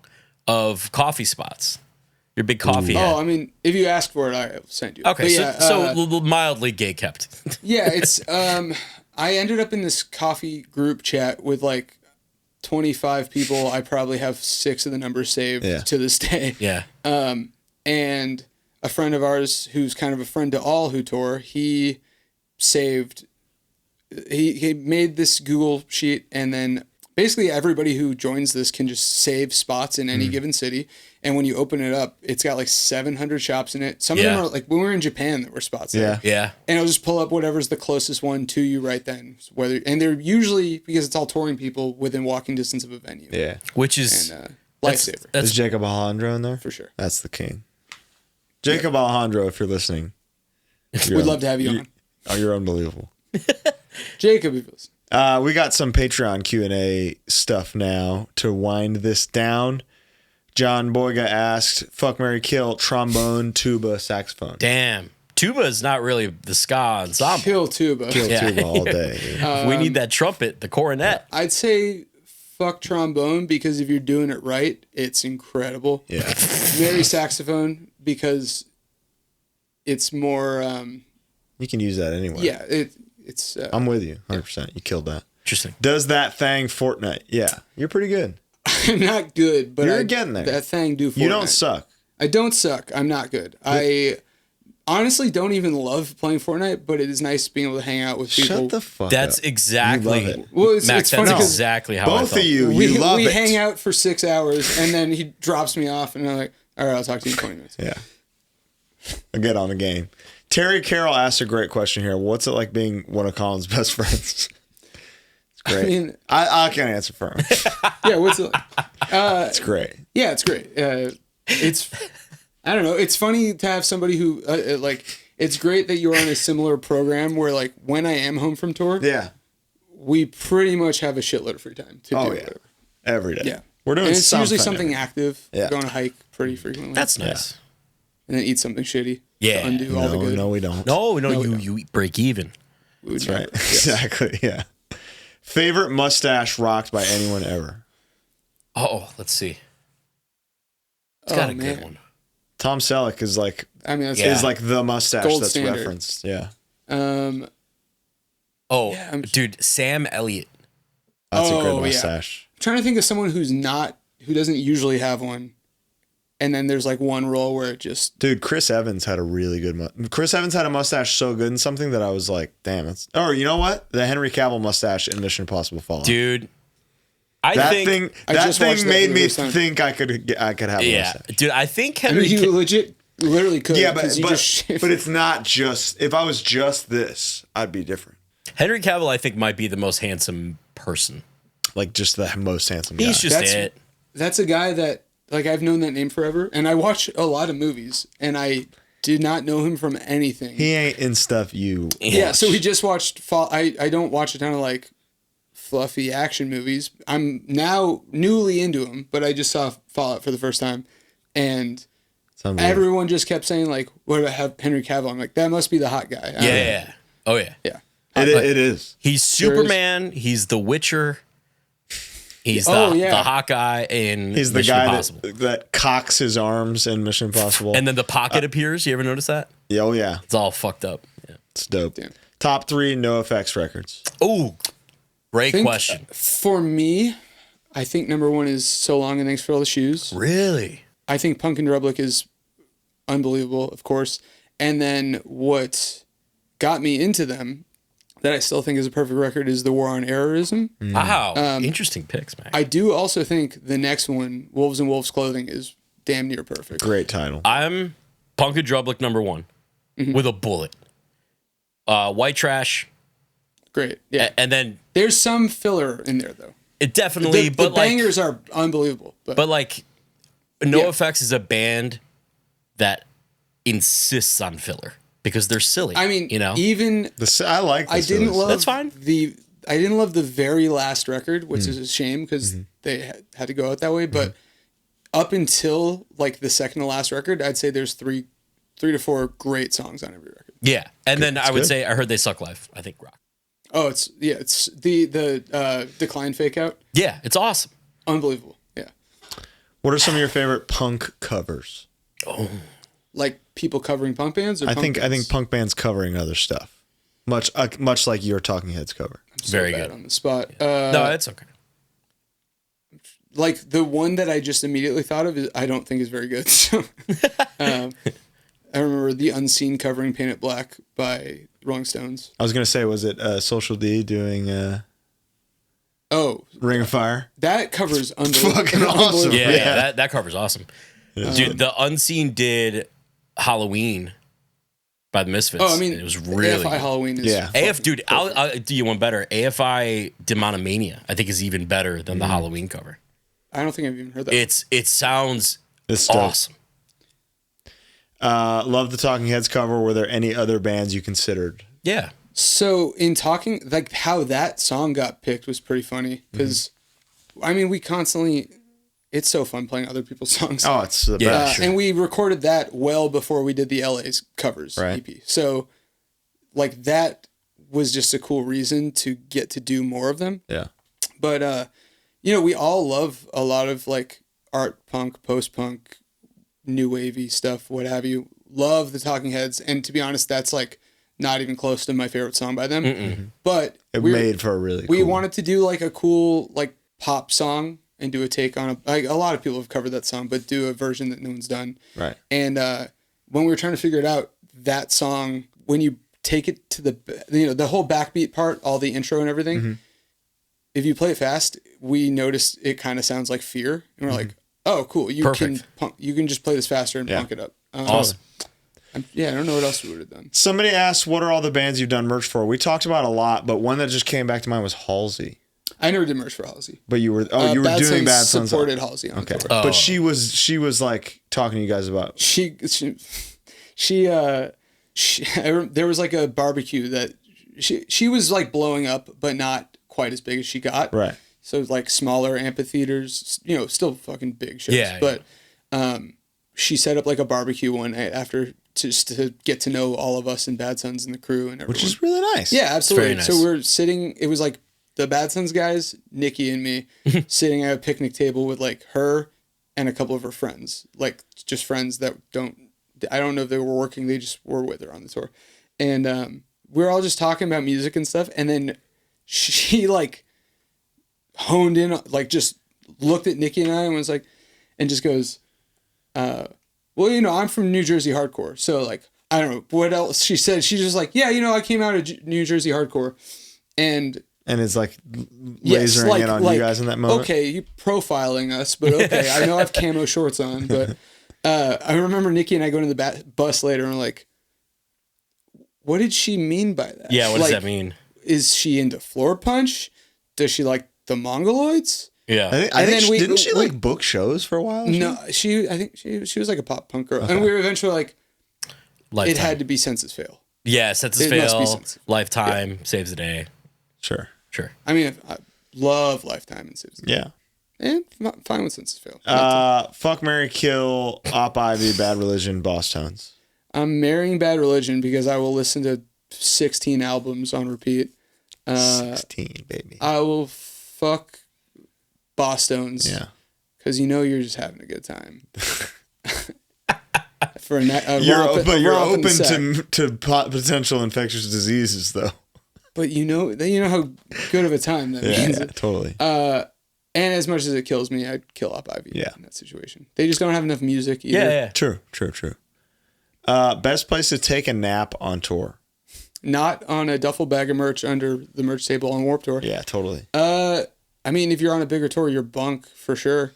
of coffee spots. You're a big coffee head. Oh, I mean, if you ask for it, I'll send you. Okay, But so, yeah, so mildly gate kept. yeah, it's I ended up in this coffee group chat with like 25 people. I probably have 6 of the numbers saved to this day. Yeah. And a friend of ours who's kind of a friend to all who tour, he made this Google sheet, and then basically everybody who joins this can just save spots in any given city. And when you open it up, it's got like 700 shops in it. Some of them are like, when we were in Japan, there were spots there. Yeah. And it'll just pull up whatever's the closest one to you right then. And they're usually, because it's all touring people, within walking distance of a venue. yeah. Which is And lifesaver. Is Jacob Alejandro in there? For sure. That's the king. Jacob Alejandro, if you're listening. We'd love to have you on. Oh, you're unbelievable. Jacob, if you listen. We got some Patreon Q&A stuff now to wind this down. John Boyga asked, fuck, marry, kill, trombone, tuba, saxophone. damn. Tuba is not really the ska ensemble. Kill tuba. Kill Yeah. tuba all day. Dude. We need that trumpet, the cornet. I'd say fuck trombone, because if you're doing it right, it's incredible. Yeah. Marry saxophone, because it's more, You can use that anyway. yeah, it's... I'm with you, 100%. You killed that. Interesting. Does that thing Fortnite? Yeah. You're pretty good. I'm not good, but You're getting there. That thing do Fortnite. You don't suck. I don't suck. I'm not good. I honestly don't even love playing Fortnite, but it is nice being able to hang out with people. Shut the fuck That's up. exactly. You love it. Well, it's Mac, funny that's 'cause exactly how I Both felt. of you, we you love we it. hang out for 6 hours, and then he drops me off, and I'm like, all right, I'll talk to you in 20 minutes. Yeah. I'll get on the game. Terry Carroll asked a great question here. What's it like being one of Colin's best friends? It's great. I mean, I can't answer for him. yeah, what's it like? It's great. Yeah, it's great. It's, I don't know. It's funny to have somebody who, it's great that you're on a similar program where, like, when I am home from tour, Yeah. we pretty much have a shitload of free time to do whatever. Every day. Yeah. We're doing And it's something. usually something active. Yeah. We're going to hike pretty frequently. That's nice. And then eat something shitty. Yeah. To undo all the No, good. no, we don't. No, we you don't. break even. We would That's right. never. Yes. Exactly. Yeah. Favorite mustache rocked by anyone ever? Oh, let's see. It's Oh, got a man. good one. Tom Selleck is like I mean, that's Yeah. is like the mustache Gold that's standard. referenced. Yeah. Oh, Yeah, I'm- dude, Sam Elliott. That's a Oh, good yeah. mustache. I'm trying to think of someone who doesn't usually have one. And then there's like one role where it just, Dude, Chris Evans had a really good Chris Evans had a mustache so good in something that I was like, damn, that's. Or you know what? The Henry Cavill mustache in Mission Impossible Fallout. Dude, That think thing I just watched that made for the me first time. think I could have a yeah, mustache. dude. I think I Henry. mean, you legit, literally could. Yeah, but 'cause you just shave. it's not just. If I was just this, I'd be different. Henry Cavill, I think, might be the most handsome person. Like just the most handsome guy. He's just it. That's a guy that, like, I've known that name forever, and I watch a lot of movies, and I did not know him from anything. He ain't in stuff you. Yeah, so we just watched Fall. I don't watch a ton of like fluffy action movies. I'm now newly into them, but I just saw Fallout for the first time, and everyone just kept saying like, "What about Henry Cavill?" I'm like, that must be the hot guy. Yeah. Oh yeah. Yeah. It is. He's Superman. He's the Witcher. He's the Hawkeye in He's the Mission guy Impossible. that cocks his arms in Mission Impossible. And then the pocket appears. You ever notice that? Yeah, oh yeah, It's all fucked up. Yeah. it's dope. Damn. Top 3 NoFX records. Oh, great think, question. For me, I think number 1 is So Long and Thanks for All the Shoes. Really? I think Punk and Drublic is unbelievable, of course. And then what got me into them, that I still think is a perfect record, is The War on Errorism. Wow. Interesting picks, man. I do also think the next one, Wolves in Wolves Clothing, is damn near perfect. Great title. I'm Punk and Drublic number 1 with a bullet. White Trash. Great. Yeah. And then There's some filler in there, though. it definitely, The but like, bangers are unbelievable. but like, NoFX is a band that insists on filler because they're silly. I mean, you know, even I like this. I didn't love That's fine. I didn't love the very last record, which is a shame because they had to go out that way. But up until like the second to last record, I'd say there's three to four great songs on every record. yeah. And then I would good. say I heard they suck live. I think rock. Oh, it's the Decline Fake Out, Yeah, it's awesome. unbelievable. Yeah, What are some of your favorite punk covers? like people covering punk bands. Or I punk think bands? punk bands covering other stuff, much like your Talking Heads cover. I'm so Very bad good. on the spot. No, it's okay. Like the one that I just immediately thought of is I don't think is very good. So, I remember The Unseen covering Paint It Black by Rolling Stones. I was gonna say, was it Social D doing Oh, Ring of Fire? that covers unbelievable. Fucking awesome. Yeah, that cover's awesome. Dude, the Unseen did Halloween by the Misfits. Oh, I mean, and it was really AFI good. Halloween is Yeah. AF, dude, I'll do you one better. AFI Demonomania, I think, is even better than the Halloween cover. I don't think I've even heard that. It sounds It's dope. awesome. Love the Talking Heads cover. Were there any other bands you considered? Yeah. So in talking, like how that song got picked was pretty funny because, I mean, we constantly, it's so fun playing other people's songs. Oh, it's the Yeah. best. And we recorded that well before we did the LA's covers Right. EP. So like that was just a cool reason to get to do more of them. Yeah. But, you know, we all love a lot of like art punk, post punk, new wavy stuff, what have you. Love the Talking Heads. And to be honest, that's like not even close to my favorite song by them. But It made for a really we cool. wanted to do like a cool like pop song and do a take on a lot of people have covered that song, but do a version that no one's done. Right. And when we were trying to figure it out, that song, when you take it to the whole backbeat part, all the intro and everything, if you play it fast, we noticed it kind of sounds like Fear, and we're like, oh, cool, you Perfect. can just play this faster and Yeah. punk it up. Awesome. I don't know what else we would have done. Somebody asked, what are all the bands you've done merch for? We talked about a lot, but one that just came back to mind was Halsey. I never did merch for Halsey. But you were you were Bad doing Sons Bad Sons. supported Halsey on Okay. tour. Oh. But she was like talking to you guys about There was like a barbecue that she was like blowing up, but not quite as big as she got. right. So it was like smaller amphitheaters, you know, still fucking big shows. Yeah, But she set up like a barbecue one night after just to get to know all of us and Bad Sons and the crew and everyone. Which is really nice. Yeah, absolutely. very nice. So we're sitting, it was like the Bad Sons guys, Nikki and me, sitting at a picnic table with like her and a couple of her friends, like just friends that I don't know if they were working, they just were with her on the tour. And we were all just talking about music and stuff. And then she like honed in, like just looked at Nikki and I and was like, and just goes, well, you know, I'm from New Jersey hardcore. So like, I don't know what else she said. She's just like, yeah, you know, I came out of New Jersey hardcore. And and is like Yes, lasering in on you guys in that moment. Okay, you profiling us, but okay. I know I have camo shorts on, but I remember Nikki and I going to the bus later and we're like, what did she mean by that? Yeah, what does that mean? Is she into floor punch? Does she like the Mongoloids? Yeah. I think didn't she like book shows for a while? No, I think she was like a pop punk girl. Okay. And we were eventually like, Lifetime. It had to be Senses Fail. Yeah, Senses Fail, Lifetime, Saves the Day. Sure. I mean, I love Lifetime and Saves the Day. Yeah. And fine with Senses Fail. Fuck, marry, kill, Op Ivy, Bad Religion, Boss Tones. I'm marrying Bad Religion because I will listen to 16 albums on repeat. 16, baby. I will fuck Boss Tones. Yeah. Because you're just having a good time. You're open to potential infectious diseases, though. But you know how good of a time that means. Yeah, totally. And as much as it kills me, I'd kill Op Ivy in that situation. They just don't have enough music either. Yeah. True. Best place to take a nap on tour? Not on a duffel bag of merch under the merch table on Warped Tour. Yeah, totally. I mean, if you're on a bigger tour, you're bunk for sure.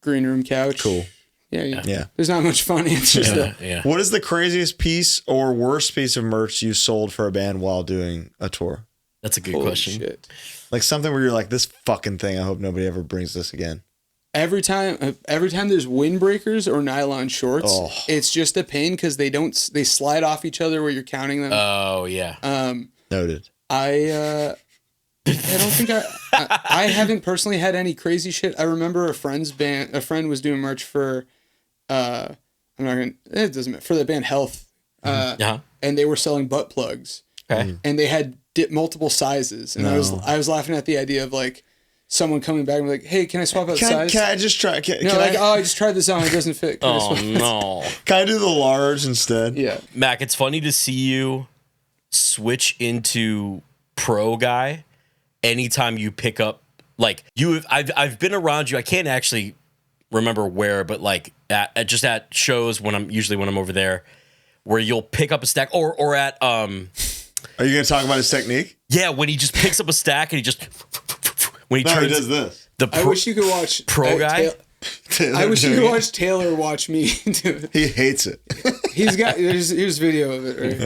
Green room couch. Cool. Yeah. There's not much fun answers there. Yeah. What is the craziest piece or worst piece of merch you sold for a band while doing a tour? That's a good Holy question. Shit. Like something where you're like, this fucking thing, I hope nobody ever brings this again. Every time there's windbreakers or nylon shorts, it's just a pain because they slide off each other where you're counting them. Oh yeah. Noted. I don't think I haven't personally had any crazy shit. I remember a friend was doing merch for it doesn't matter, for the band Health. And they were selling butt plugs. Okay. And they had multiple sizes. And I was laughing at the idea of like someone coming back and be like, hey, can I swap out the size? Can I just try? I just tried this on, it doesn't fit. No. Can I do the large instead? Yeah. Mac, it's funny to see you switch into pro guy anytime you pick up, like I've been around you. I can't actually remember where, but like at shows when I'm over there, where you'll pick up a stack or at Are you gonna talk about his technique? Yeah, when he just picks up a stack and he just he does this. I wish you could watch pro guy. I wish you could watch Taylor watch me do it. He hates it. Here's video of it right.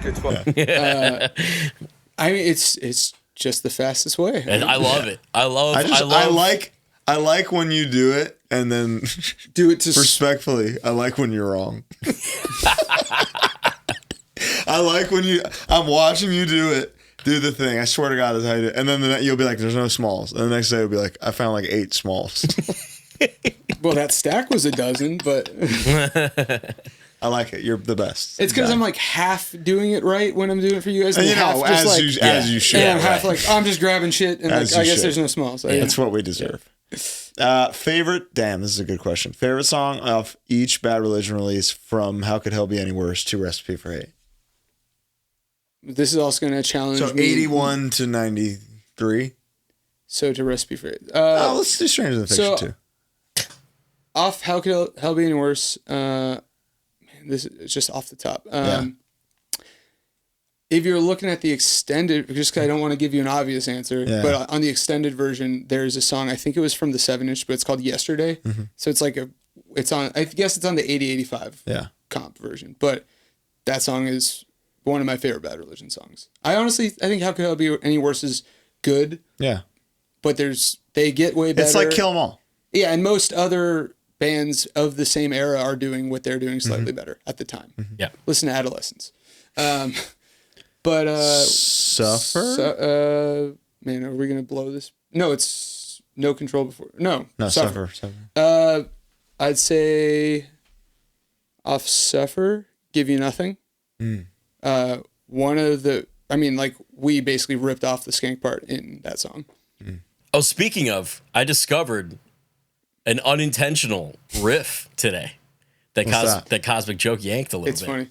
Good spot. I mean, it's just the fastest way. And I love it. I like when you do it and then do it to respectfully. I like when you're wrong. I like when I'm watching you do the thing. I swear to God, that's how you do it. And then you'll be like, there's no smalls. And the next day you'll be like, I found like 8 smalls. Well, that stack was a dozen, but I like it. You're the best. It's because I'm like half doing it right when I'm doing it for you guys. And half as you should. And I'm half like, I'm just grabbing shit. And like, I guess there's no smalls. So, That's what we deserve. Favorite, damn, this is a good question. Favorite song of each Bad Religion release from How Could Hell Be Any Worse to Recipe for Hate? This is also going to challenge me. So 81 to 93. So to Recipe for Hate. Let's do Stranger Than Fiction too. Off How Could Hell Be Any Worse? This is just off the top. If you're looking at the extended, just because I don't want to give you an obvious answer, but on the extended version, there's a song, I think it was from the 7-inch, but it's called Yesterday. Mm-hmm. So it's like I guess it's on the 80-85 comp version, but that song is one of my favorite Bad Religion songs. I think How Could Hell Be Any Worse is good. Yeah. But they get way better. It's like Kill 'Em All. Yeah, and most other bands of the same era are doing what they're doing slightly better at the time. Mm-hmm. Yeah. Listen to Adolescents. But Suffer? Man, are we gonna blow this? No, it's No Control Before. No, Suffer. I'd say off Suffer, Give You Nothing. One of the, we basically ripped off the skank part in that song. Oh, speaking of, I discovered an unintentional riff today that Cosmic Joke yanked a little bit. It's funny.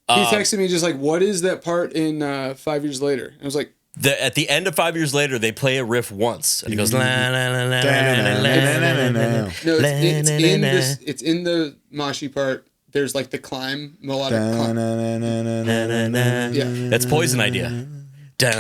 He texted me just like, what is that part in 5 Years Later? And I was like, at the end of 5 Years Later, they play a riff once, and he goes la la la la la la la. No, it's in the Moshi part, there's like the climb, melodic climb. Yeah. That's Poison idea. But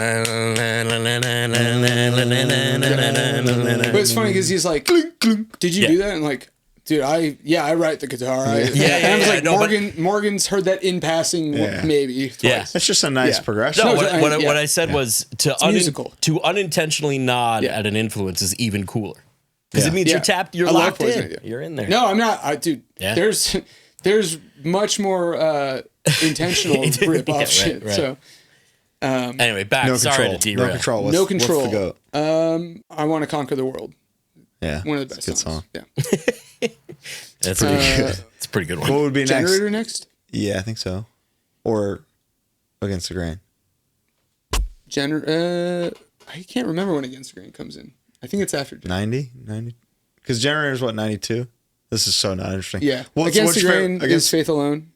it's funny because he's like, did you do that? And like, dude, I write the guitar. And I was like, Morgan's heard that in passing, maybe twice. Yeah. It's just a nice progression. No, what I said was to unintentionally nod Yeah. at an influence is even cooler. Because it means Yeah. you're tapped, you're I love locked Poison in. idea. You're in there. No, I'm not. Dude, Yeah. there's much more intentional rip-off shit. right. So, Anyway, back. No Sorry control. to derail. No control. no control. What's the goat? I Want to Conquer the World. Yeah. One of the best Good songs. song. Yeah. That's pretty good. It's a pretty good one. What would be Generator next? next? Yeah, I think so. Or Against the Grain. I can't remember when Against the Grain comes in. I think it's after. 90? Because Generator's what, 92? This is so not interesting. Yeah. What's Against the your Grain favorite- is Faith Alone.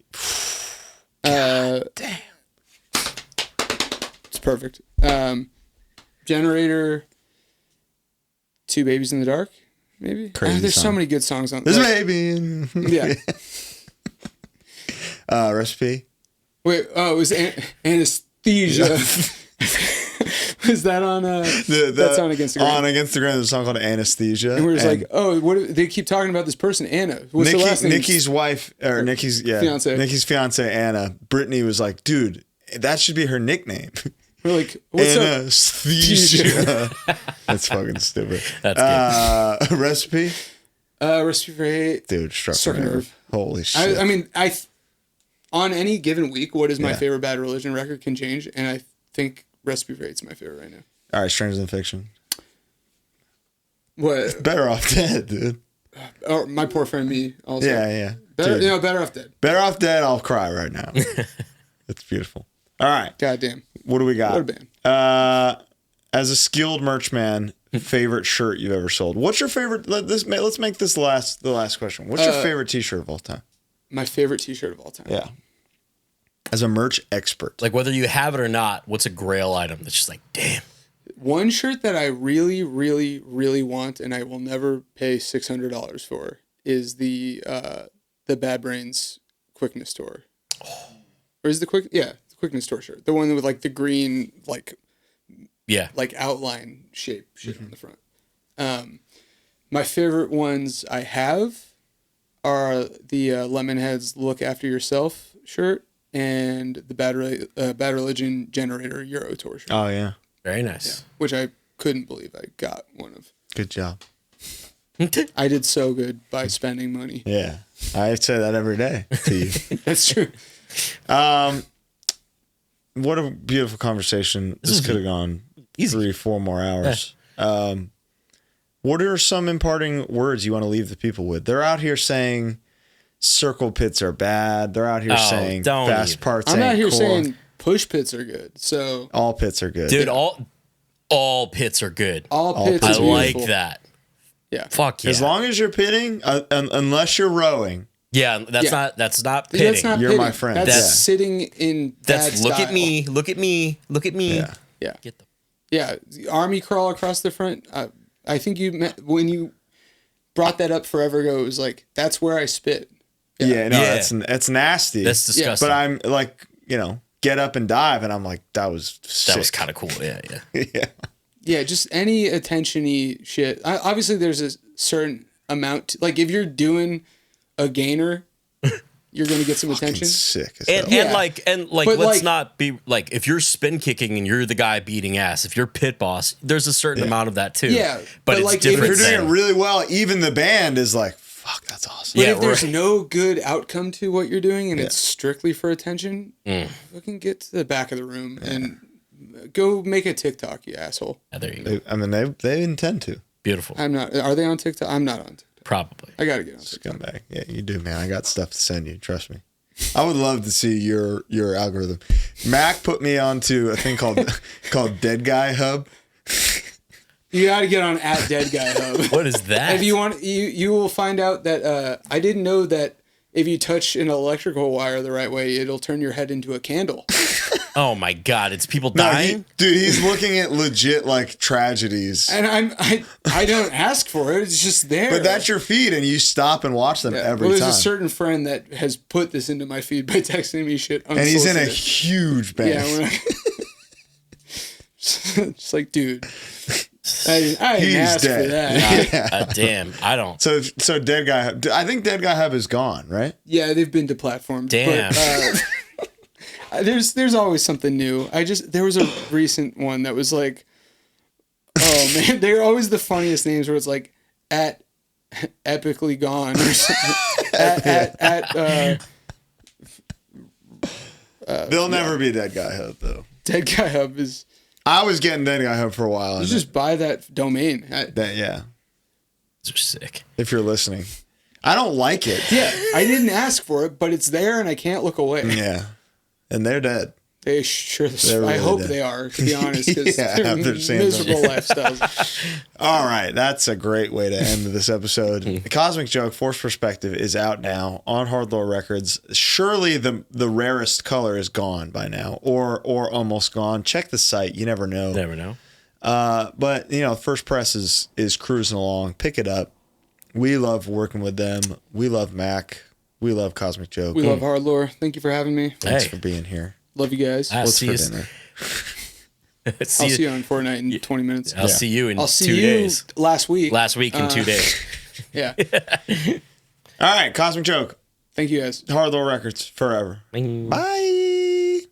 Damn. It's perfect. Generator, Two Babies in the Dark, maybe. Crazy There's so song. many good songs on This like, baby. Yeah. Recipe. Wait. Oh, it was Anesthesia. Was that on? That's on Against the Grain. On Against the Grain, there's a song called Anesthesia. And we're just like, oh, what? They keep talking about this person, Anna. What's the last name? Nikki's wife, or Nikki's fiance. Nikki's fiance Anna. Brittany was like, dude, that should be her nickname. We're like, what's up? Anesthesia. That's fucking stupid. That's good. Recipe, Recipe for Hate. dude, struck Struck a a nerve. nerve. Holy shit. I mean, on any given week, what is my Yeah. favorite Bad Religion record can change, and I think Recipe for Hate's my favorite right now. All right, Stranger Than Fiction. What? Better Off Dead, dude. Oh, My Poor Friend Me. Also. Yeah. Better, Dude, Better Off Dead. Better Off Dead. I'll cry right now. It's beautiful. All right, Goddamn. what do we got? What a band. As a skilled merch man, favorite shirt you've ever sold? What's your favorite? Let's make this the last question. What's your favorite T-shirt of all time? My favorite T-shirt of all time. Yeah. As a merch expert, Like whether you have it or not, what's a grail item that's just like, damn. One shirt that I really, really, really want, and I will never pay $600 for, is the Bad Brains Quickness Tour. Or is the Quickness Tour shirt, the one with like the green like outline shape shit on the front. My favorite ones I have are the Lemonheads Look After Yourself shirt and the Bad Religion Generator Euro Tour shirt. oh yeah, Very nice. Which I couldn't believe I got one of. good job. I did so good by spending money. Yeah, I say that every day to you. That's true. What a beautiful conversation. This could have gone 3-4 more hours. What are some imparting words you want to leave the people with? They're out here saying circle pits are bad. They're out here saying don't fast even. parts I'm ain't out here cool. saying push pits are good. So All pits are good. Dude, all pits are good. all pits I are like beautiful. that. Yeah. Fuck yeah. As long as you're pitting, unless you're rowing, yeah, that's Yeah. not pitting. That's not You're pitting. my friend. That's Yeah. sitting in That's bad look style. at me, look at me, look at me. yeah. Yeah. Get the Yeah. The army crawl across the front. I think when you brought that up forever ago, it was like, that's where I spit. Yeah, no, Yeah. that's nasty. That's disgusting. But I'm like, get up and dive, and I'm like, that was sick. that was kind of cool. Yeah. yeah. Yeah, just any attention-y shit. Obviously, there's a certain amount. Like, if you're doing a gainer, you're going to get some attention. Sick as And, hell. and Yeah. like But, let's like- not be like, if you're spin kicking and you're the guy beating ass, if you're pit boss, there's a certain amount of that too. Yeah, but but, it's like, if different. If you're doing than- it really well, even the band is like, fuck, that's awesome. But Yeah, if there's right. no good outcome to what you're doing and it's strictly for attention, fucking get to the back of the room and go make a TikTok, you asshole. Yeah, there you go. I mean, they intend to. Beautiful. I'm not. Are they on TikTok? I'm not on TikTok. Probably. I got to get on TikTok. Scumbag. Yeah, you do, man. I got stuff to send you. Trust me. I would love to see your algorithm. Mac put me onto a thing called Dead Guy Hub. You got to get on @DeadGuyHub. What is that? If you want, you will find out that I didn't know that if you touch an electrical wire the right way, it'll turn your head into a candle. Oh my God, it's people No, dying. dude, he's looking at legit like tragedies. And I don't ask for it. It's just there. But that's your feed, and you stop and watch them every there's time. a certain friend that has put this into my feed by texting me shit. And he's in a unsolicited. huge band. Yeah, when just like, dude, I didn't He's ask dead. for that. Yeah. Damn, I don't. So Dead Guy Hub. I think Dead Guy Hub is gone, right? Yeah, they've been deplatformed. Damn. But, there's always something new. There was a recent one that was like, oh man, they're always the funniest names where it's like at epically gone or something. They'll never be Dead Guy Hub though. Dead Guy Hub is. I was getting Dead Guy Hub for a while. You just buy that domain. Yeah. Those are sick. If you're listening, I don't like it. Yeah, I didn't ask for it, but it's there and I can't look away. Yeah, and they're dead. They sure. They're really I hope dead. they are, to be honest, because Yeah, they're after seeing miserable them. lifestyles. All right, that's a great way to end this episode. The Cosmic Joke Force Perspective is out now on HardLore Records. Surely the rarest color is gone by now, or almost gone. Check the site; you never know. Never know. But First Press is cruising along. Pick it up. We love working with them. We love Mac. We love Cosmic Joke. We love HardLore. Thank you for having me. Thanks Hey. for being here. Love you guys. I'll What's see for you. dinner? I'll see you on Fortnite in 20 minutes. I'll see you in I'll see 2 you days. last week. Last week in 2 days. Yeah. All right, Cosmic Joke. Thank you guys. HardLore Records forever. Bing. Bye.